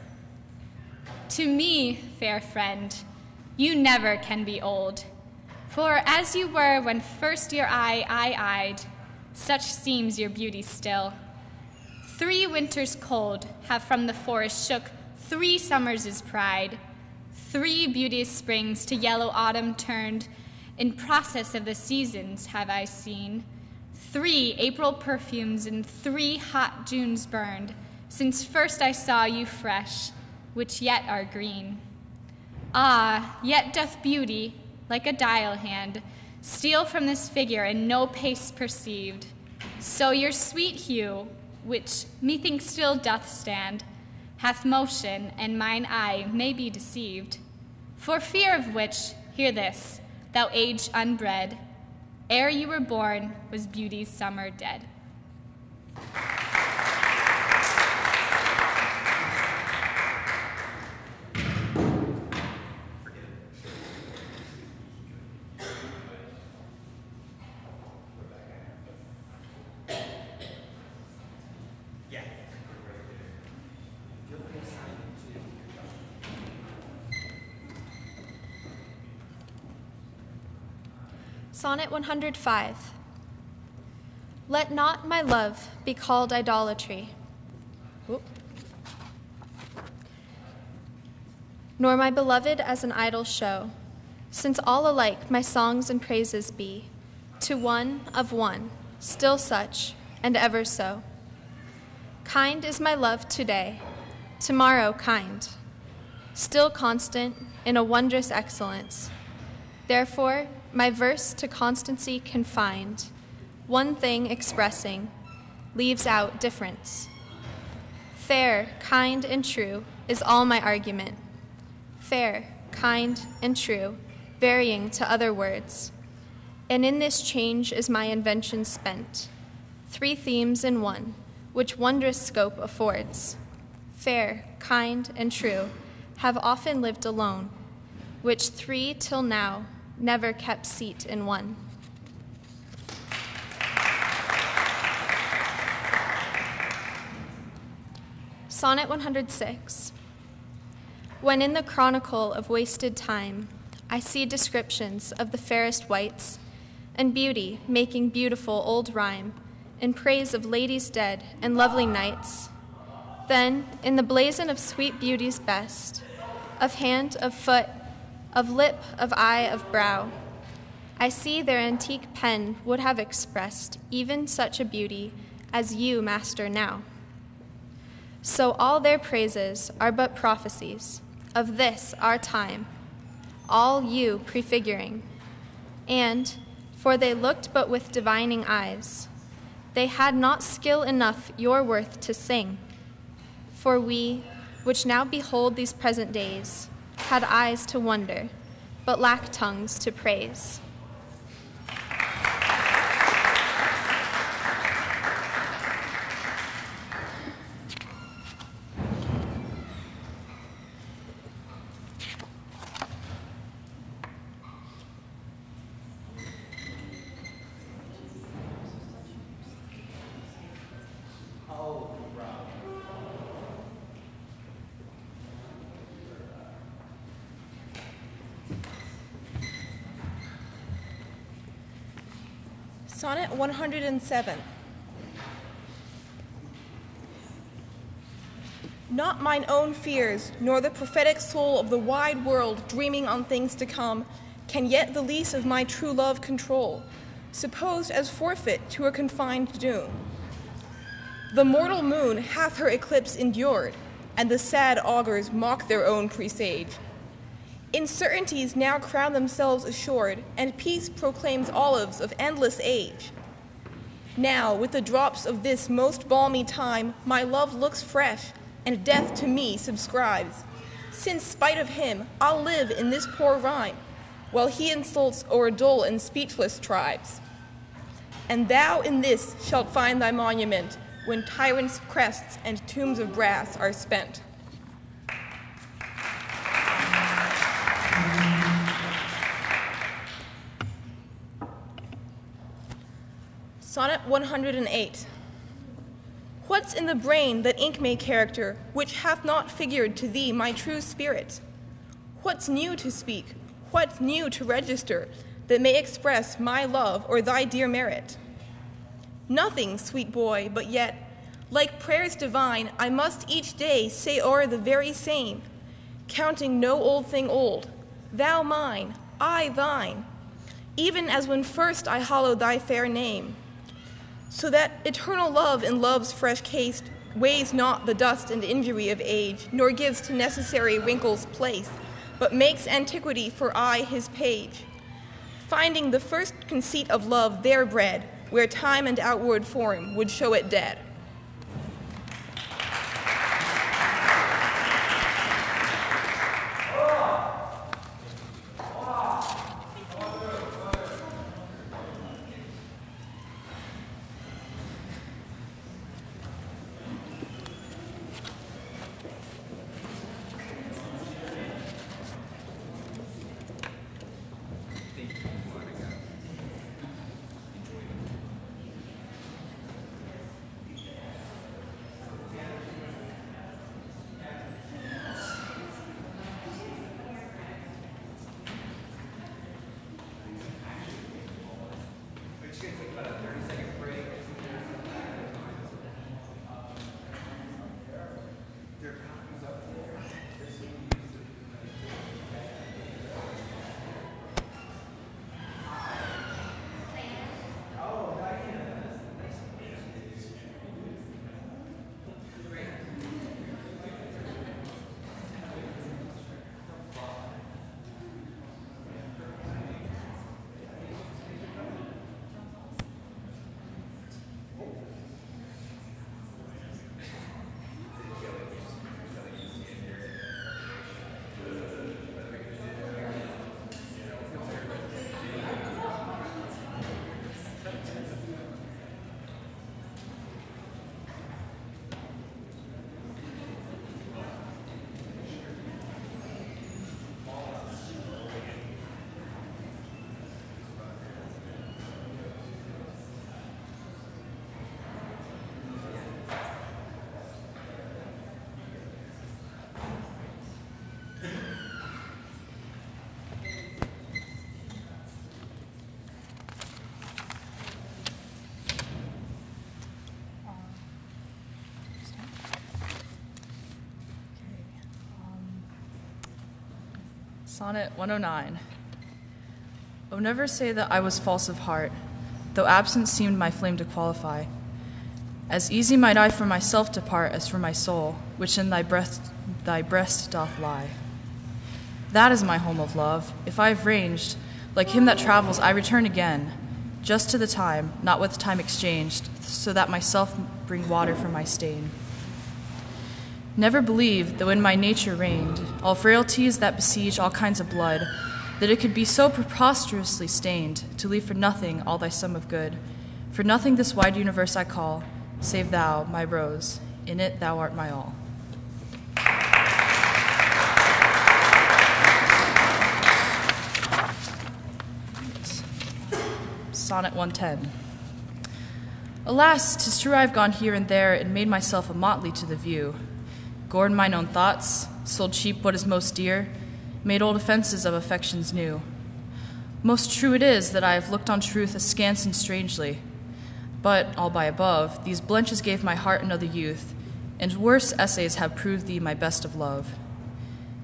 To me, fair friend, you never can be old, for as you were when first your eye I eyed, such seems your beauty still. 3 winters cold have from the forest shook 3 summers' pride. 3 beauteous springs to yellow autumn turned, in process of the seasons have I seen. 3 April perfumes and 3 hot Junes burned, since first I saw you fresh, which yet are green. Ah, yet doth beauty, like a dial hand, steal from this figure and no pace perceived. So your sweet hue, which methinks still doth stand, hath motion, and mine eye may be deceived. For fear of which, hear this, thou age unbred, ere you were born was beauty's summer dead. Sonnet 105. Let not my love be called idolatry, nor my beloved as an idol show, since all alike my songs and praises be, to one of one, still such, and ever so. Kind is my love today, tomorrow kind, still constant in a wondrous excellence. Therefore, my verse to constancy confined, one thing expressing, leaves out difference. Fair, kind, and true is all my argument. Fair, kind, and true, varying to other words. And in this change is my invention spent, 3 themes in one, which wondrous scope affords. Fair, kind, and true have often lived alone, which 3 till now never kept seat in one. Sonnet 106. When in the chronicle of wasted time I see descriptions of the fairest wights, and beauty making beautiful old rhyme in praise of ladies dead and lovely knights, then in the blazon of sweet beauty's best, of hand, of foot, of lip, of eye, of brow, I see their antique pen would have expressed even such a beauty as you master now. So all their praises are but prophecies of this our time, all you prefiguring. And, for they looked but with divining eyes, they had not skill enough your worth to sing. For we, which now behold these present days, had eyes to wonder, but lack tongues to praise. Sonnet 107. Not mine own fears, nor the prophetic soul of the wide world dreaming on things to come, can yet the lease of my true love control, supposed as forfeit to a confined doom. The mortal moon hath her eclipse endured, and the sad augurs mock their own presage. Uncertainties now crown themselves assured, and peace proclaims olives of endless age. Now, with the drops of this most balmy time, my love looks fresh, and death to me subscribes. Since, spite of him, I'll live in this poor rhyme, while he insults o'er dull and speechless tribes. And thou in this shalt find thy monument, when tyrants' crests and tombs of brass are spent. Sonnet 108. What's in the brain that ink may character, which hath not figured to thee my true spirit? What's new to speak, what new to register, that may express my love or thy dear merit? Nothing, sweet boy, but yet, like prayers divine, I must each day say o'er the very same, counting no old thing old, thou mine, I thine, even as when first I hallowed thy fair name, so that eternal love in love's fresh case weighs not the dust and injury of age, nor gives to necessary wrinkles place, but makes antiquity for aye his page, finding the first conceit of love there bred, where time and outward form would show it dead. Sonnet 109. Oh, never say that I was false of heart, though absence seemed my flame to qualify. As easy might I from myself depart as from my soul, which in thy breast doth lie. That is my home of love. If I have ranged, like him that travels, I return again, just to the time, not with time exchanged, so that myself bring water from my stain. Never believed, though in my nature reigned, all frailties that besiege all kinds of blood, that it could be so preposterously stained, to leave for nothing all thy sum of good. For nothing this wide universe I call, save thou, my rose, in it thou art my all. Sonnet 110. Alas, 'tis true I've gone here and there and made myself a motley to the view, gored mine own thoughts, sold cheap what is most dear, made old offenses of affections new. Most true it is that I have looked on truth askance and strangely, but, all by above, these blenches gave my heart another youth, and worse essays have proved thee my best of love.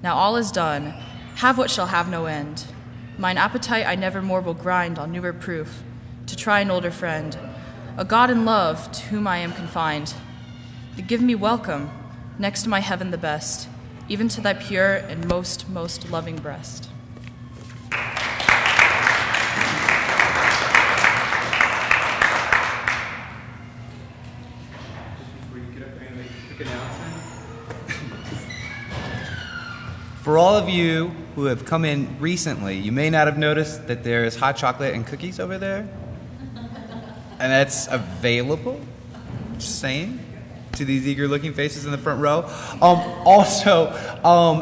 Now all is done, have what shall have no end. Mine appetite I never more will grind on newer proof, to try an older friend, a God in love to whom I am confined. Give me welcome, next to my heaven the best, even to thy pure and most, most loving breast. For all of you who have come in recently, you may not have noticed that there's hot chocolate and cookies over there. And that's available, just saying, to these eager-looking faces in the front row. Also,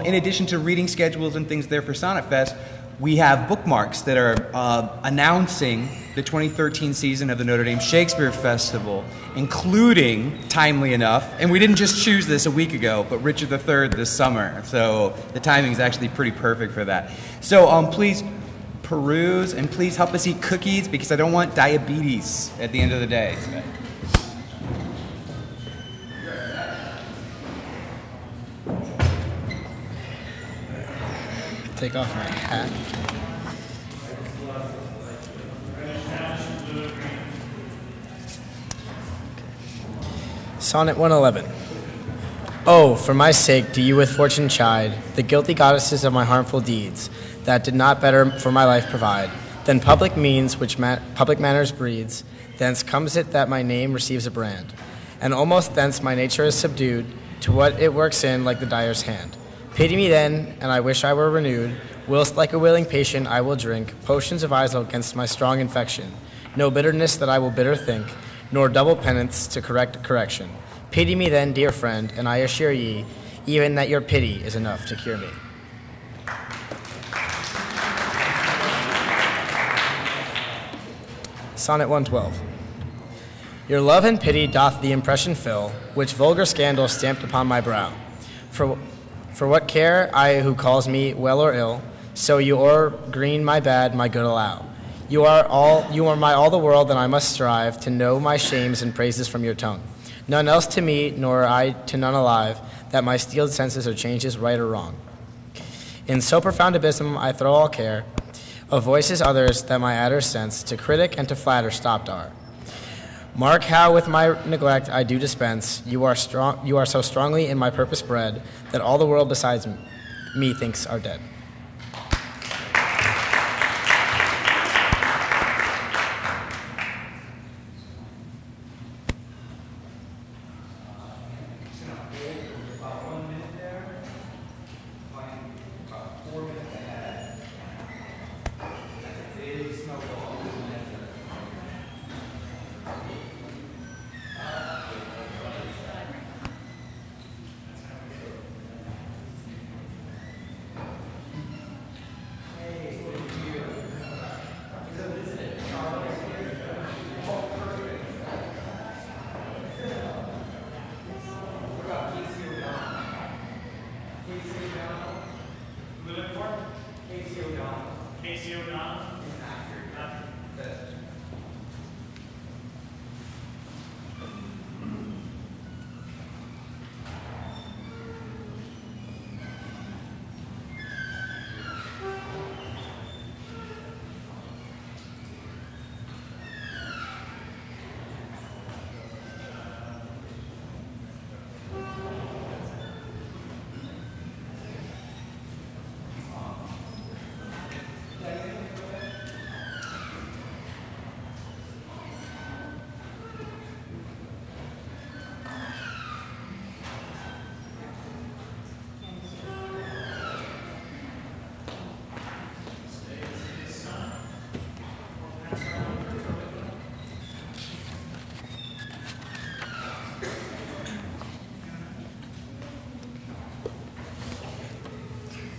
in addition to reading schedules and things there for SonnetFest, we have bookmarks that are announcing the 2013 season of the Notre Dame Shakespeare Festival, including, timely enough, and we didn't just choose this a week ago, but Richard III this summer. So the timing is actually pretty perfect for that. So please peruse and please help us eat cookies because I don't want diabetes at the end of the day today. Take off my hat. Sonnet 111. Oh, for my sake do you with fortune chide, the guilty goddesses of my harmful deeds, that did not better for my life provide than public means which public manners breeds. Thence comes it that my name receives a brand, and almost thence my nature is subdued to what it works in like the dyer's hand. Pity me then, and I wish I were renewed, whilst like a willing patient I will drink potions of Isel against my strong infection. No bitterness that I will bitter think, nor double penance to correct correction. Pity me then, dear friend, and I assure ye, even that your pity is enough to cure me. Sonnet 112. Your love and pity doth the impression fill, which vulgar scandal stamped upon my brow. For what care I who calls me well or ill, so you o'er green my bad, my good allow. You are my all the world, and I must strive to know my shames and praises from your tongue. None else to me, nor I to none alive, that my steeled senses are changes right or wrong. In so profound abysm I throw all care, of voices others that my adders sense, to critic and to flatter stopped are. Mark how with my neglect I do dispense. You are so strongly in my purpose bred, that all the world besides me thinks are dead.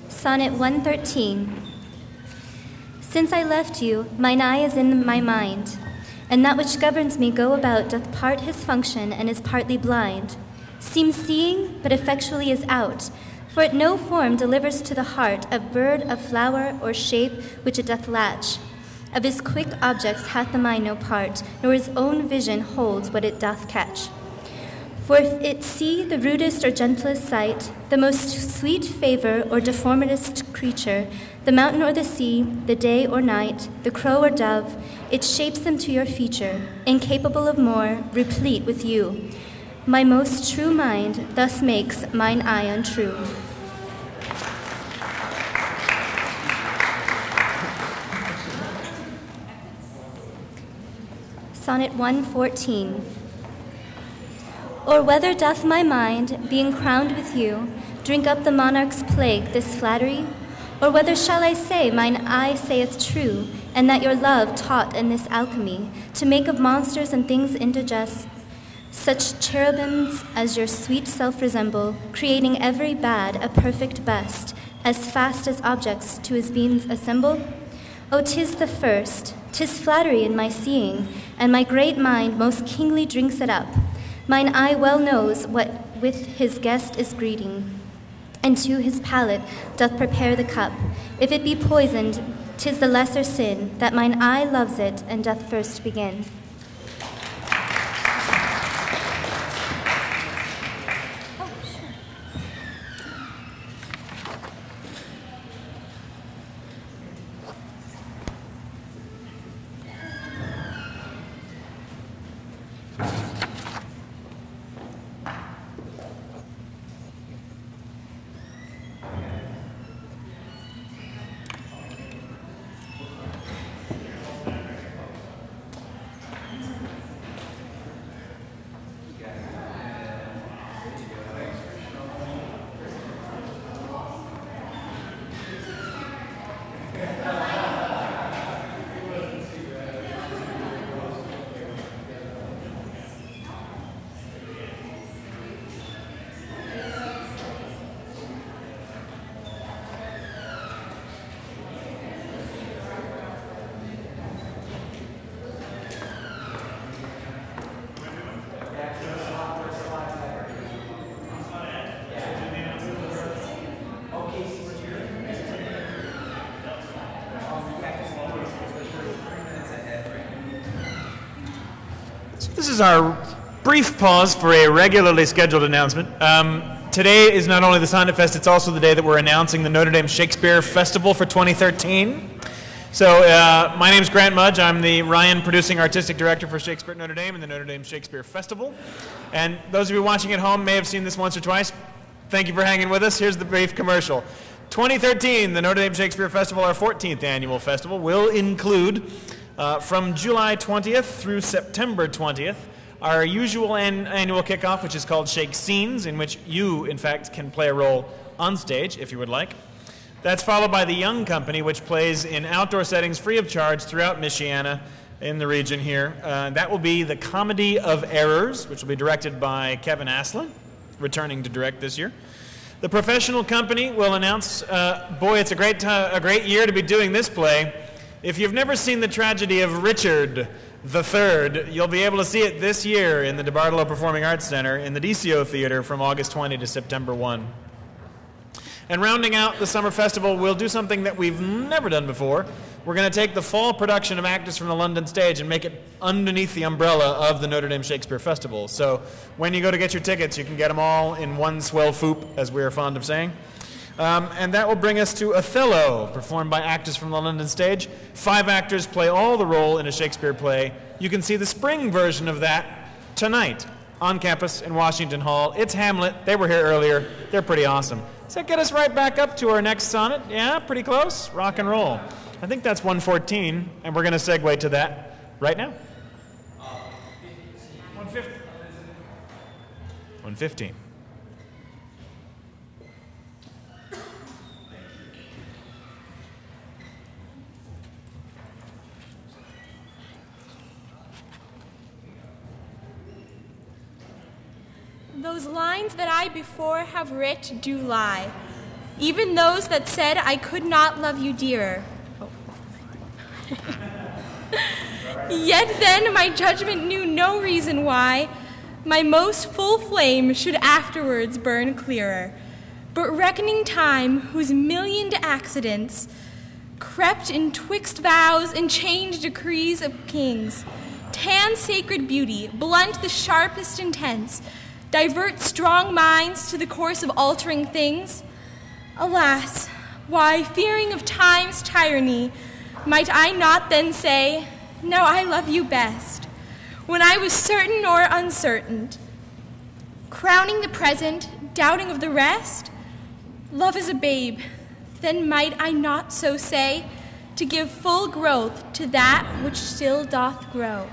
Sonnet 113. Since I left you, mine eye is in my mind, and that which governs me go about doth part his function and is partly blind. Seems seeing, but effectually is out, for it no form delivers to the heart of bird, of flower, or shape which it doth latch. Of his quick objects hath the mind no part, nor his own vision holds what it doth catch. For if it see the rudest or gentlest sight, the most sweet favor or deformitest creature, the mountain or the sea, the day or night, the crow or dove, it shapes them to your feature, incapable of more, replete with you. My most true mind thus makes mine eye untrue. Sonnet 114. Or whether doth my mind, being crowned with you, drink up the monarch's plague, this flattery? Or whether shall I say mine eye saith true, and that your love taught in this alchemy, to make of monsters and things indigest, such cherubims as your sweet self resemble, creating every bad a perfect best, as fast as objects to his beams assemble? O 'tis the first, 'tis flattery in my seeing, and my great mind most kingly drinks it up. Mine eye well knows what with his guest is greeting, and to his palate doth prepare the cup. If it be poisoned, 'tis the lesser sin, that mine eye loves it and doth first begin. This is our brief pause for a regularly scheduled announcement. Today is not only the SonnetFest, it's also the day that we're announcing the Notre Dame Shakespeare Festival for 2013. So my name is Grant Mudge. I'm the Ryan Producing Artistic Director for Shakespeare at Notre Dame and the Notre Dame Shakespeare Festival. And those of you watching at home may have seen this once or twice. Thank you for hanging with us. Here's the brief commercial. 2013, the Notre Dame Shakespeare Festival, our 14th annual festival, will include from July 20th through September 20th, our usual annual kickoff, which is called Shake Scenes, in which you, in fact, can play a role on stage, if you would like. That's followed by the Young Company, which plays in outdoor settings free of charge throughout Michiana in the region here. That will be the Comedy of Errors, which will be directed by Kevin Aslan, returning to direct this year. The Professional Company will announce, boy, it's a great year to be doing this play. If you've never seen the tragedy of Richard III, you'll be able to see it this year in the DeBartolo Performing Arts Center in the DCO Theater from August 20 to September 1. And rounding out the summer festival, we'll do something that we've never done before. We're going to take the fall production of Actors from the London Stage and make it underneath the umbrella of the Notre Dame Shakespeare Festival. So when you go to get your tickets, you can get them all in one swell foop, as we are fond of saying. And that will bring us to Othello, performed by Actors from the London Stage. 5 actors play all the role in a Shakespeare play. You can see the spring version of that tonight on campus in Washington Hall. It's Hamlet. They were here earlier. They're pretty awesome. Does that get us right back up to our next sonnet? Yeah, pretty close. Rock and roll. I think that's 114, and we're going to segue to that right now. 115. 115. Those lines that I before have writ do lie, even those that said I could not love you dearer. Yet then my judgment knew no reason why my most full flame should afterwards burn clearer. But reckoning time, whose millioned accidents crept in twixt vows and changed decrees of kings, tan sacred beauty, blunt the sharpest intents, divert strong minds to the course of altering things. Alas, why, fearing of time's tyranny, might I not then say, now I love you best, when I was certain or uncertain, crowning the present, doubting of the rest? Love is a babe, then might I not so say, to give full growth to that which still doth grow.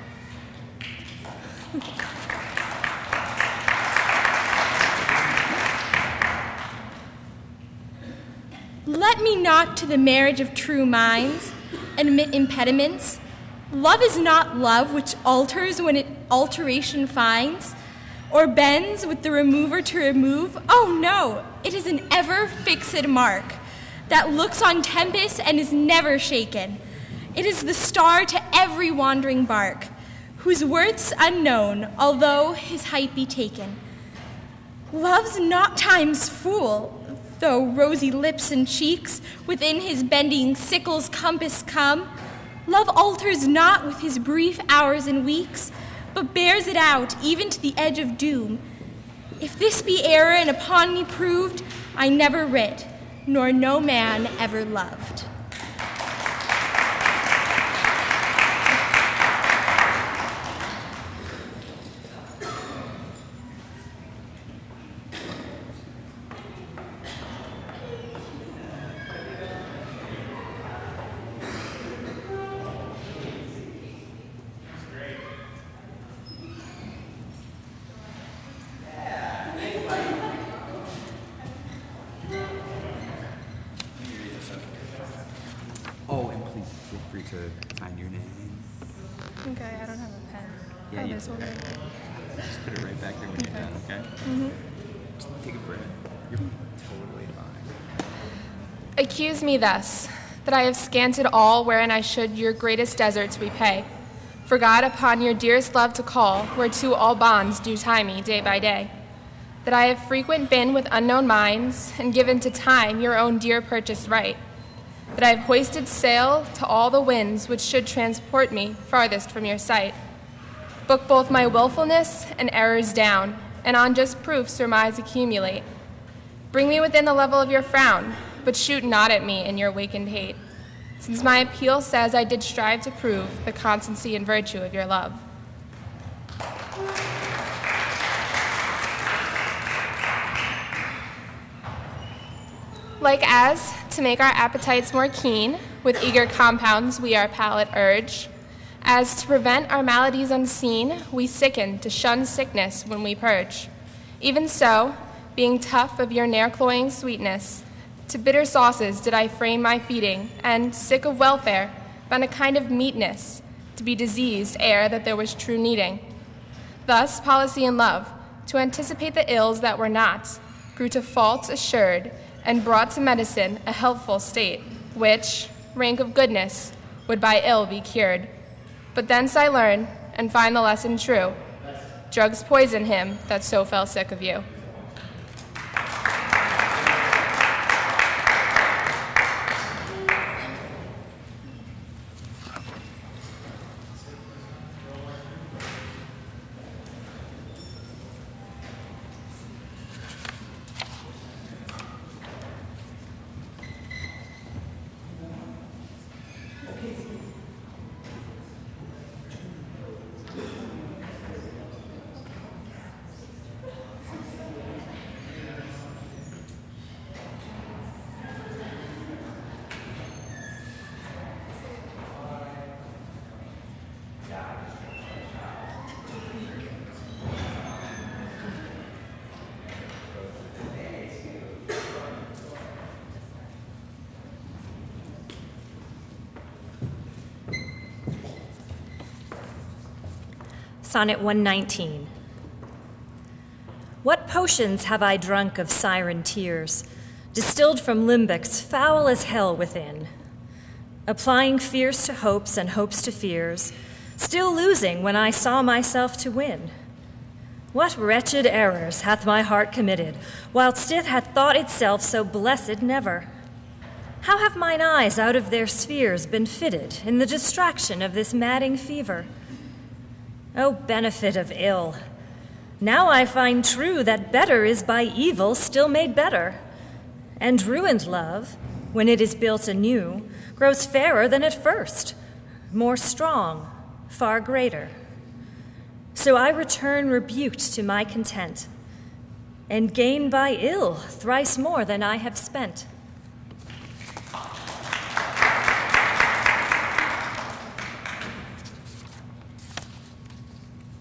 Let me not to the marriage of true minds admit impediments. Love is not love which alters when it alteration finds, or bends with the remover to remove. Oh no, it is an ever fixed mark, that looks on tempest and is never shaken. It is the star to every wandering bark, whose worth's unknown, although his height be taken. Love's not time's fool, though rosy lips and cheeks within his bending sickle's compass come. Love alters not with his brief hours and weeks, but bears it out even to the edge of doom. If this be error and upon me proved, I never writ, nor no man ever loved. Oh, and please feel free to find your name. Okay, I don't have a pen. Yeah, Oh, you there's one okay. right there. Just put it right back there when you're done, okay? Mm-hmm. Just take a breath. You're totally fine. Accuse me thus, that I have scanted all wherein I should your greatest deserts repay. Forgot upon your dearest love to call, whereto all bonds do tie me day by day. That I have frequent been with unknown minds, and given to time your own dear purchased right. That I have hoisted sail to all the winds which should transport me farthest from your sight. Book both my willfulness and errors down, and on just proof surmise accumulate. Bring me within the level of your frown, but shoot not at me in your wakened hate, since my appeal says I did strive to prove the constancy and virtue of your love. Like as, to make our appetites more keen, with eager compounds we our palate urge, as to prevent our maladies unseen, we sicken to shun sickness when we purge. Even so, being tough of your ne'er cloying sweetness, to bitter sauces did I frame my feeding, and, sick of welfare, found a kind of meetness, to be diseased ere that there was true needing. Thus, policy and love, to anticipate the ills that were not, grew to faults assured, and brought to medicine a healthful state, which, rank of goodness, would by ill be cured. But thence I learn, and find the lesson true, drugs poison him that so fell sick of you. Sonnet 119. What potions have I drunk of siren tears, distilled from limbex foul as hell within, applying fears to hopes and hopes to fears, still losing when I saw myself to win? What wretched errors hath my heart committed, whilst it hath thought itself so blessed never? How have mine eyes out of their spheres been fitted in the distraction of this madding fever? O benefit of ill! Now I find true that better is by evil still made better, and ruined love, when it is built anew, grows fairer than at first, more strong, far greater. So I return rebuked to my content, and gain by ill thrice more than I have spent.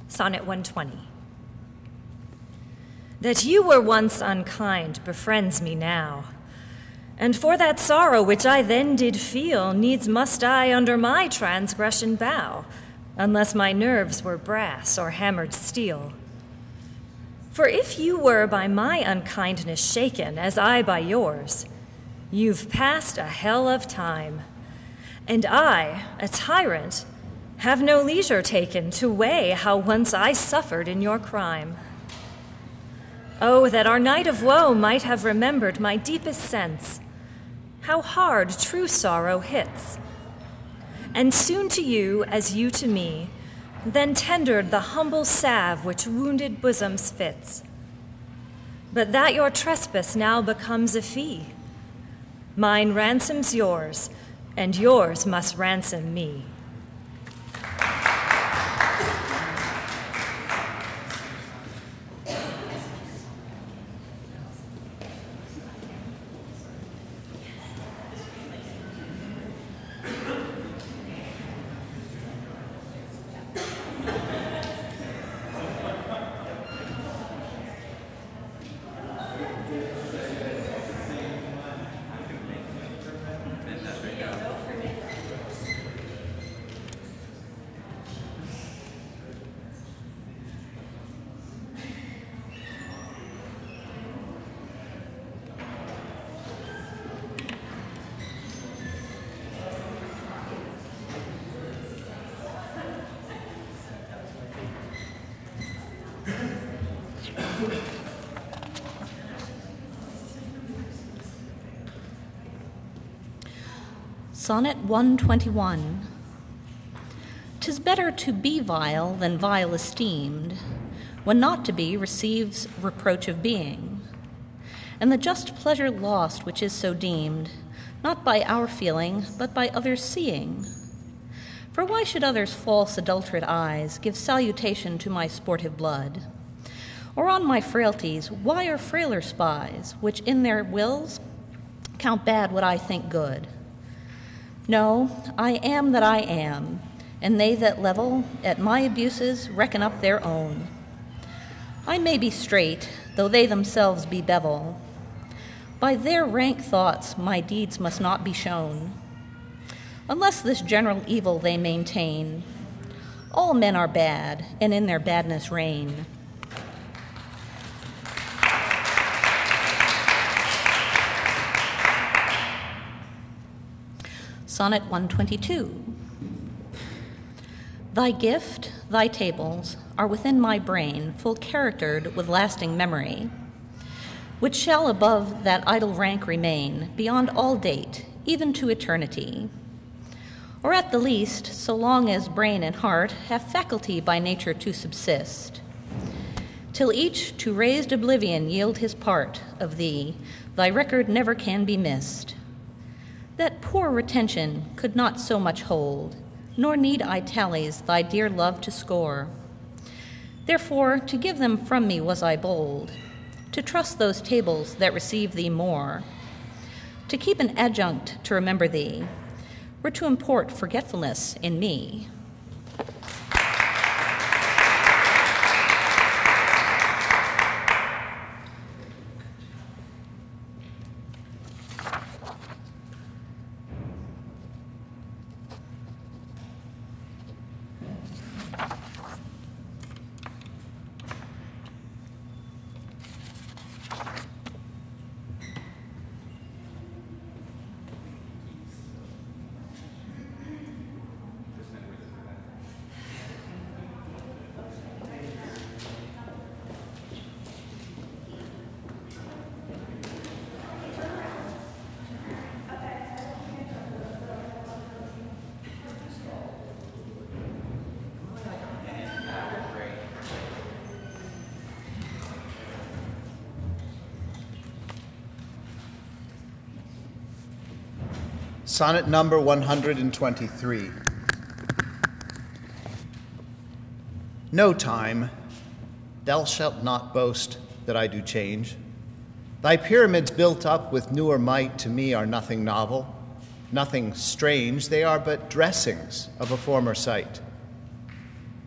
Sonnet 120. That you were once unkind befriends me now, and for that sorrow which I then did feel, needs must I under my transgression bow, unless my nerves were brass or hammered steel. For if you were by my unkindness shaken, as I by yours, You've passed a hell of time, and I, a tyrant, have no leisure taken to weigh how once I suffered in your crime. Oh, that our night of woe might have remembered my deepest sense, how hard true sorrow hits. And soon to you, as you to me, then tendered the humble salve which wounded bosoms fits. But that your trespass now becomes a fee. Mine ransoms yours, and yours must ransom me. Sonnet 121. 'Tis better to be vile than vile esteemed, when not to be receives reproach of being, and the just pleasure lost which is so deemed, not by our feeling, but by others' seeing. For why should others' false adulterate eyes give salutation to my sportive blood? Or on my frailties, why are frailer spies, which in their wills count bad what I think good? No, I am that I am, and they that level at my abuses reckon up their own. I may be straight, though they themselves be bevel. By their rank thoughts my deeds must not be shown. Unless this general evil they maintain, all men are bad, and in their badness reign. Sonnet 122. Thy gift, thy tables, are within my brain, full charactered with lasting memory, which shall above that idle rank remain, beyond all date, even to eternity. Or at the least, so long as brain and heart have faculty by nature to subsist, till each to raised oblivion yield his part of thee, thy record never can be missed. That poor retention could not so much hold, nor need I tallies thy dear love to score. Therefore, to give them from me was I bold, to trust those tables that receive thee more. To keep an adjunct to remember thee, were to import forgetfulness in me. Sonnet number 123. No time, thou shalt not boast that I do change. Thy pyramids built up with newer might to me are nothing novel, nothing strange, they are but dressings of a former sight.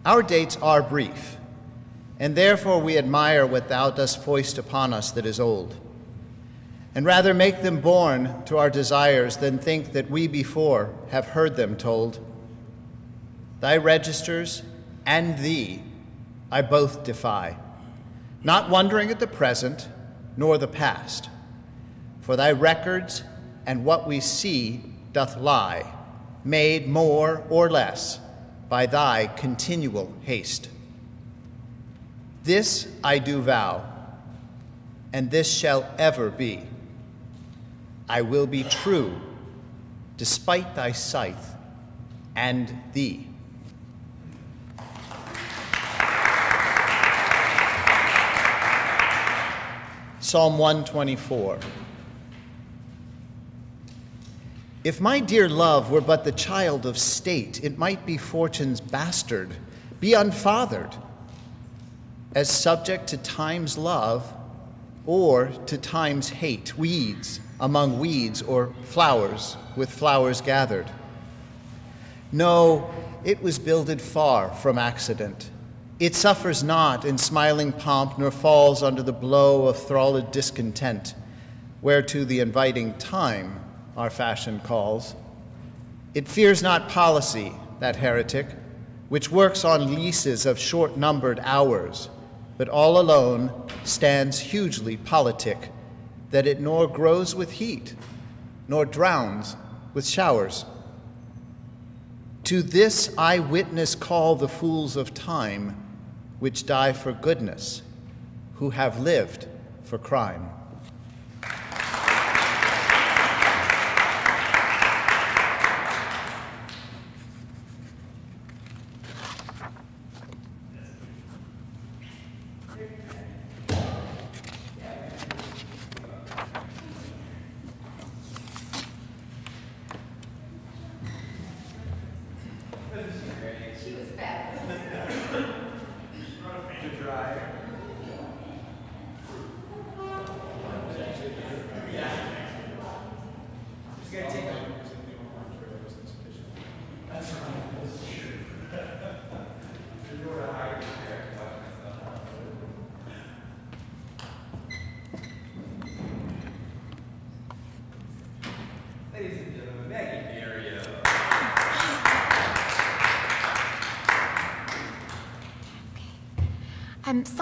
Our dates are brief, and therefore we admire what thou dost foist upon us that is old, and rather make them born to our desires than think that we before have heard them told. Thy registers and thee I both defy, not wondering at the present nor the past, for thy records and what we see doth lie, made more or less by thy continual haste. This I do vow, and this shall ever be. I will be true, despite thy scythe and thee. Psalm 124. If my dear love were but the child of state, it might be fortune's bastard, be unfathered, as subject to time's love or to time's hate, weeds among weeds or flowers with flowers gathered. No, it was builded far from accident. It suffers not in smiling pomp, nor falls under the blow of thralled discontent, whereto the inviting time our fashion calls. It fears not policy, that heretic, which works on leases of short-numbered hours, but all alone stands hugely politic, that it nor grows with heat, nor drowns with showers. To this I witness call the fools of time, which die for goodness, who have lived for crime.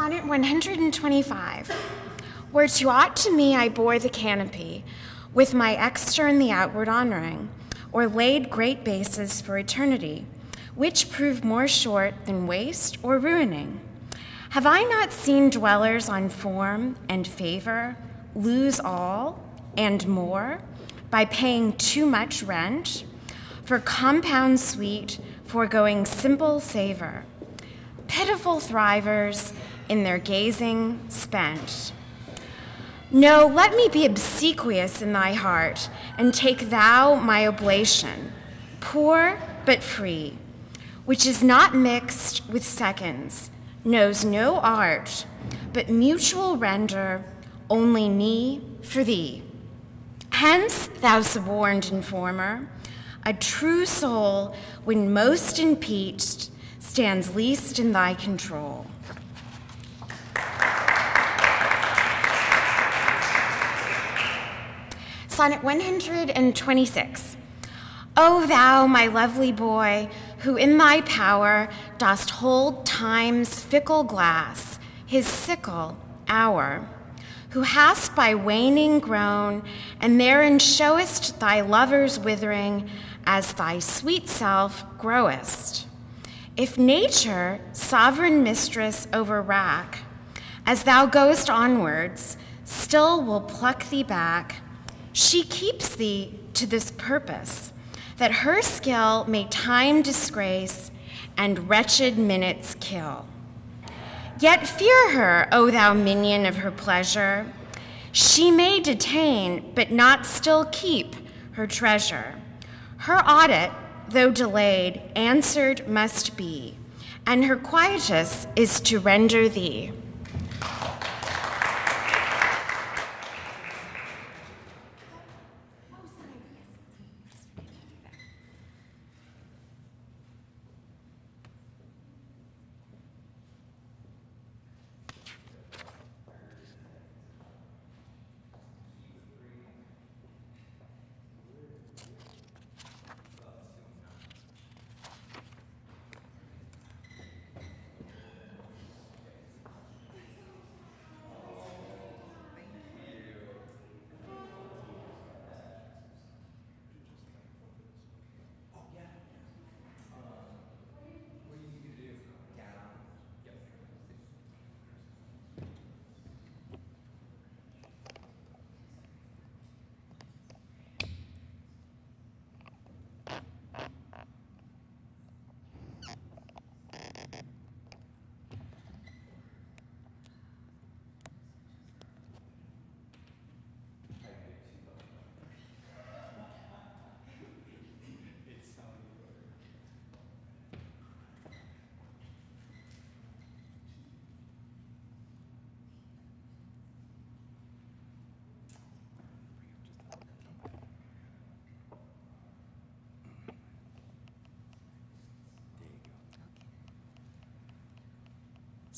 Sonnet 125. Where to ought to me I bore the canopy, with my extern the outward honoring, or laid great bases for eternity, which prove more short than waste or ruining. Have I not seen dwellers on form and favor lose all and more by paying too much rent, for compound sweet, foregoing simple savor, pitiful thrivers in their gazing spent? No, let me be obsequious in thy heart, and take thou my oblation, poor but free, which is not mixed with seconds, knows no art, but mutual render only me for thee. Hence, thou suborned informer, a true soul, when most impeached, stands least in thy control. Sonnet 126. O thou, my lovely boy, who in thy power dost hold time's fickle glass, his sickle hour, who hast by waning grown, and therein showest thy lover's withering, as thy sweet self growest. If nature, sovereign mistress over rack, as thou goest onwards, still will pluck thee back, she keeps thee to this purpose, that her skill may time disgrace and wretched minutes kill. Yet fear her, O thou minion of her pleasure. She may detain, but not still keep her treasure. Her audit, though delayed, answered must be, and her quietus is to render thee.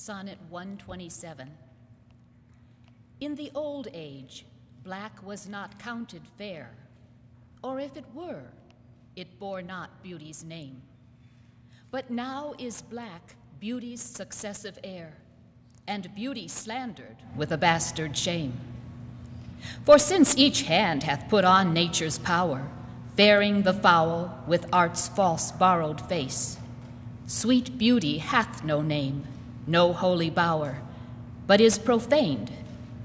Sonnet 127. In the old age, black was not counted fair, or if it were, it bore not beauty's name. But now is black beauty's successive heir, and beauty slandered with a bastard shame. For since each hand hath put on nature's power, fairing the foul with art's false borrowed face, sweet beauty hath no name, no holy bower, but is profaned,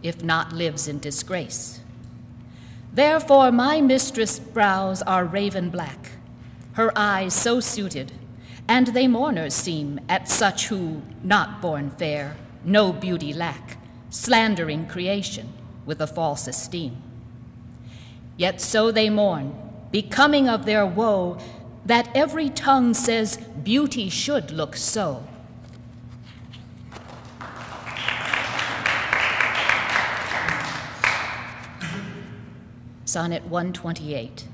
if not lives in disgrace. Therefore my mistress' brows are raven black, her eyes so suited, and they mourners seem at such who, not born fair, no beauty lack, slandering creation with a false esteem. Yet so they mourn, becoming of their woe, that every tongue says beauty should look so. Sonnet 128.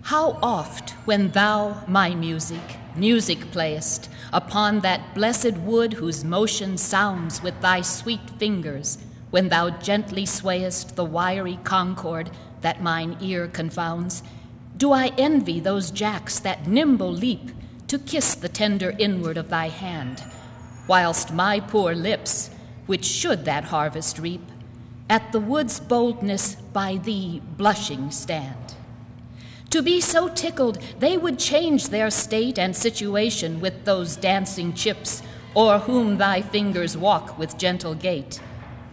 How oft, when thou, my music playest, upon that blessed wood whose motion sounds with thy sweet fingers, when thou gently swayest the wiry concord that mine ear confounds, do I envy those jacks that nimble leap to kiss the tender inward of thy hand, whilst my poor lips, which should that harvest reap, at the wood's boldness by thee blushing stand. To be so tickled, they would change their state and situation with those dancing chips, o'er whom thy fingers walk with gentle gait,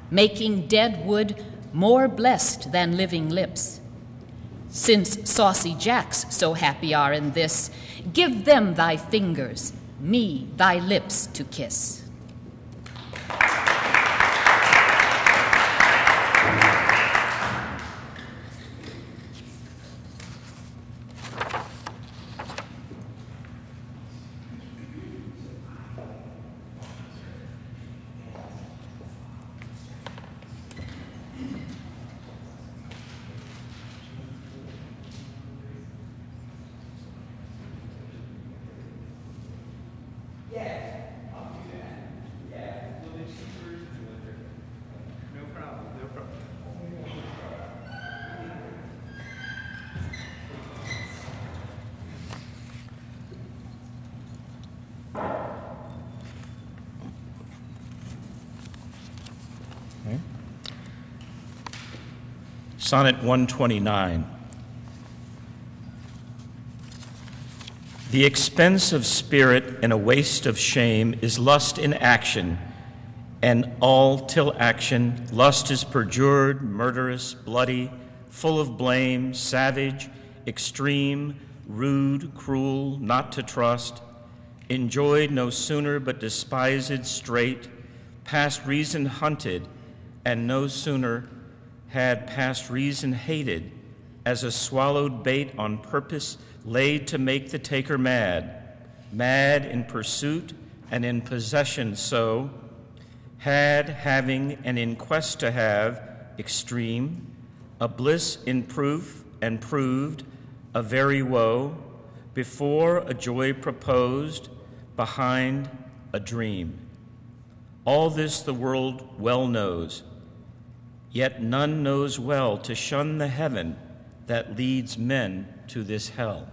making dead wood more blessed than living lips. Since saucy jacks so happy are in this, give them thy fingers, me thy lips to kiss. Sonnet 129. The expense of spirit and a waste of shame is lust in action, and all till action, lust is perjured, murderous, bloody, full of blame, savage, extreme, rude, cruel, not to trust, enjoyed no sooner but despised straight, past reason hunted, and no sooner had past reason hated, as a swallowed bait on purpose laid to make the taker mad, mad in pursuit and in possession so, had, having, and in quest to have, extreme, a bliss in proof and proved, a very woe, before a joy proposed, behind a dream. All this the world well knows, yet none knows well to shun the heaven that leads men to this hell.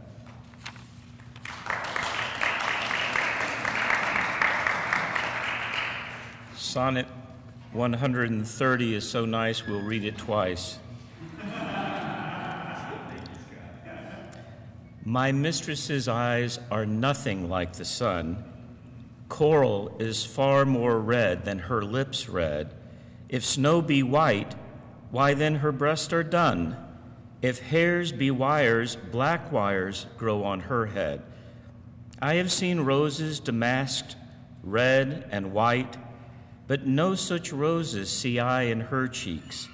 Sonnet 130 is so nice we'll read it twice. My mistress's eyes are nothing like the sun. Coral is far more red than her lips red. If snow be white, why then her breasts are dun. If hairs be wires, black wires grow on her head. I have seen roses damasked, red and white, but no such roses see I in her cheeks.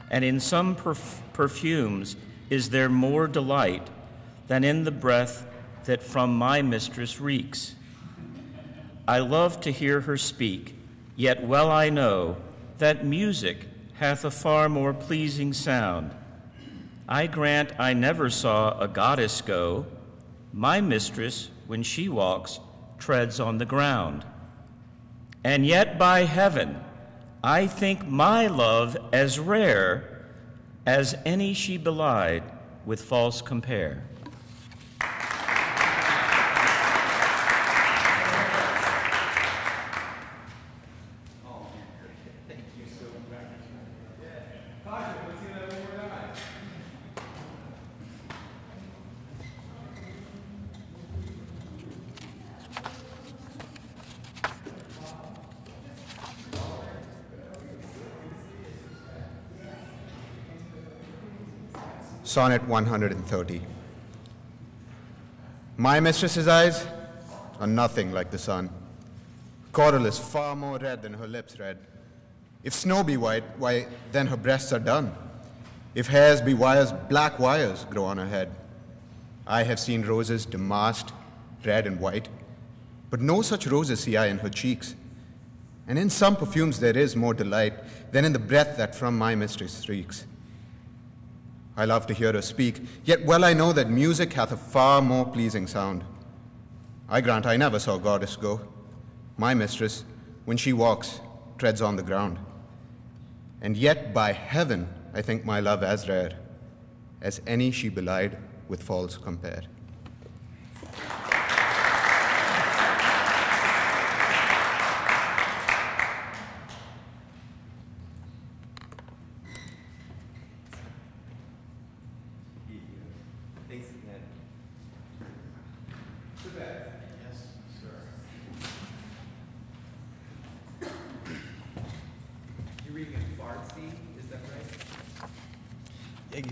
And in some perfumes is there more delight than in the breath that from my mistress reeks. I love to hear her speak, yet well I know that music hath a far more pleasing sound. I grant I never saw a goddess go. My mistress, when she walks, treads on the ground. And yet by heaven, I think my love as rare as any she belied with false compare. Sonnet 130. My mistress's eyes are nothing like the sun. Coral is far more red than her lips red. If snow be white, why, then her breasts are dun. If hairs be wires, black wires grow on her head. I have seen roses damasked, red and white, but no such roses see I in her cheeks. And in some perfumes there is more delight than in the breath that from my mistress reeks. I love to hear her speak, yet well I know that music hath a far more pleasing sound. I grant I never saw goddess go. My mistress, when she walks, treads on the ground. And yet by heaven I think my love as rare as any she belied with false compare.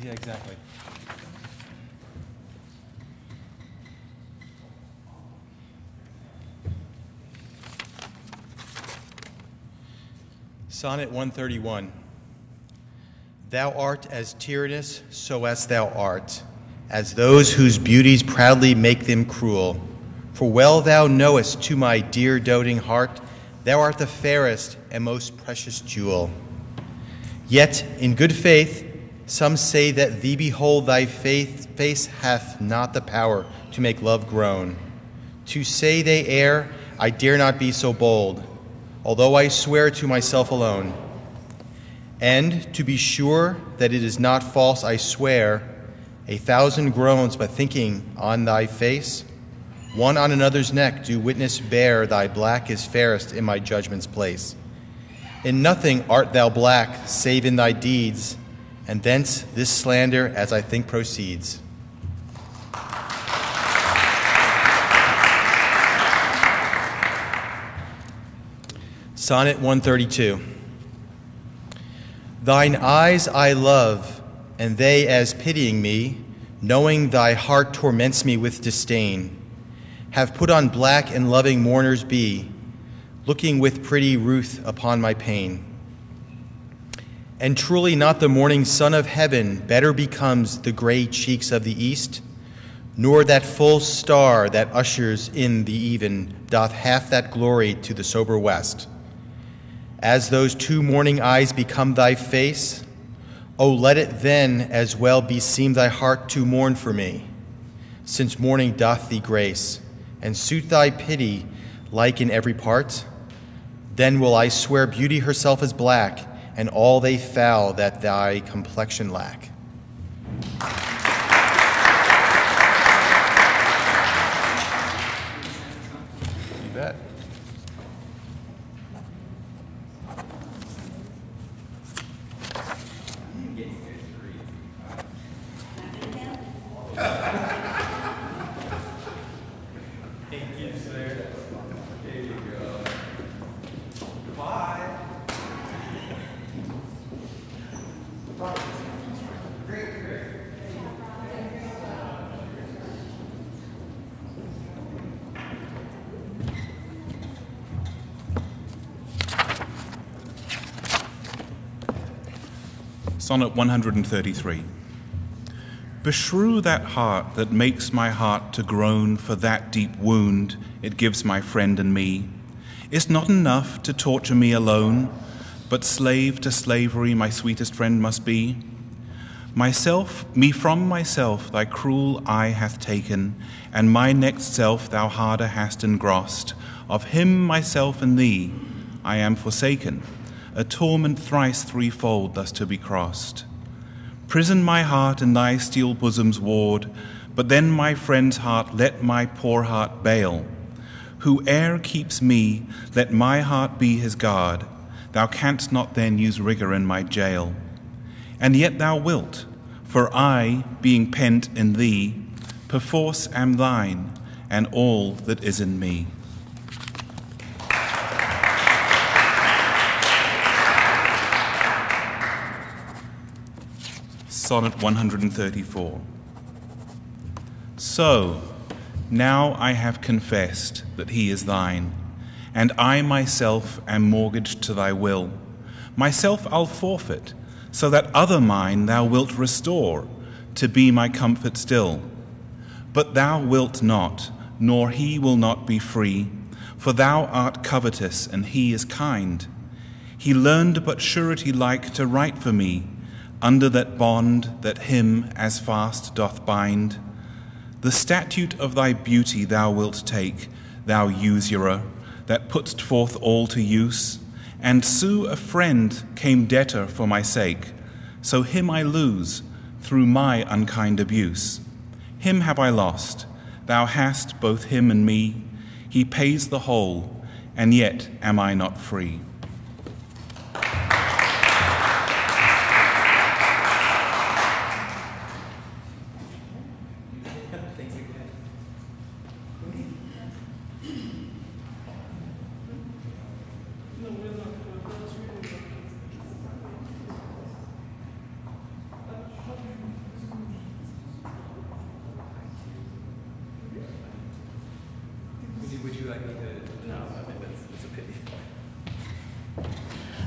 Yeah, exactly. Sonnet 131. Thou art as tyrannous, so as thou art, as those whose beauties proudly make them cruel. For well thou knowest, to my dear doting heart, thou art the fairest and most precious jewel. Yet, in good faith, some say that thee behold thy face hath not the power to make love groan. To say they err, I dare not be so bold, although I swear to myself alone. And to be sure that it is not false, I swear, 1,000 groans but thinking on thy face, one on another's neck do witness bear thy black is fairest in my judgment's place. In nothing art thou black, save in thy deeds, and thence this slander, as I think, proceeds. Sonnet 132. Thine eyes I love, and they as pitying me, knowing thy heart torments me with disdain, have put on black and loving mourners be, looking with pretty ruth upon my pain. And truly not the morning sun of heaven better becomes the gray cheeks of the east, nor that full star that ushers in the even doth half that glory to the sober west. As those two morning eyes become thy face, O let it then as well beseem thy heart to mourn for me, since morning doth thee grace, and suit thy pity like in every part. Then will I swear beauty herself is black, and all they foul that thy complexion lack. You bet. Sonnet 133. Beshrew that heart that makes my heart to groan for that deep wound it gives my friend and me. It's not enough to torture me alone, but slave to slavery my sweetest friend must be. Me from myself thy cruel eye hath taken, and my next self thou harder hast engrossed. Of him, myself, and thee, I am forsaken, a torment thrice threefold thus to be crossed. Prison my heart in thy steel bosom's ward, but then my friend's heart let my poor heart bail. Whoe'er keeps me, let my heart be his guard. Thou canst not then use rigor in my jail. And yet thou wilt, for I, being pent in thee, perforce am thine, and all that is in me. Sonnet 134. So, now I have confessed that he is thine, and I myself am mortgaged to thy will. Myself I'll forfeit, so that other mine thou wilt restore, to be my comfort still. But thou wilt not, nor he will not be free, for thou art covetous, and he is kind. He learned but surety like to write for me, under that bond that him as fast doth bind. The statute of thy beauty thou wilt take, thou usurer, that put'st forth all to use, and sue a friend came debtor for my sake, so him I lose through my unkind abuse. Him have I lost, thou hast both him and me, he pays the whole, and yet am I not free.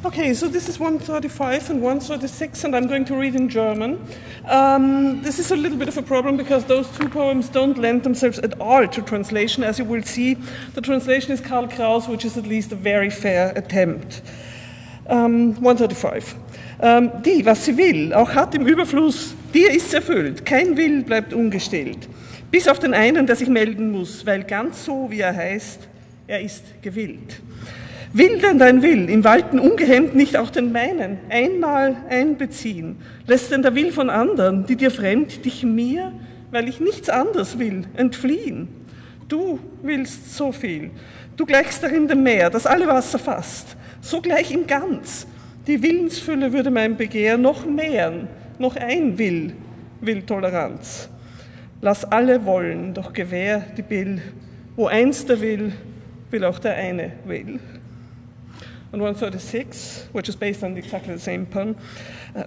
Okay, so this is 135 and 136, and I'm going to read in German. This is a little bit of a problem because those two poems don't lend themselves at all to translation. As you will see, the translation is Karl Kraus, which is at least a very fair attempt. 135. Die, was sie will, auch hat im Überfluss, dir ist's erfüllt, kein Will bleibt ungestillt. Bis auf den einen, der sich melden muss, weil ganz so, wie er heißt, er ist gewillt. Will denn dein Will im Walten ungehemmt nicht auch den meinen einmal einbeziehen? Lässt denn der Will von anderen, die dir fremd, dich mir, weil ich nichts anderes will, entfliehen? Du willst so viel, du gleichst darin dem Meer, das alle Wasser fasst, so gleich im Ganz. Die Willensfülle würde mein Begehr noch mehren, noch ein Will Toleranz. Lass alle wollen, doch gewähr die Bill, wo eins der will auch der eine will. Und 136, which is based on exactly the same poem.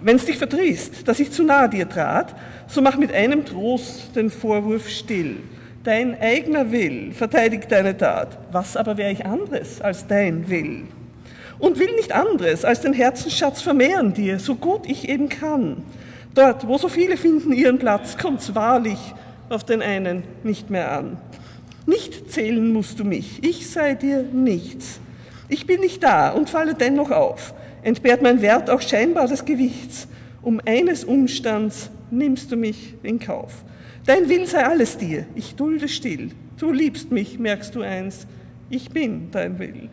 Wenn's dich verdrießt, dass ich zu nah dir trat, so mach mit einem Trost den Vorwurf still. Dein eigener Will verteidigt deine Tat. Was aber wär ich anderes als dein Will? Und will nicht anderes als den Herzensschatz vermehren dir, so gut ich eben kann. Dort, wo so viele finden ihren Platz, kommt's wahrlich auf den einen nicht mehr an. Nicht zählen musst du mich, ich sei dir nichts. Ich bin nicht da und falle dennoch auf, entbehrt mein Wert auch scheinbar des Gewichts. Um eines Umstands nimmst du mich in Kauf. Dein Will sei alles dir, ich dulde still. Du liebst mich, merkst du eins, ich bin dein Will.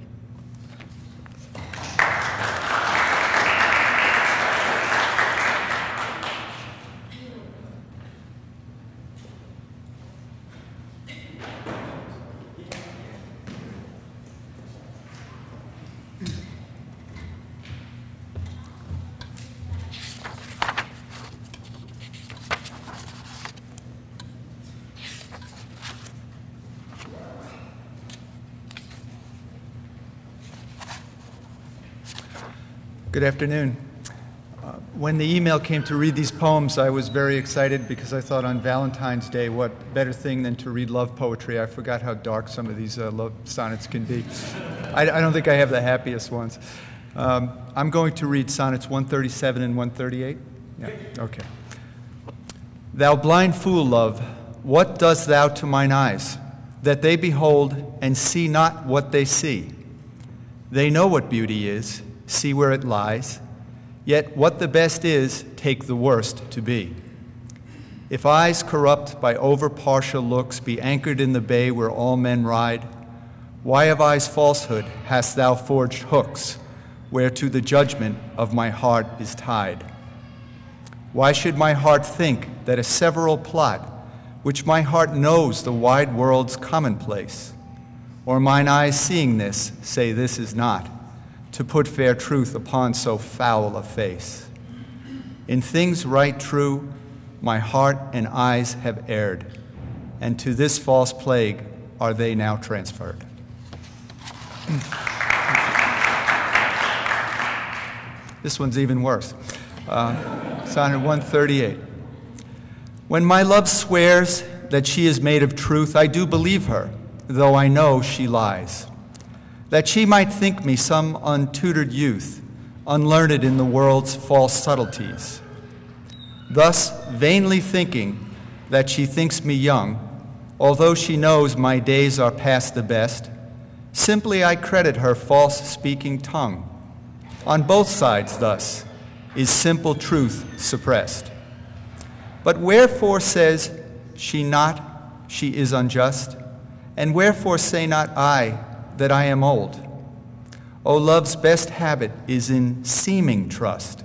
Good afternoon. When the email came to read these poems, I was very excited because I thought on Valentine's Day, what better thing than to read love poetry. I forgot how dark some of these love sonnets can be. I don't think I have the happiest ones. I'm going to read sonnets 137 and 138. Yeah, okay. Thou blind fool, love, what dost thou to mine eyes, that they behold and see not what they see? They know what beauty is, see where it lies, yet what the best is, take the worst to be. If eyes corrupt by over-partial looks be anchored in the bay where all men ride, Why of eyes falsehood hast thou forged hooks, whereto the judgment of my heart is tied? Why should my heart think that a several plot, which my heart knows the wide world's commonplace, or mine eyes seeing this say this is not, to put fair truth upon so foul a face? In things right true, my heart and eyes have erred, and to this false plague are they now transferred. This one's even worse. Sonnet 138. When my love swears that she is made of truth, I do believe her, though I know she lies. That she might think me some untutored youth, unlearned in the world's false subtleties. Thus, vainly thinking that she thinks me young, although she knows my days are past the best, simply I credit her false-speaking tongue. On both sides, thus, is simple truth suppressed. But wherefore says she not she is unjust? And wherefore say not I that I am old? O love's best habit is in seeming trust,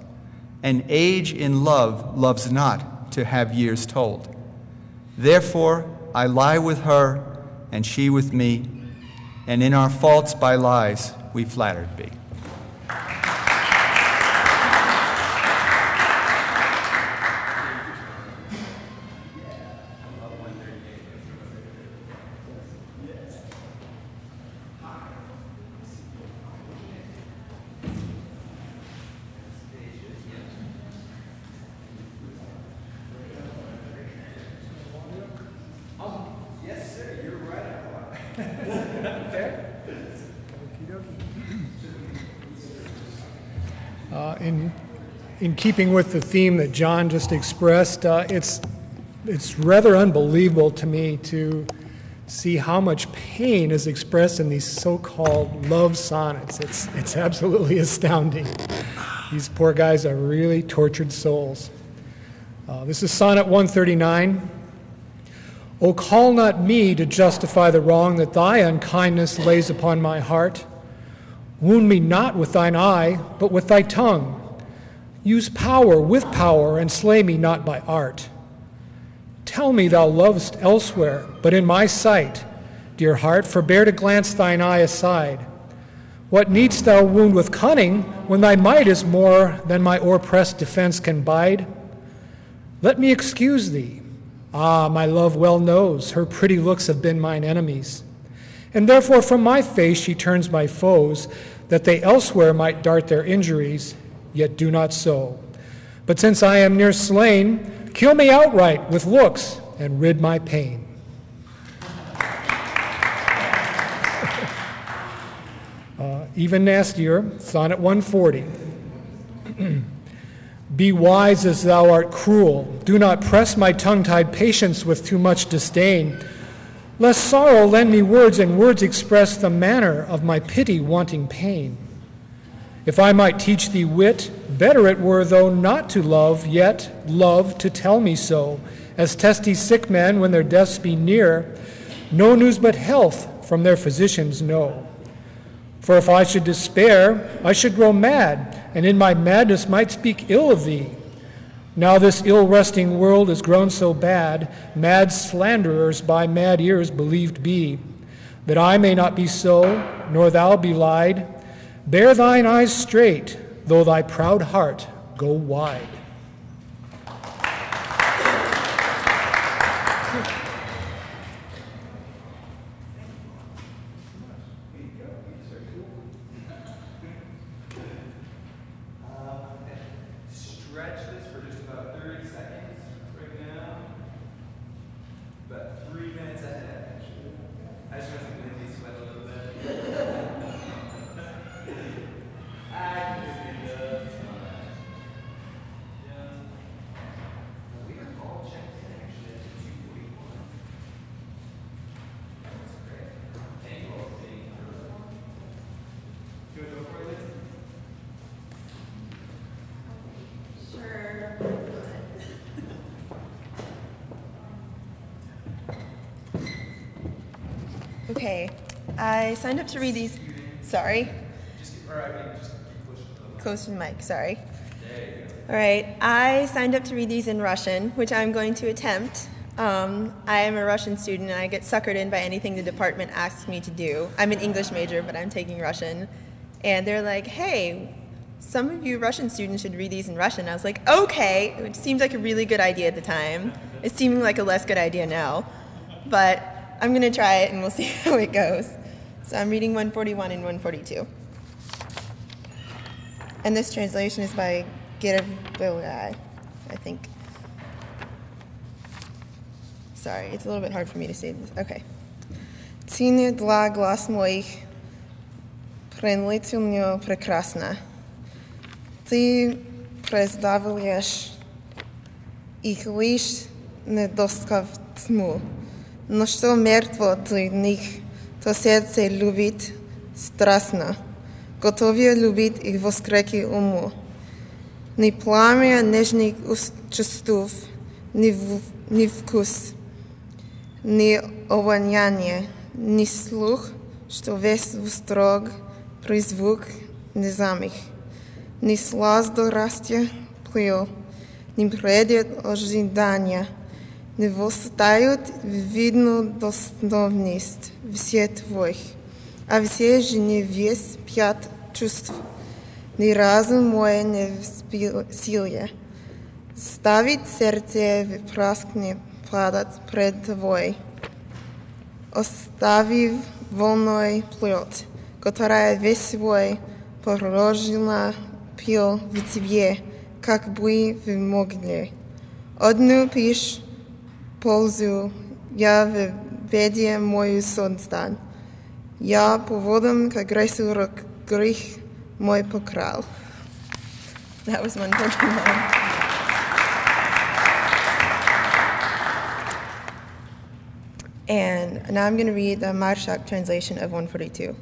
and age in love loves not to have years told. Therefore I lie with her, and she with me, and in our faults by lies we flattered be. In keeping with the theme that John just expressed, it's rather unbelievable to me to see how much pain is expressed in these so-called love sonnets. It's absolutely astounding. These poor guys are really tortured souls. This is Sonnet 139. O call not me to justify the wrong that thy unkindness lays upon my heart. Wound me not with thine eye, but with thy tongue. Use power with power, and slay me not by art. Tell me thou lovest elsewhere, but in my sight, dear heart, forbear to glance thine eye aside. What needst thou wound with cunning, when thy might is more than my o'erpressed defense can bide? Let me excuse thee. Ah, my love well knows her pretty looks have been mine enemies, and therefore from my face she turns my foes, that they elsewhere might dart their injuries, yet do not so. But since I am near slain, kill me outright with looks, and rid my pain. Even nastier, Sonnet 140. Be wise as thou art cruel. Do not press my tongue-tied patience with too much disdain, lest sorrow lend me words, and words express the manner of my pity wanting pain. If I might teach thee wit, better it were, though not to love, yet love to tell me so, as testy sick men when their deaths be near, no news but health from their physicians know. For if I should despair, I should grow mad, and in my madness might speak ill of thee. Now this ill-resting world is grown so bad, mad slanderers by mad ears believed be. That I may not be so, nor thou be lied, bear thine eyes straight, though thy proud heart go wide. Stretch this for just about 30 seconds right now. About 3 minutes ahead, actually. I just want to make you sweat a little bit. We are all checked in actually at 2:41. That's great. Angle of being do it over with. Sure. Okay, I signed up to read these. Sorry. Close to the mic, sorry. All right, I signed up to read these in Russian, which I'm going to attempt. I am a Russian student, and I get suckered in by anything the department asks me to do. I'm an English major, but I'm taking Russian. And they're like, hey, some of you Russian students should read these in Russian. I was like, okay, which seemed like a really good idea at the time. It's seeming like a less good idea now. But I'm going to try it, and we'll see how it goes. So I'm reading 141 and 142. And this translation is by Gerabilai, I think. Sorry, it's a little bit hard for me to say this. Okay. Цены для глаз моих пленительно прекрасна. Ты представляешь их лишь недостав тьму. Но что мертво для них, то сердце любит страстно, готове любить их воскреки уму. Ни пламя нежных чувств, ни вкус, ни обоняние, ни слух, что весь восторг, призвук незамих, ни сладострастие плел, ни предет ожидания, не восстают видно достоверность все твоих, а все же не весь пять чувств, ни разум мой не в силе. Ставить сердце в прах не падать пред тобой, оставив волной плоть, которая весь свой порожила пил в тебе, как бы в могиле. Одну пищу пользу я в беде мою создан. Я поводом к агрессору грех мой покрал. That was 141. And now I'm going to read the Marshak translation of 142.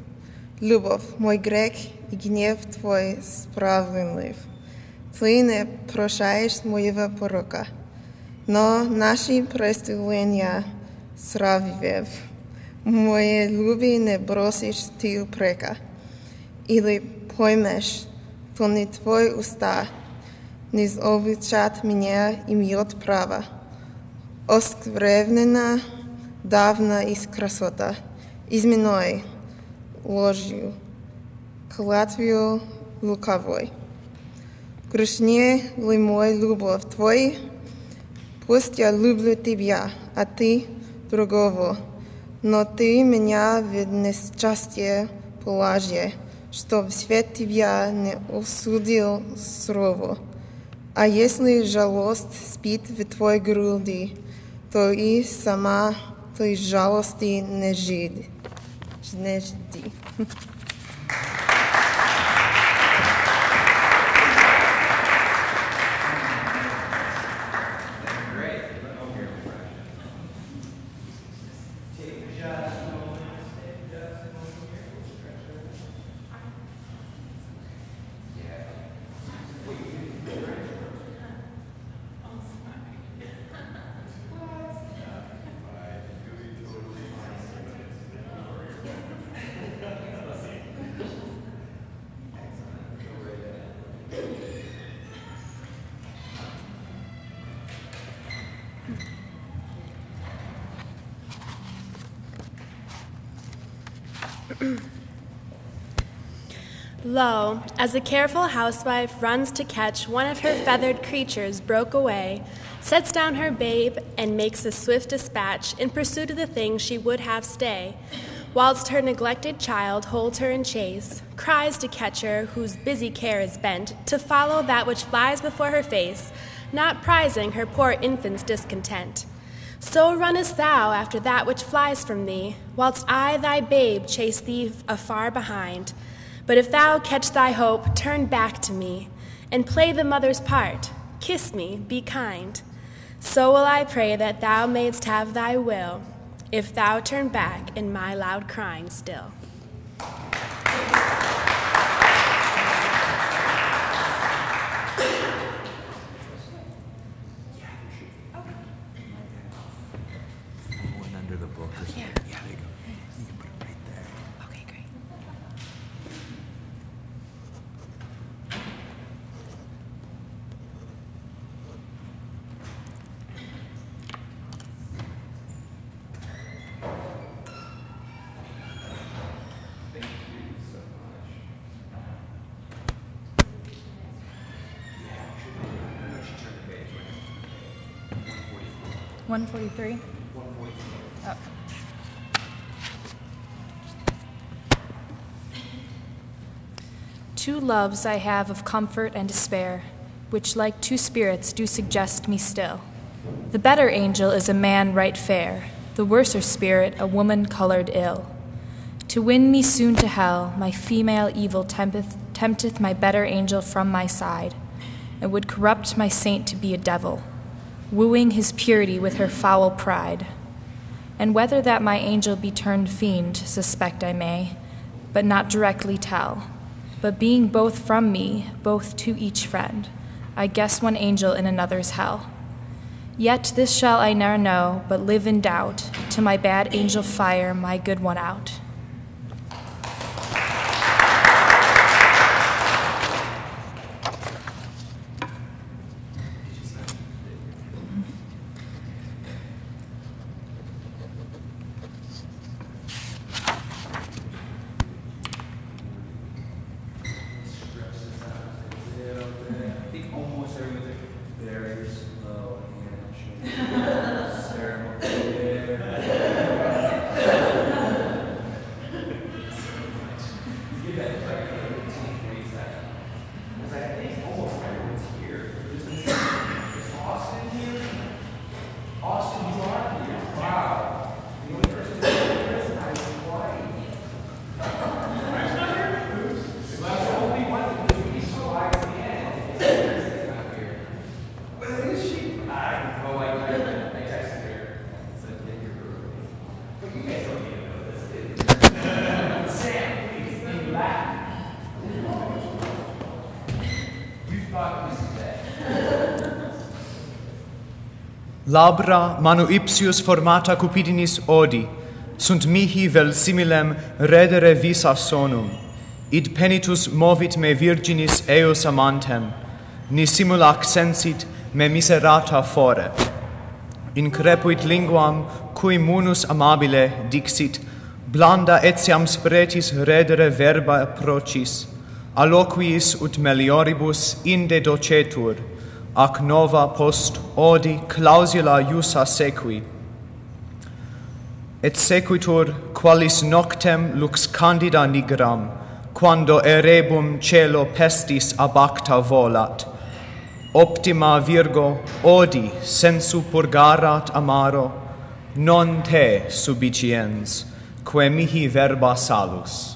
Любовь, мой грех и гнев твой справедлив. Ты не прощаешь моего порока, но наши преступления сравнив. Моей любви не бросишь ты упрека. Или поймешь, то не твой уста, не обличат меня имеет право. Осквернена давно из красота, изменой, ложью, клятвою лукавой. Грешнее ли мой любовь твой? Пусть я люблю тебя, а ты другого, но ты меня в несчастье положи, чтоб свет тебя не осудил сурово. А если жалость спит в твоей груди, то и сама той жалости не жди. Lo, as a careful housewife runs to catch one of her feathered creatures broke away, sets down her babe, and makes a swift dispatch in pursuit of the thing she would have stay, whilst her neglected child holds her in chase, cries to catch her, whose busy care is bent to follow that which flies before her face, not prizing her poor infant's discontent. So runnest thou after that which flies from thee, whilst I, thy babe, chase thee afar behind. But if thou catch thy hope, turn back to me, and play the mother's part. Kiss me, be kind. So will I pray that thou mayst have thy will, if thou turn back in my loud crying still. One under the book or something. Yeah, there you go. You can put it right there. 143. 143. Oh. Two loves I have of comfort and despair, which like two spirits do suggest me still. The better angel is a man right fair, the worser spirit a woman colored ill. To win me soon to hell, my female evil tempteth my better angel from my side, and would corrupt my saint to be a devil, wooing his purity with her foul pride. And whether that my angel be turned fiend, suspect I may, but not directly tell. But being both from me, both to each friend, I guess one angel in another's hell. Yet this shall I ne'er know, but live in doubt, till my bad angel fire my good one out. Labra manu ipsius formata cupidinis odi, sunt mihi vel similem redere visa sonum, id penitus movit me virginis eos amantem, ni simulac sensit me miserata fore. Increpuit linguam, cui munus amabile dixit, blanda etiam spretis redere verba procis, alloquiis ut melioribus inde docetur, ac nova post odi clausula iusa sequi. Et sequitur qualis noctem lux candida nigram, quando erebum cielo pestis abacta volat. Optima Virgo, odi sensu purgarat amaro, non te subiciens, que mihi verba salus.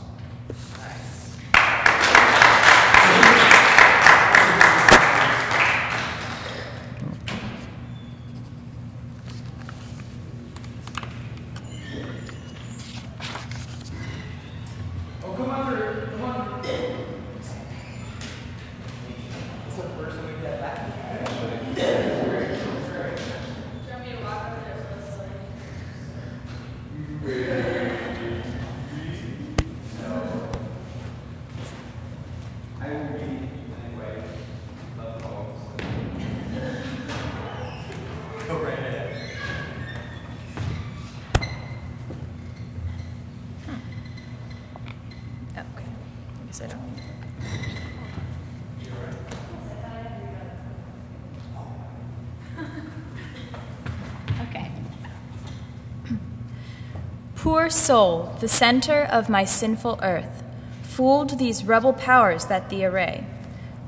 Poor soul, the center of my sinful earth, fooled these rebel powers that thee array.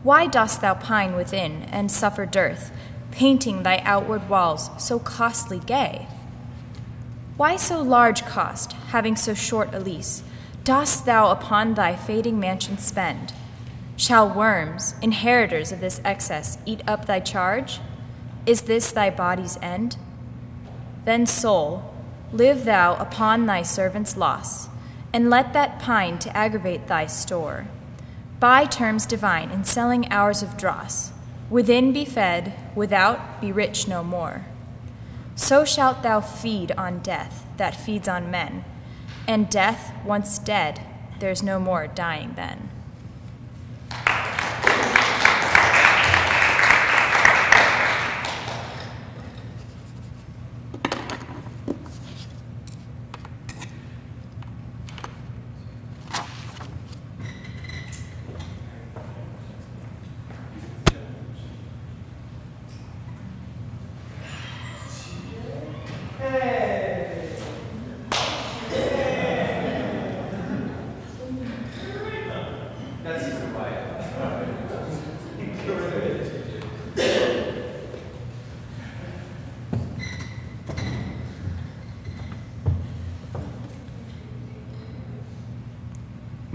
Why dost thou pine within and suffer dearth, painting thy outward walls so costly gay? Why so large cost, having so short a lease, dost thou upon thy fading mansion spend? Shall worms, inheritors of this excess, eat up thy charge? Is this thy body's end? Then, soul, live thou upon thy servant's loss, and let that pine to aggravate thy store. Buy terms divine in selling hours of dross. Within be fed, without be rich no more. So shalt thou feed on death that feeds on men, and death once dead, there's no more dying then.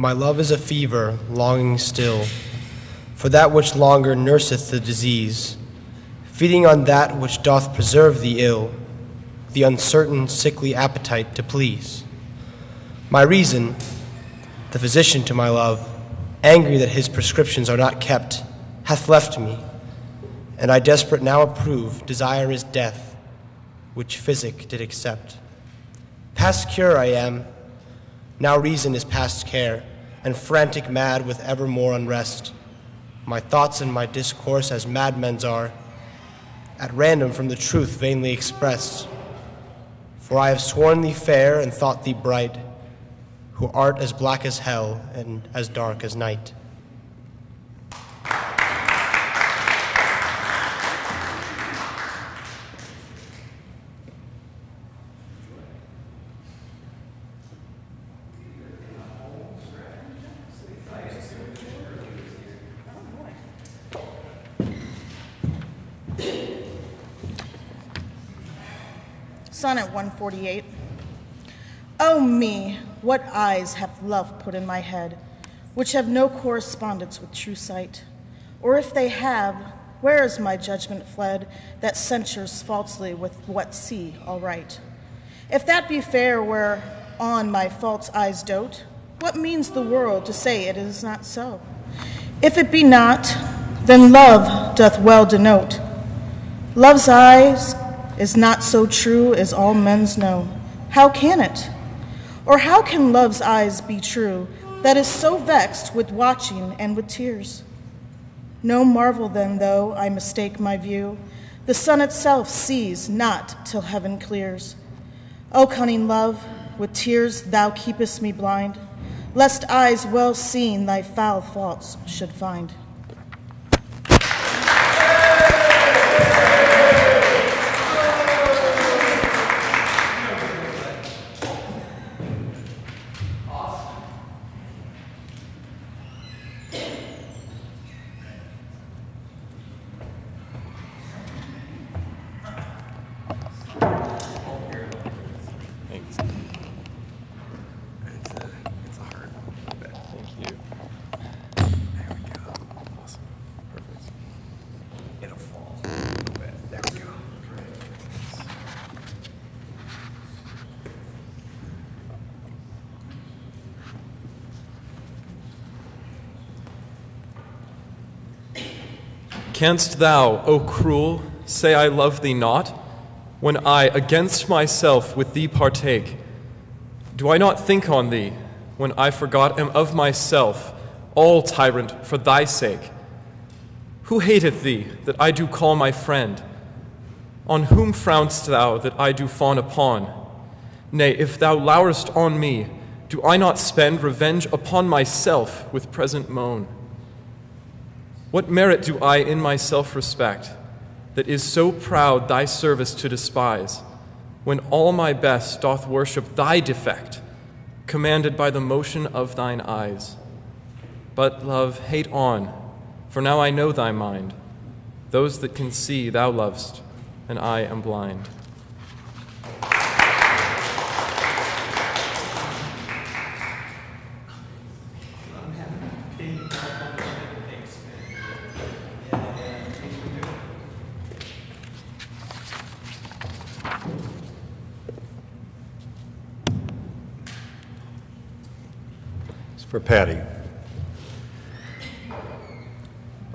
my love is a fever, longing still, for that which longer nurseth the disease, feeding on that which doth preserve the ill, the uncertain, sickly appetite to please. My reason, the physician to my love, angry that his prescriptions are not kept, hath left me, and I desperate now approve, desire is death, which physic did accept. Past cure I am, now reason is past care, and frantic mad with evermore unrest. My thoughts and my discourse as madmen's are, at random from the truth vainly expressed. For I have sworn thee fair and thought thee bright, who art as black as hell and as dark as night. Sonnet 148. Oh me, what eyes hath love put in my head, which have no correspondence with true sight? Or if they have, where is my judgment fled, that censures falsely with what see aright? If that be fair whereon my false eyes dote, what means the world to say it is not so? If it be not, then love doth well denote. Love's eyes is not so true as all men's know. How can it? Or how can love's eyes be true, that is so vexed with watching and with tears? No marvel then, though I mistake my view, the sun itself sees not till heaven clears. O cunning love, with tears thou keepest me blind, lest eyes well seen thy foul faults should find. Canst thou, O cruel, say I love thee not, when I against myself with thee partake? Do I not think on thee, when I forgot am of myself, all tyrant for thy sake? Who hateth thee, that I do call my friend? On whom frown'st thou, that I do fawn upon? Nay, if thou lourest on me, do I not spend revenge upon myself with present moan? What merit do I in myself respect, that is so proud thy service to despise, when all my best doth worship thy defect, commanded by the motion of thine eyes? But, love, hate on, for now I know thy mind. Those that can see thou lovest, and I am blind. For Patty.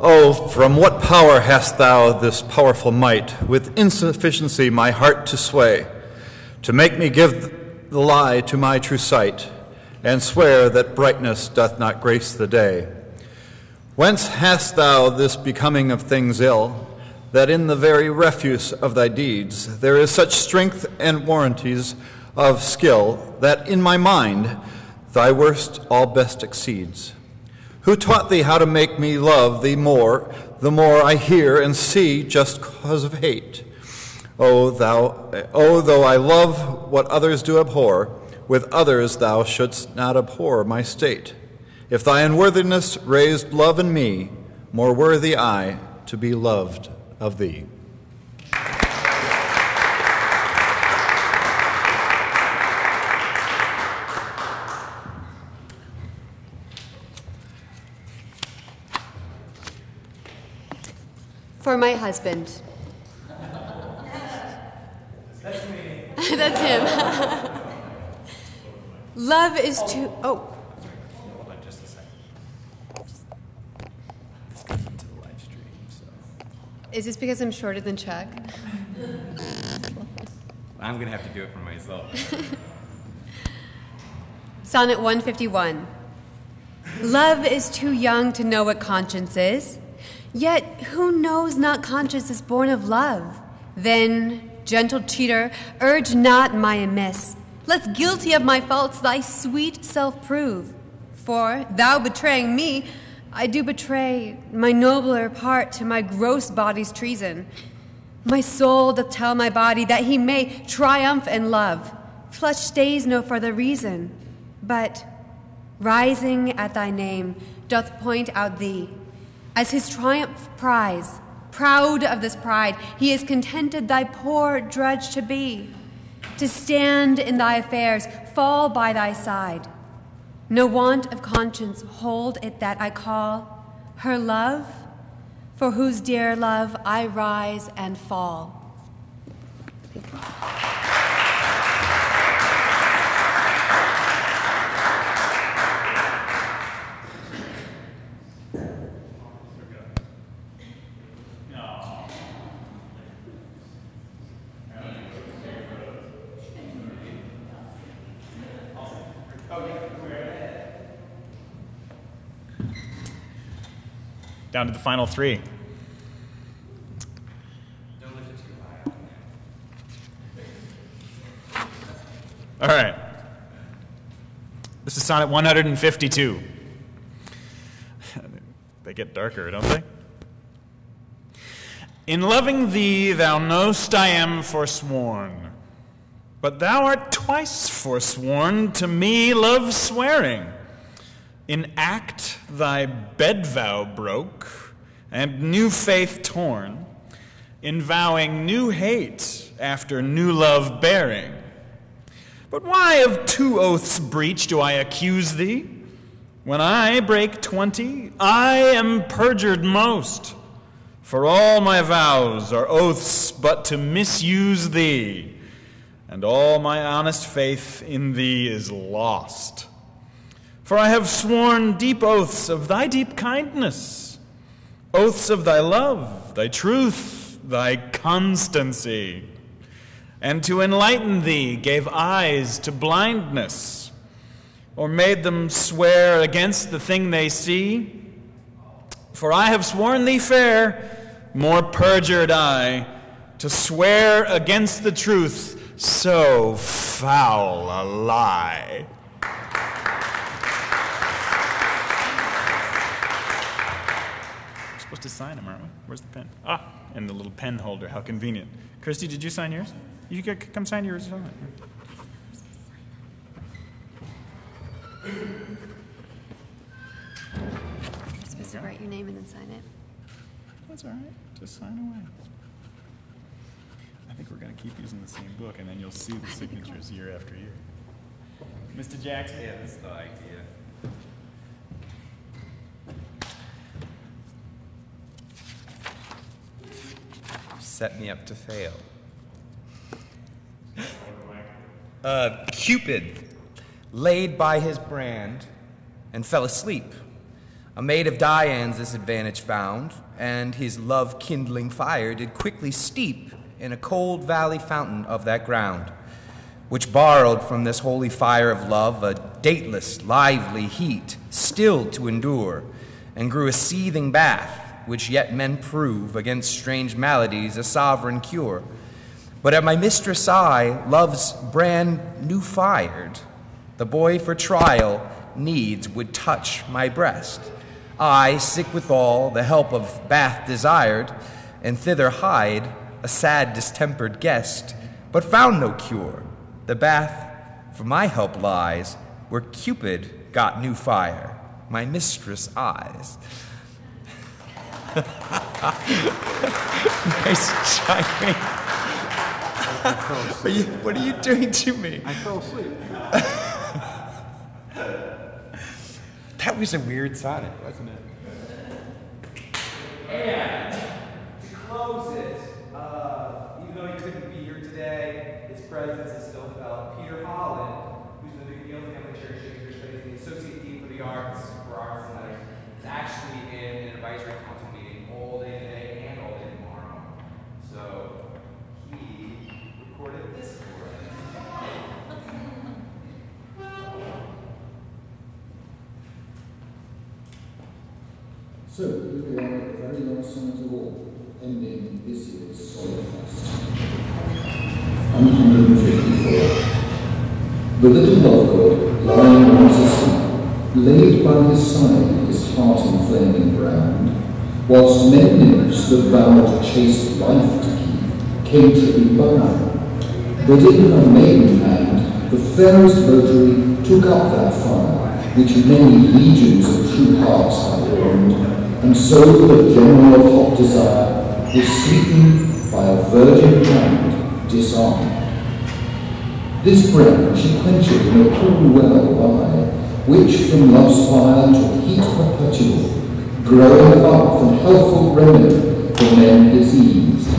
Oh, from what power hast thou this powerful might, with insufficiency my heart to sway, to make me give the lie to my true sight, and swear that brightness doth not grace the day? Whence hast thou this becoming of things ill, that in the very refuse of thy deeds there is such strength and warranties of skill, that in my mind thy worst all best exceeds? Who taught thee how to make me love thee more, the more I hear and see just cause of hate? Oh, though I love what others do abhor, with others thou shouldst not abhor my state. If thy unworthiness raised love in me, more worthy I to be loved of thee. For my husband. That's me. That's him. Love is too. Oh. Hold on just a second. This goes into the live stream, so. Is this because I'm shorter than Chuck? I'm going to have to do it for myself. Sonnet 151. Love is too young to know what conscience is. Yet who knows not conscience is born of love? Then, gentle cheater, urge not my amiss. Lest guilty of my faults thy sweet self prove. For, thou betraying me, I do betray my nobler part to my gross body's treason. My soul doth tell my body that he may triumph in love. Flesh stays no further reason, but, rising at thy name, doth point out thee. As his triumph prize, proud of this pride, he is contented thy poor drudge to be. To stand in thy affairs, fall by thy side. No want of conscience hold it that I call her love, for whose dear love I rise and fall. Down to the final three. Don't lift it too high. All right. This is Sonnet 152. They get darker, don't they? In loving thee, thou know'st I am forsworn, but thou art twice forsworn to me love swearing. In act thy bed vow broke, and new faith torn, in vowing new hate after new love bearing. But why of two oaths breach do I accuse thee? When I break 20, I am perjured most, for all my vows are oaths but to misuse thee, and all my honest faith in thee is lost. For I have sworn deep oaths of thy deep kindness, oaths of thy love, thy truth, thy constancy, and to enlighten thee gave eyes to blindness, or made them swear against the thing they see. For I have sworn thee fair, more perjured I, to swear against the truth so foul a lie. Supposed to sign them, aren't we? Where's the pen? Ah, and the little pen holder. How convenient. Christy, did you sign yours? You could come sign yours. You're supposed to write your name and then sign it. That's all right. Just sign away. I think we're going to keep using the same book, and then you'll see the signatures year after year. Mr. Jackson? Yeah, that's the idea. Set me up to fail. Cupid laid by his brand and fell asleep. A maid of Dian's this advantage found, and his love-kindling fire did quickly steep in a cold valley fountain of that ground, which borrowed from this holy fire of love a dateless, lively heat, still to endure, and grew a seething bath, which yet men prove against strange maladies a sovereign cure. But at my mistress' eye, love's brand new fired, the boy for trial needs would touch my breast. I, sick withal, the help of bath desired, and thither hied a sad distempered guest, but found no cure. The bath for my help lies, where Cupid got new fire, my mistress' eyes. Nice chiming. What are you doing to me? I fell asleep. That was a weird sonnet, wasn't it? And to advisory council meeting all day today and all day tomorrow. So he recorded this for us. So, here we are at the very last sonnet of all, ending this year's SonnetFest. 154. The little love god, lying on his sleep, laid by his side his heart in flaming brand, whilst many nymphs that vowed chaste life to keep came tripping by. But in her maiden hand the fairest votary took up that fire, which many legions of true hearts had burned, and so the general of hot desire was sleeping by a virgin hand disarmed. This brand she quenched in a cool well by, which from love's fire to heat perpetual, growing up from healthful remedy for men diseased.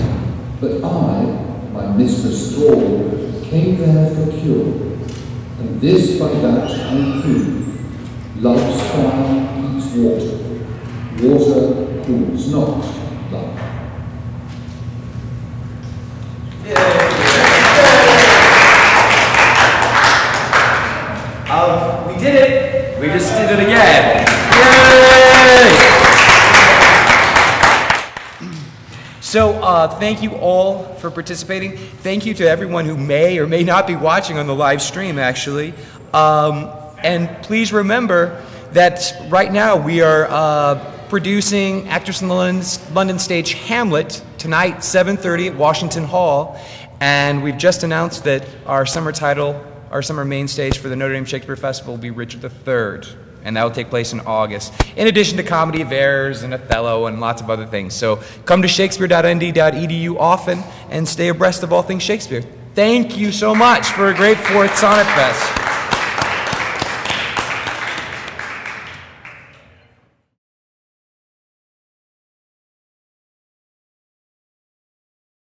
But I, my mistress thrall, came there for cure, and this by that I prove. Love's fire heats water, water cools not love. We did it! We just did it again! Yay! So, thank you all for participating. Thank you to everyone who may or may not be watching on the live stream, actually. And please remember that right now we are producing Actors in the London stage Hamlet tonight, 7:30 at Washington Hall. And we've just announced that our summer title, our summer main stage for the Notre Dame Shakespeare Festival will be Richard III, and that will take place in August, in addition to Comedy of Errors and Othello and lots of other things. So come to shakespeare.nd.edu often and stay abreast of all things Shakespeare. Thank you so much for a great 4th SonnetFest.